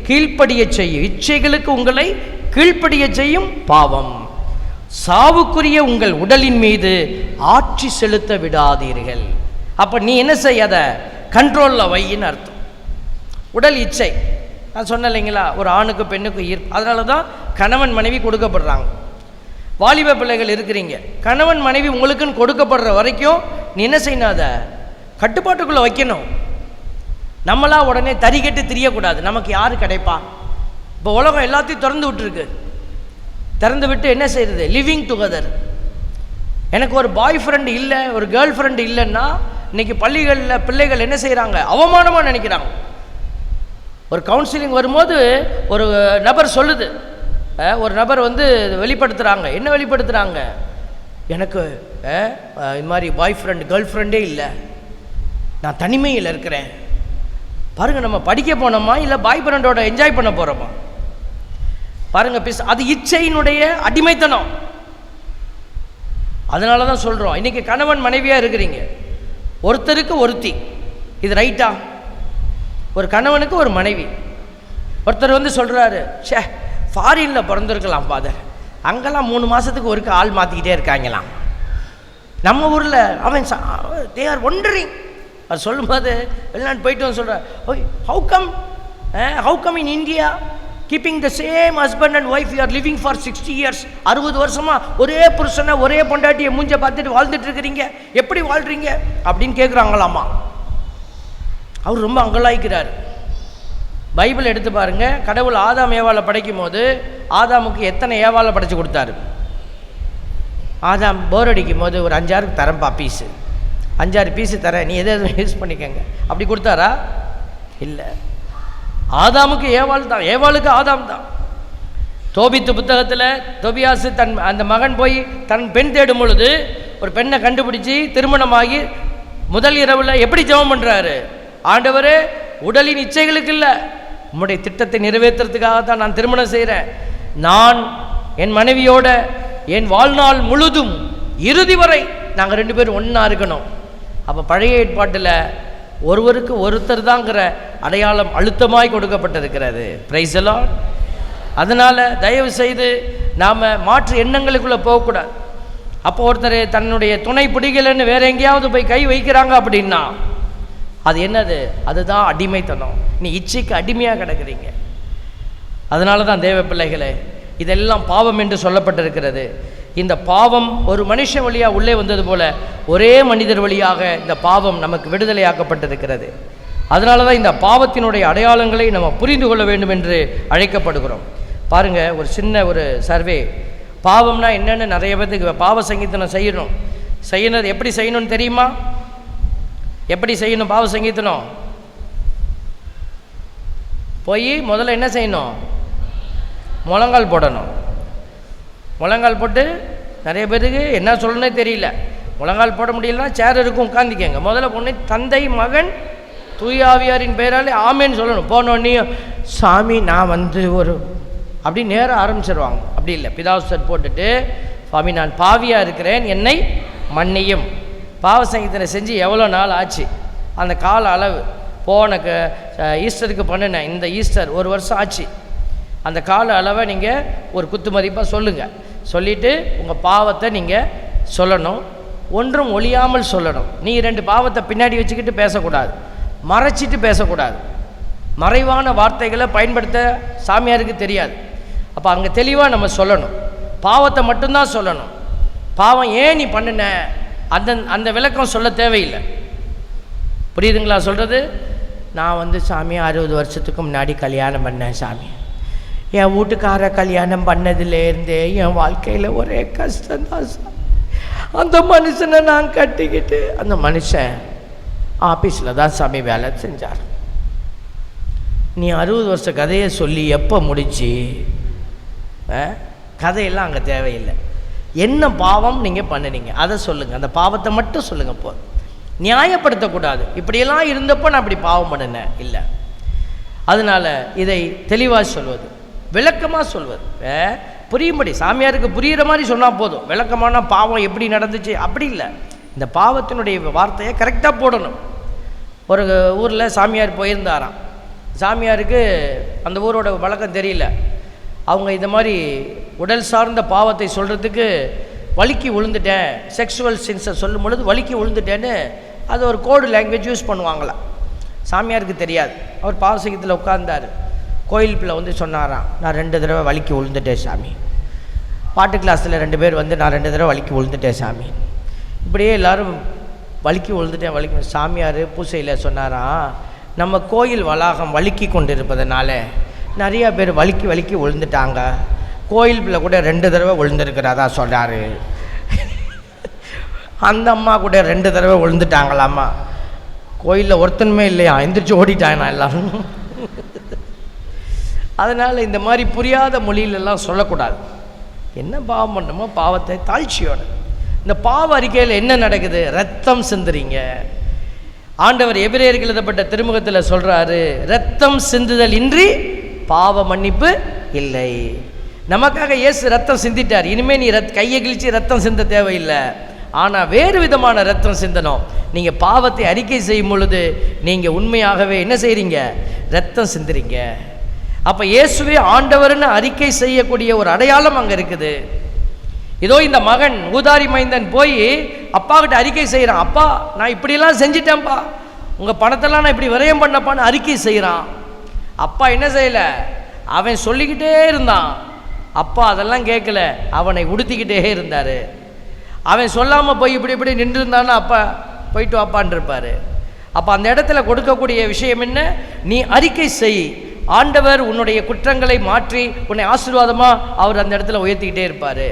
கீழ்ப்படிய செய்யும் இச்சைகளுக்கு உங்களை கீழ்ப்படிய செய்யும் பாவம். சாவுக்குரிய உங்கள் உடலின் மீது ஆட்சி செலுத்த விடாதீர்கள். அப்போ நீ என்ன செய்யாத, கண்ட்ரோலில் வையின்னு அர்த்தம். உடல் இச்சை நான் சொன்னேன் இல்லைங்களா, ஒரு ஆணுக்கு பெண்ணுக்கு ஈர்ப்பு. அதனால தான் கணவன் மனைவி கொடுக்கப்படுறாங்க. வாலிப பிள்ளைகள் இருக்கிறீங்க, கணவன் மனைவி உங்களுக்குன்னு கொடுக்கப்படுற வரைக்கும் நீ என்ன செய்யணும், அதை கட்டுப்பாட்டுக்குள்ளே வைக்கணும். நம்மளா உடனே தறிக்கட்டு தெரியக்கூடாது. நமக்கு யார் கிடைப்பா? இப்போ உலகம் எல்லாத்தையும் திறந்து விட்டுருக்கு. திறந்து விட்டு என்ன செய்கிறது, லிவிங் டுகெதர். எனக்கு ஒரு பாய் ஃப்ரெண்டு இல்லை, ஒரு கேர்ள் ஃப்ரெண்டு இல்லைன்னா இன்றைக்கி பள்ளிகளில் பிள்ளைகள் என்ன செய்கிறாங்க, அவமானமாக நினைக்கிறாங்க. ஒரு கவுன்சிலிங் வரும்போது ஒரு நபர் சொல்லுது, ஒரு நபர் வந்து வெளிப்படுத்துகிறாங்க. என்ன வெளிப்படுத்துகிறாங்க, எனக்கு இது மாதிரி பாய் ஃப்ரெண்டு கேர்ள் ஃப்ரெண்டே இல்லை, நான் தனிமையில் இருக்கிறேன். பாருங்கள், நம்ம படிக்க போனோமா இல்லை பாய் ஃப்ரெண்டோட என்ஜாய் பண்ண போகிறோமா? பாருங்கள், அது இச்சையினுடைய அடிமைத்தனம். அதனால தான் சொல்கிறோம், இன்றைக்கி கணவன் மனைவியாக இருக்கிறீங்க, ஒருத்தருக்கு ஒருத்தி, இது ரைட்டா? ஒரு கணவனுக்கு ஒரு மனைவி. ஒருத்தர் வந்து சொல்கிறாரு, ஷே ஃபாரினில் பிறந்திருக்கலாம் ஃபாதர், அங்கெல்லாம் 3 மாதத்துக்கு ஒருக்க ஆள் மாற்றிக்கிட்டே இருக்காங்களாம். நம்ம ஊரில் அவன் தே ஆர் ஒண்டரிங். அது சொல்லும்போது வெளிநாட்டு போயிட்டு வந்து சொல்கிறார், ஓய் how come in India keeping the same husband and wife you are living for 60 years, 60 வருஷமாக ஒரே புருஷனை ஒரே பொண்டாட்டியை மூஞ்ச பார்த்துட்டு வாழ்ந்துட்டு இருக்கிறீங்க, எப்படி வாழ்கிறீங்க அப்படின்னு கேட்குறாங்களாமா. அவர் ரொம்ப அங்கலாய்க்கிறார். பைபிள் எடுத்து பாருங்கள், கடவுள் ஆதாம் ஏவாளை படைக்கும் போது ஆதாமுக்கு எத்தனை ஏவாளை படைச்சு கொடுத்தாரு? ஆதாம் போர் அடிக்கும் போது ஒரு 5-6 தரம்பா பீஸு, 5-6 பீஸு தரேன், நீ எதை யூஸ் பண்ணிக்கங்க, அப்படி கொடுத்தாரா? இல்லை. ஆதாமுக்கு ஏவாள் தான், ஏவாளுக்கு ஆதாம் தான். தோபித்து புத்தகத்தில் தொபியாசு அந்த மகன் போய் தன் பெண் தேடும் பொழுது ஒரு பெண்ணை கண்டுபிடிச்சி திருமணமாகி முதல் இரவில் எப்படி ஜெபம் பண்ணுறாரு, ஆண்டவரே உடலின் இச்சைகளுக்கு இல்லை, உம்முடைய திட்டத்தை நிறைவேற்றுறதுக்காகத்தான் நான் திருமணம் செய்கிறேன். நான் என் மனைவியோட என் வாழ்நாள் முழுதும் இறுதி வரை நாங்கள் 2 பேரும் ஒன்றா இருக்கணும். அப்போ பழைய ஏற்பாட்டில் ஒருவருக்கு ஒருத்தர் தாங்கிற அடையாளம் அழுத்தமாய் கொடுக்கப்பட்டிருக்கிறது. Price the Lord. அதனால் தயவு செய்து நாம் மாற்று எண்ணங்களுக்குள்ளே போகக்கூடாது. அப்போ ஒருத்தர் தன்னுடைய துணை பிடிக்கலன்னு வேற எங்கேயாவது போய் கை வைக்கிறாங்க அப்படின்னா அது என்னது, அதுதான் அடிமைத்தனம். நீ இச்சைக்கு அடிமையாக கிடக்கிறீங்க. அதனால தான் தேவ பிள்ளைகளே, இதெல்லாம் பாவம் என்று சொல்லப்பட்டிருக்கிறது. இந்த பாவம் ஒரு மனுஷன் வழியாக உள்ளே வந்தது போல ஒரே மனிதர் வழியாக இந்த பாவம் நமக்கு விடுதலையாக்கப்பட்டிருக்கிறது. அதனால தான் இந்த பாவத்தினுடைய அடையாளங்களை நம்ம புரிந்து கொள்ள வேண்டும் என்று அழைக்கப்படுகிறோம். பாருங்கள், ஒரு சின்ன ஒரு சர்வே. பாவம்னா என்னென்னு நிறைய பேருக்கு பாவ சங்கீதனம் செய்யணும் எப்படி செய்யணும்னு தெரியுமா? எப்படி செய்யணும் பாவ சங்கீதனம்? போய் முதல்ல என்ன செய்யணும், முழங்கால் போடணும். முழங்கால் போட்டு நிறைய பேருக்கு என்ன சொல்லணுன்னே தெரியல. முழங்கால் போட முடியலன்னா சேர் இருக்கும், உட்காந்துக்கங்க. முதல்ல பொண்ணு தந்தை மகன் தூயாவியாரின் பெயராலே ஆமேன்னு சொல்லணும். போனோடனே சாமி நான் வந்து ஒரு அப்படி நேரம் ஆரம்பிச்சிருவாங்க. அப்படி இல்லை, பிதாசுத்தர் போட்டுட்டு சுவாமி நான் பாவியாக இருக்கிறேன், என்னை மன்னியும். பாவ சங்கீதனை செஞ்சு எவ்வளோ நாள் ஆச்சு, அந்த கால அளவு போன ஈஸ்டருக்கு பண்ணினேன், இந்த ஈஸ்டர் 1 வருஷம் ஆச்சு. அந்த கால அளவை நீங்கள் ஒரு குத்து மதிப்பாக சொல்லுங்கள். சொல்லிவிட்டு உங்கள் பாவத்தை நீங்கள் சொல்லணும், ஒன்றும் ஒழியாமல் சொல்லணும். நீ 2 பாவத்தை பின்னாடி வச்சுக்கிட்டு பேசக்கூடாது, மறைச்சிட்டு பேசக்கூடாது. மறைவான வார்த்தைகளை பயன்படுத்த சாமியாருக்கு தெரியாது. அப்போ அங்கே தெளிவாக நம்ம சொல்லணும், பாவத்தை மட்டும்தான் சொல்லணும். பாவம் ஏன் நீ பண்ணின அந்த விளக்கம் சொல்ல தேவையில்லை. புரியுதுங்களா சொல்கிறது? நான் வந்து சாமி 60 வருஷத்துக்கு முன்னாடி கல்யாணம் பண்ணேன் சாமி, என் வீட்டுக்கார கல்யாணம் பண்ணதுலேருந்தே என் வாழ்க்கையில் ஒரே கஷ்டம்தான் சாமி. அந்த மனுஷனை நான் கட்டிக்கிட்டு, அந்த மனுஷன் ஆஃபீஸில் தான் சாமி வேலை செஞ்சார். நீ 60 வருஷ கதையை சொல்லி எப்போ முடிச்சு? கதையெல்லாம் அங்கே தேவையில்லை. என்ன பாவம் நீங்கள் பண்ணினீங்க அதை சொல்லுங்கள், அந்த பாவத்தை மட்டும் சொல்லுங்கள். போதும், நியாயப்படுத்தக்கூடாது. இப்படியெல்லாம் இருந்தப்போ நான் இப்படி பாவம் பண்ணினேன் இல்லை. அதனால் இதை தெளிவாக சொல்வது, விளக்கமாக சொல்வது, புரியும்படி சாமியாருக்கு புரிகிற மாதிரி சொன்னால் போதும். விளக்கமான பாவம் எப்படி நடந்துச்சு அப்படி இல்லை, இந்த பாவத்தினுடைய வார்த்தையை கரெக்டாக போடணும். ஒரு ஊரில் சாமியார் போயிருந்தாராம். சாமியாருக்கு அந்த ஊரோட வழக்கம் தெரியல. அவங்க இந்த மாதிரி உடல் சார்ந்த பாவத்தை சொல்கிறதுக்கு வலிக்கு விழுந்துட்டேன், செக்ஷுவல் சின்ஸை சொல்லும் பொழுது வலிக்கு விழுந்துட்டேன்னு அது ஒரு கோடு லாங்குவேஜ் யூஸ் பண்ணுவாங்களாம். சாமியாருக்கு தெரியாது. அவர் பாவசங்கத்தில் உட்கார்ந்தார். கோயில் பிள்ளை வந்து சொன்னாராம், நான் 2 தடவை வலிக்கு விழுந்துட்டேன் சாமி. பாட்டு கிளாஸில் 2 பேர் வந்து நான் 2 தடவை வலிக்கு விழுந்துட்டேன் சாமி. இப்படியே எல்லோரும் வலிக்கு விழுந்துட்டேன். சாமியார் பூசையில் சொன்னாராம், நம்ம கோயில் வளாகம் வலிக்கி கொண்டு இருப்பதனால நிறையா பேர் வலிக்கு விழுந்துட்டாங்க. கோயில் பிள்ளை கூட 2 தடவை விழுந்துருக்கிறதா சொல்கிறாரு. அந்த அம்மா கூட 2 தடவை விழுந்துட்டாங்களாம்மா. கோயிலில் ஒருத்தனுமே இல்லையா, எந்திரிச்சு ஓடிட்டாங்க எல்லாரும். அதனால் இந்த மாதிரி புரியாத மொழியிலெல்லாம் சொல்லக்கூடாது. என்ன பாவம் பண்ணணுமோ பாவத்தை தாழ்ச்சியோட. இந்த பாவ அறிக்கையில் என்ன நடக்குது? ரத்தம் சிந்துறீங்க. ஆண்டவர் எபிரேயருக்கு எழுதப்பட்ட திருமுகத்தில் சொல்கிறாரு, ரத்தம் சிந்துதல் இன்றி பாவ மன்னிப்பு இல்லை. நமக்காக இயேசு ரத்தம் சிந்திட்டார். இனிமேல் நீ கையை கிழிச்சு ரத்தம் சிந்த தேவையில்லை. ஆனால் வேறு விதமான ரத்தம் சிந்தணும். நீங்கள் பாவத்தை அறிக்கை செய்யும் பொழுது நீங்கள் உண்மையாகவே என்ன செய்கிறீங்க? ரத்தம் சிந்துறீங்க. அப்போ இயேசுவே ஆண்டவர்னு அறிக்கை செய்யக்கூடிய ஒரு அடையாளம் அங்கே இருக்குது. இதோ இந்த மகன் ஊதாரி மைந்தன் போய் அப்பா கிட்ட அறிக்கை செய்கிறான், அப்பா நான் இப்படியெல்லாம் செஞ்சிட்டேன்ப்பா, உங்கள் பணத்தெல்லாம் நான் இப்படி விரயம் பண்ணப்பான்னு அறிக்கை செய்கிறான். அப்பா என்ன செய்யலை, அவன் சொல்லிக்கிட்டே இருந்தான். அப்பா அதெல்லாம் கேட்கல, அவனை உடுத்திக்கிட்டே இருந்தார். அவன் சொல்லாமல் போய் இப்படி இப்படி நின்று இருந்தான்னா அப்பா போயிட்டு வாப்பான் இருப்பார். அப்போ அந்த இடத்துல கொடுக்கக்கூடிய விஷயம் என்ன? நீ அறிக்கை செய், ஆண்டவர் உன்னுடைய குற்றங்களை மாற்றி உன்னை ஆசீர்வாதமாக அவர் அந்த இடத்துல உயர்த்திக்கிட்டே இருப்பார்.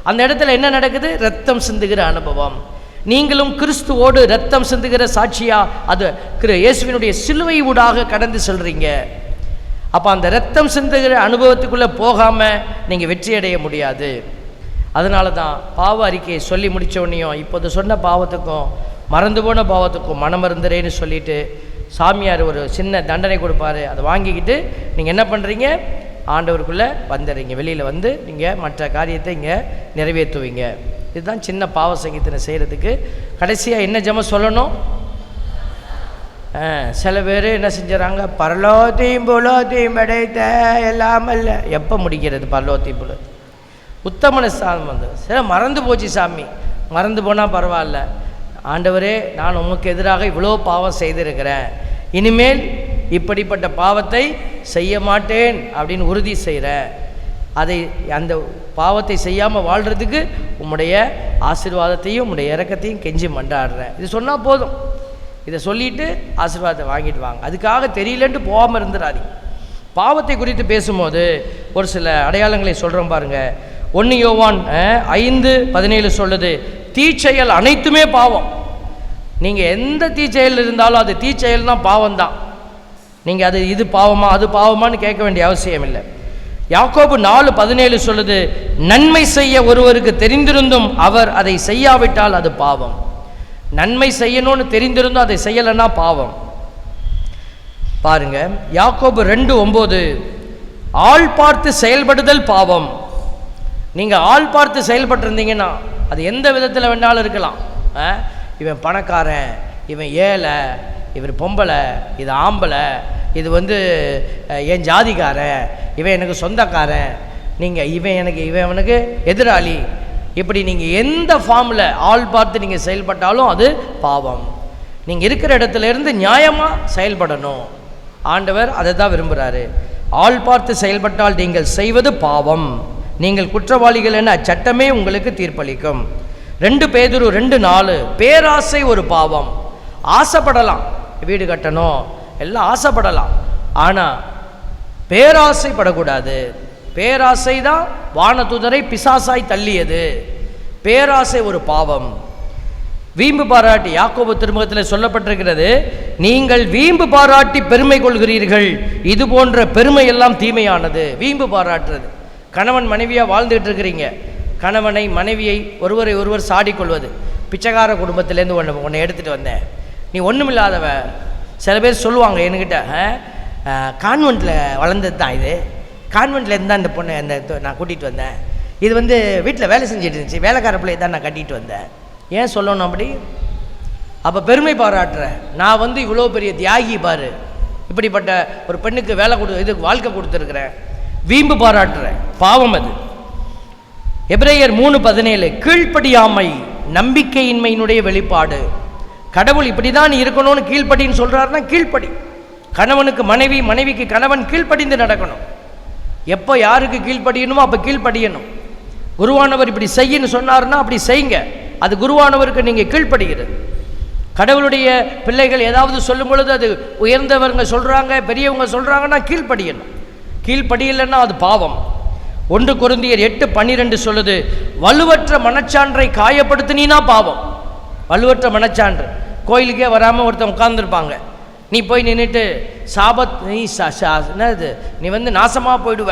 அந்த இடத்துல என்ன நடக்குது? ரத்தம் சிந்துகிற அனுபவம். நீங்களும் கிறிஸ்துவோடு ரத்தம் சிந்துகிற சாட்சியா அது இயேசுவினுடைய சிலுவை ஊடாக கடந்து செல்றீங்க. அப்போ அந்த ரத்தம் சிந்துகிற அனுபவத்துக்குள்ளே போகாமல் நீங்கள் வெற்றி அடைய முடியாது. அதனால தான் பாவ அறிக்கையை சொல்லி முடித்தோடனையும் இப்போது சொன்ன பாவத்துக்கும் மறந்து போன பாவத்துக்கும் மனமருந்துறேன்னு சொல்லிவிட்டு சாமியார் ஒரு சின்ன தண்டனை கொடுப்பாரு. அதை வாங்கிக்கிட்டு நீங்கள் என்ன பண்ணுறீங்க? ஆண்டவருக்குள்ளே வந்துடுறீங்க. வெளியில் வந்து நீங்கள் மற்ற காரியத்தை இங்கே நிறைவேற்றுவீங்க. இதுதான் சின்ன பாவ சங்கீதனை செய்கிறதுக்கு. கடைசியாக என்ன ஜெபம் சொல்லணும்? சில பேர் என்ன செஞ்சுறாங்க? பரலோத்தையும் புலோத்தையும் படைத்த எல்லாம் அல்ல. எப்போ முடிக்கிறது பரலோத்தையும் புலோத்தையும்? உத்தமன சாமி வந்து சில மறந்து போச்சு சாமி. மறந்து போனால் பரவாயில்ல. ஆண்டவரே நான் உமக்கு எதிராக இவ்வளோ பாவம் செய்திருக்கிறேன், இனிமேல் இப்படிப்பட்ட பாவத்தை செய்ய மாட்டேன் அப்படின்னு உறுதி செய்கிறேன். அதை அந்த பாவத்தை செய்யாமல் வாழ்கிறதுக்கு உம்முடைய ஆசீர்வாதத்தையும் உம்முடைய இரக்கத்தையும் கெஞ்சி மன்றாடுறேன். இது சொன்னால் போதும். இதை சொல்லிவிட்டு ஆசீர்வாதத்தை வாங்கிட்டு வாங்க. அதுக்காக தெரியலன்ட்டு போகாமல் இருந்துடாதீங்க. பாவத்தை குறித்து பேசும்போது ஒரு சில அடையாளங்களை சொல்கிறோம் பாருங்கள். 1 யோவான் 5:17 சொல்லுது, தீச்செயல் அனைத்துமே பாவம். நீங்கள் எந்த தீச்செயல் இருந்தாலும் அது தீச்செயல் தான், பாவம்தான். நீங்கள் அது இது பாவமா அது பாவமானு கேட்க வேண்டிய அவசியம் இல்லை. யாக்கோபு 4:17 சொல்லுது, நன்மை செய்ய ஒருவருக்கு தெரிந்திருந்தும் அவர் அதை செய்யாவிட்டால் அது பாவம். நன்மை செய்யணும்னு தெரிந்திருந்தும் அதை செய்யலைன்னா பாவம். பாருங்க, யாக்கோபு 2:9, ஆள் பார்த்து செயல்படுதல் பாவம். நீங்கள் ஆள் பார்த்து செயல்பட்டிருந்தீங்கன்னா அது எந்த விதத்தில் வேணாலும் இருக்கலாம். இவன் பணக்காரன், இவன் ஏழை, இவர் பொம்பளை, இது ஆம்பளை, இது என் ஜாதிக்காரன், இவன் எனக்கு சொந்தக்காரன், நீங்கள் இவனுக்கு எதிராளி, இப்படி நீங்கள் எந்த ஃபார்மில் ஆள் பார்த்து நீங்கள் செயல்பட்டாலும் அது பாவம். நீங்கள் இருக்கிற இடத்துல இருந்து நியாயமாக செயல்படணும். ஆண்டவர் அதை தான் விரும்புகிறாரு. ஆள் பார்த்து செயல்பட்டால் நீங்கள் செய்வது பாவம், நீங்கள் குற்றவாளிகள் என அச்சட்டமே உங்களுக்கு தீர்ப்பளிக்கும். 2 பேதுரு 2:4, பேராசை ஒரு பாவம். ஆசைப்படலாம், வீடு கட்டணும், எல்லாம் ஆசைப்படலாம், ஆனால் பேராசைப்படக்கூடாது. பேராசை தான் வானதூதரை பிசாசாய் தள்ளியது. பேராசை ஒரு பாவம். வீம்பு பாராட்டி, யாக்கோபு திருமுகத்தில் சொல்லப்பட்டிருக்கிறது, நீங்கள் வீம்பு பாராட்டி பெருமை கொள்கிறீர்கள், இது போன்ற பெருமை எல்லாம் தீமையானது. வீம்பு பாராட்டுறது, கணவன் மனைவியாக வாழ்ந்துகிட்டு இருக்கிறீங்க, கணவனை மனைவியை ஒருவரை ஒருவர் சாடிக்கொள்வது. பிச்சைக்கார குடும்பத்திலேருந்து உன்னை எடுத்துகிட்டு வந்தேன், நீ ஒன்றுமில்லாதவ. சில பேர் சொல்லுவாங்க என்கிட்ட, கான்வெண்ட்டில் வளர்ந்தது தான் இது, கான்வெண்ட்டில் இருந்தால் இந்த பொண்ணை நான் கூட்டிகிட்டு வந்தேன், இது வீட்டில் வேலை செஞ்சுட்டு இருந்துச்சு, வேலைக்கார பிள்ளையை தான் நான் கட்டிகிட்டு வந்தேன். ஏன் சொல்லணும் அப்படி? அப்போ பெருமை பாராட்டுறேன், நான் இவ்வளோ பெரிய தியாகி பாரு, இப்படிப்பட்ட ஒரு பெண்ணுக்கு வேலை இதுக்கு வாழ்க்கை கொடுத்துருக்குறேன். வீம்பு பாராட்டுறேன், பாவம் அது. எபிரேயர் 3:17, கீழ்ப்படியாமை நம்பிக்கையின்மையினுடைய வெளிப்பாடு. கடவுள் இப்படி தான் இருக்கணும்னு கீழ்ப்படின்னு சொல்கிறாருன்னா கீழ்ப்படி. கணவனுக்கு மனைவி, மனைவிக்கு கணவன் கீழ்ப்படிந்து நடக்கணும். எப்போ யாருக்கு கீழ்ப்படியணுமோ அப்போ கீழ்ப்படியணும். குருவானவர் இப்படி செய்யன்னு சொன்னார்னா அப்படி செய்யுங்க, அது குருவானவருக்கு நீங்கள் கீழ்ப்படுகிறது. கடவுளுடைய பிள்ளைகள் ஏதாவது சொல்லும் பொழுது அது உயர்ந்தவங்க சொல்கிறாங்க, பெரியவங்க சொல்கிறாங்கன்னா கீழ்ப்படியணும். கீழ்ப்படியலைன்னா அது பாவம். 1 கொரிந்தியர் 8:12 சொல்லுது, வலுவற்ற மனச்சான்றை காயப்படுத்தினா பாவம். வலுவற்ற மனச்சான்று, கோயிலுக்கே வராமல் ஒருத்தன் உட்கார்ந்துருப்பாங்க, நீ போய் நின்றுட்டு சாபத் நீ என்னது நீ நாசமாக போயிடுவ,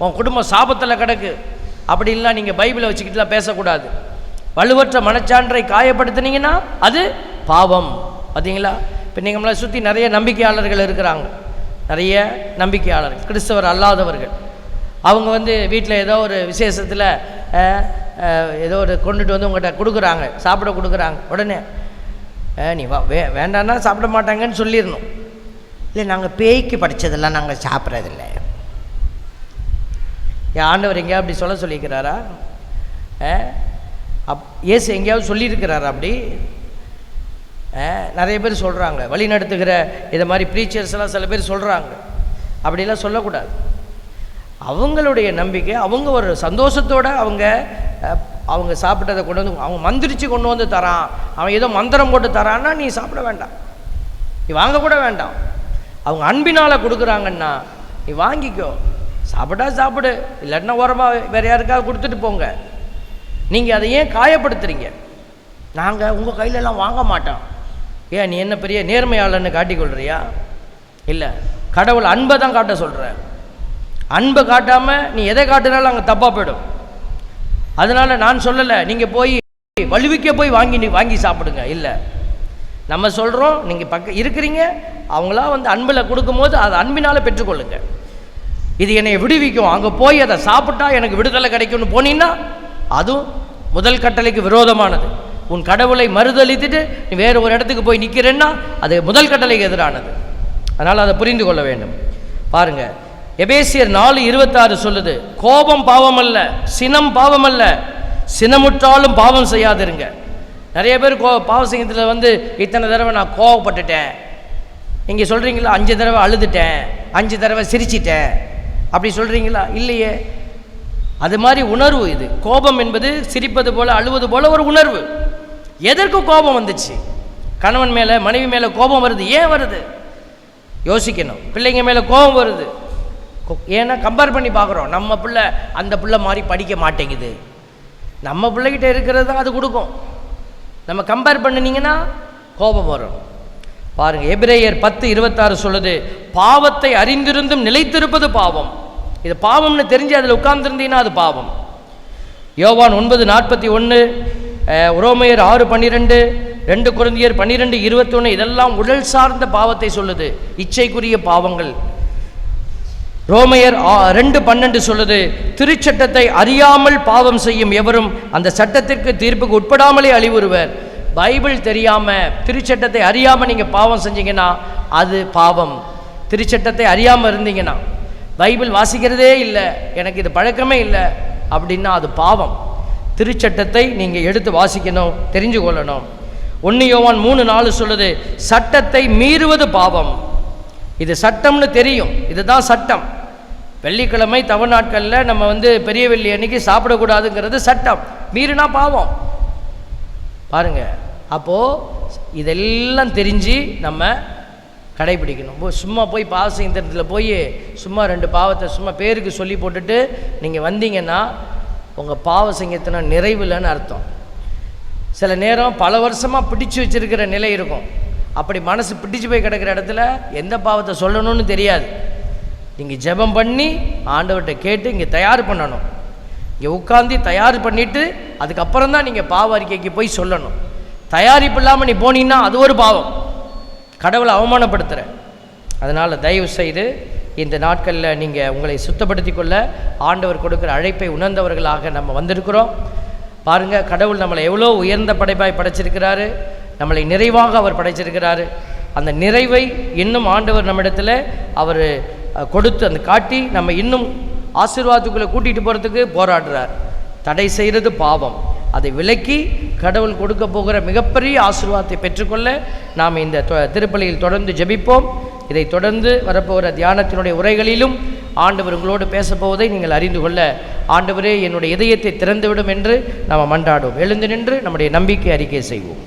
உன் குடும்பம் சாபத்தில் கிடக்கு அப்படின்லாம் நீங்கள் பைபிளை வச்சுக்கிட்டுலாம் பேசக்கூடாது. வலுவற்ற மனச்சான்றை காயப்படுத்தினீங்கன்னா அது பாவம். பார்த்தீங்களா? இப்போ நம்மளை சுற்றி நிறைய நம்பிக்கையாளர்கள் இருக்கிறாங்க, நிறைய நம்பிக்கையாளர்கள், கிறிஸ்தவர் அல்லாதவர்கள். அவங்க வீட்டில் ஏதோ ஒரு விசேஷத்தில் ஏதோ ஒரு கொண்டுட்டு உங்கள்கிட்ட கொடுக்குறாங்க, சாப்பிட கொடுக்குறாங்க. உடனே நீ வேண்டான்னா சாப்பிட மாட்டாங்கன்னு சொல்லிடணும். இல்லை, நாங்கள் பேய்க்கு படித்ததெல்லாம் நாங்கள் சாப்பிட்றதில்ல. என் ஆண்டவர் எங்கேயாவது அப்படி சொல்லியிருக்கிறாரா? இயேசு எங்கேயாவது சொல்லியிருக்கிறாரா அப்படி? நிறைய பேர் சொல்கிறாங்க, வழி நடத்துகிற இதை மாதிரி ப்ரீச்சர்ஸ்லாம் சில பேர் சொல்கிறாங்க. அப்படிலாம் சொல்லக்கூடாது. அவங்களுடைய நம்பிக்கை, அவங்க ஒரு சந்தோஷத்தோடு அவங்க சாப்பிட்டதை கொண்டு அவங்க மந்திரிச்சு கொண்டு வந்து தரான், அவன் ஏதோ மந்திரம் போட்டு தரான்னா நீ சாப்பிட வேண்டாம், நீ வாங்கக்கூட வேண்டாம். அவங்க அன்பினால் கொடுக்குறாங்கன்னா நீ வாங்கிக்கோ, சாப்பிட்டா சாப்பிடு, இல்லைன்னா ஓரமாக வேறு யாருக்காவது கொடுத்துட்டு போங்க. நீங்கள் அதை ஏன் காயப்படுத்துறீங்க? நாங்கள் உங்கள் கையிலெல்லாம் வாங்க மாட்டோம். ஏன் நீ என்ன பெரிய நேர்மையாளன்னு காட்டிக்கொள்கிறியா? இல்லை, கடவுள் அன்பை தான் காட்ட சொல்கிற. அன்பை காட்டாமல் நீ எதை காட்டினாலும் அங்கே தப்பாக போயிடும். அதனால் நான் சொல்லலை நீங்கள் போய் வலுவிக்க போய் வாங்கி சாப்பிடுங்க. இல்லை, நம்ம சொல்கிறோம் நீங்கள் இருக்கிறீங்க, அவங்களா அன்பில் கொடுக்கும்போது அதை அன்பினால் பெற்றுக்கொள்ளுங்க. இது என்னை விடுவிக்கும், அங்கே போய் அதை சாப்பிட்டா எனக்கு விடுதலை கிடைக்கும்னு போனீங்கன்னா அதுவும் முதல் கட்டளைக்கு விரோதமானது. உன் கடவுளை மறுதளித்துட்டு நீ வேறு ஒரு இடத்துக்கு போய் நிற்கிறேன்னா அது முதல் கட்டளைக்கு எதிரானது. அதனால் அதை புரிந்து கொள்ள வேண்டும். பாருங்கள், எபேசியர் 4:26 சொல்லுது, கோபம் பாவம் அல்ல, சினம் பாவம் அல்ல, சினமுற்றாலும் பாவம் செய்யாதிருங்க. நிறைய பேர் பாவம் செய்யறதுல இத்தனை தடவை நான் கோவப்பட்டுட்டேன், இங்கே சொல்கிறீங்களா 5 தடவை அழுதுட்டேன், 5 தடவை சிரிச்சிட்டேன், அப்படி சொல்கிறீங்களா? இல்லையே. அது மாதிரி உணர்வு இது. கோபம் என்பது சிரிப்பது போல் அழுவது போல் ஒரு உணர்வு. எதற்கு கோபம் வந்துச்சு? கணவன் மேலே மனைவி மேலே கோபம் வருது, ஏன் வருது யோசிக்கணும். பிள்ளைங்க மேலே கோபம் வருது, ஏன்னா கம்பேர் பண்ணி பார்க்குறோம். நம்ம பிள்ளை அந்த பிள்ளை மாதிரி படிக்க மாட்டேங்குது, நம்ம பிள்ளைகிட்ட இருக்கிறது தான் அது கொடுக்கும். நம்ம கம்பேர் பண்ணினீங்கன்னா கோபம் வரும். பாருங்கள், எபிரேயர் 10:26 சொல்லுது, பாவத்தை அறிந்திருந்தும் நிலைத்திருப்பது பாவம். இது பாவம்னு தெரிஞ்சு அதில் உட்கார்ந்துருந்தீங்கன்னா அது பாவம். யோவான் 9:41, ரோமையர் 6:12, 2 கொரிந்தியர் 12:21 இதெல்லாம் உடல் சார்ந்த பாவத்தை சொல்லுது, இச்சைக்குரிய பாவங்கள். ரோமையர் 2:12 சொல்லுது, திருச்சட்டத்தை அறியாமல் பாவம் செய்யும் எவரும் அந்த சட்டத்திற்கு தீர்ப்புக்கு உட்படாமலே அழிவுறுவர். பைபிள் தெரியாம திருச்சட்டத்தை அறியாம நீங்க பாவம் செஞ்சீங்கன்னா அது பாவம். திருச்சட்டத்தை அறியாம இருந்தீங்கன்னா, பைபிள் வாசிக்கிறதே இல்லை, எனக்கு இது பழக்கமே இல்லை அப்படின்னா அது பாவம். திருச்சட்டத்தை நீங்கள் எடுத்து வாசிக்கணும், தெரிஞ்சு கொள்ளணும். 1 யோவான் 3:4 சொல்லுது, சட்டத்தை மீறுவது பாவம். இது சட்டம்னு தெரியும், இதுதான் சட்டம். வெள்ளிக்கிழமை தவறு நாட்களில் நம்ம பெரிய வெள்ளி அன்னைக்கு சாப்பிடக்கூடாதுங்கிறது சட்டம், மீறினா பாவம். பாருங்க, அப்போது இதெல்லாம் தெரிஞ்சு நம்ம கடைபிடிக்கணும். சும்மா போய் பாவ செய்யறதுல போய் சும்மா 2 பாவத்தை சும்மா பேருக்கு சொல்லி போட்டுட்டு நீங்கள் வந்தீங்கன்னா உங்கள் பாவ செய்யத்தின நிறைவில்லைன்னு அர்த்தம். சில நேரம் பல வருஷமாக பிடிச்சு வச்சிருக்கிற நிலை இருக்கும். அப்படி மனசு பிடிச்சு போய் கிடக்கிற இடத்துல எந்த பாவத்தை சொல்லணும்னு தெரியாது. நீங்கள் ஜெபம் பண்ணி ஆண்டவர்கிட்ட கேட்டு இங்கே தயார் பண்ணணும். இங்கே உட்காந்து தயார் பண்ணிவிட்டு அதுக்கப்புறம் தான் நீங்கள் பாவ அறிக்கைக்கு போய் சொல்லணும். தயாரிப்பு இல்லாமல் நீ போனீங்கன்னா அது ஒரு பாவம், கடவுளை அவமானப்படுத்துகிற. அதனால் தயவு செய்து இந்த நாட்களில் நீங்கள் உங்களை சுத்தப்படுத்தி கொள்ள ஆண்டவர் கொடுக்குற அழைப்பை உணர்ந்தவர்களாக நம்ம வந்திருக்கிறோம். பாருங்கள், கடவுள் நம்மளை எவ்வளோ உயர்ந்த படைப்பாய் படைச்சிருக்கிறாரு, நம்மளை நிறைவாக அவர் படைச்சிருக்கிறாரு. அந்த நிறைவை இன்னும் ஆண்டவர் நம்மிடத்தில் அவர் கொடுத்து அந்த காட்டி நம்ம இன்னும் ஆசீர்வாதத்துக்குள்ளே கூட்டிகிட்டு போகிறதுக்கு போராடுறார். தடை செய்கிறது பாவம், அதை விலக்கி கடவுள் கொடுக்க போகிற மிகப்பெரிய ஆசீர்வாதத்தை பெற்றுக்கொள்ள நாம் இந்த திருப்பலியில் தொடர்ந்து ஜெபிப்போம். இதை தொடர்ந்து வரப்போகிற தியானத்தினுடைய உரைகளிலும் ஆண்டவர் உங்களோடு பேசப்போவதை நீங்கள் அறிந்து கொள்ள, ஆண்டவரே என்னுடைய இதயத்தை திறந்துவிடும் என்று நாம் மன்றாடுவோம். எழுந்து நின்று நம்முடைய நம்பிக்கை அறிக்கை செய்வோம்.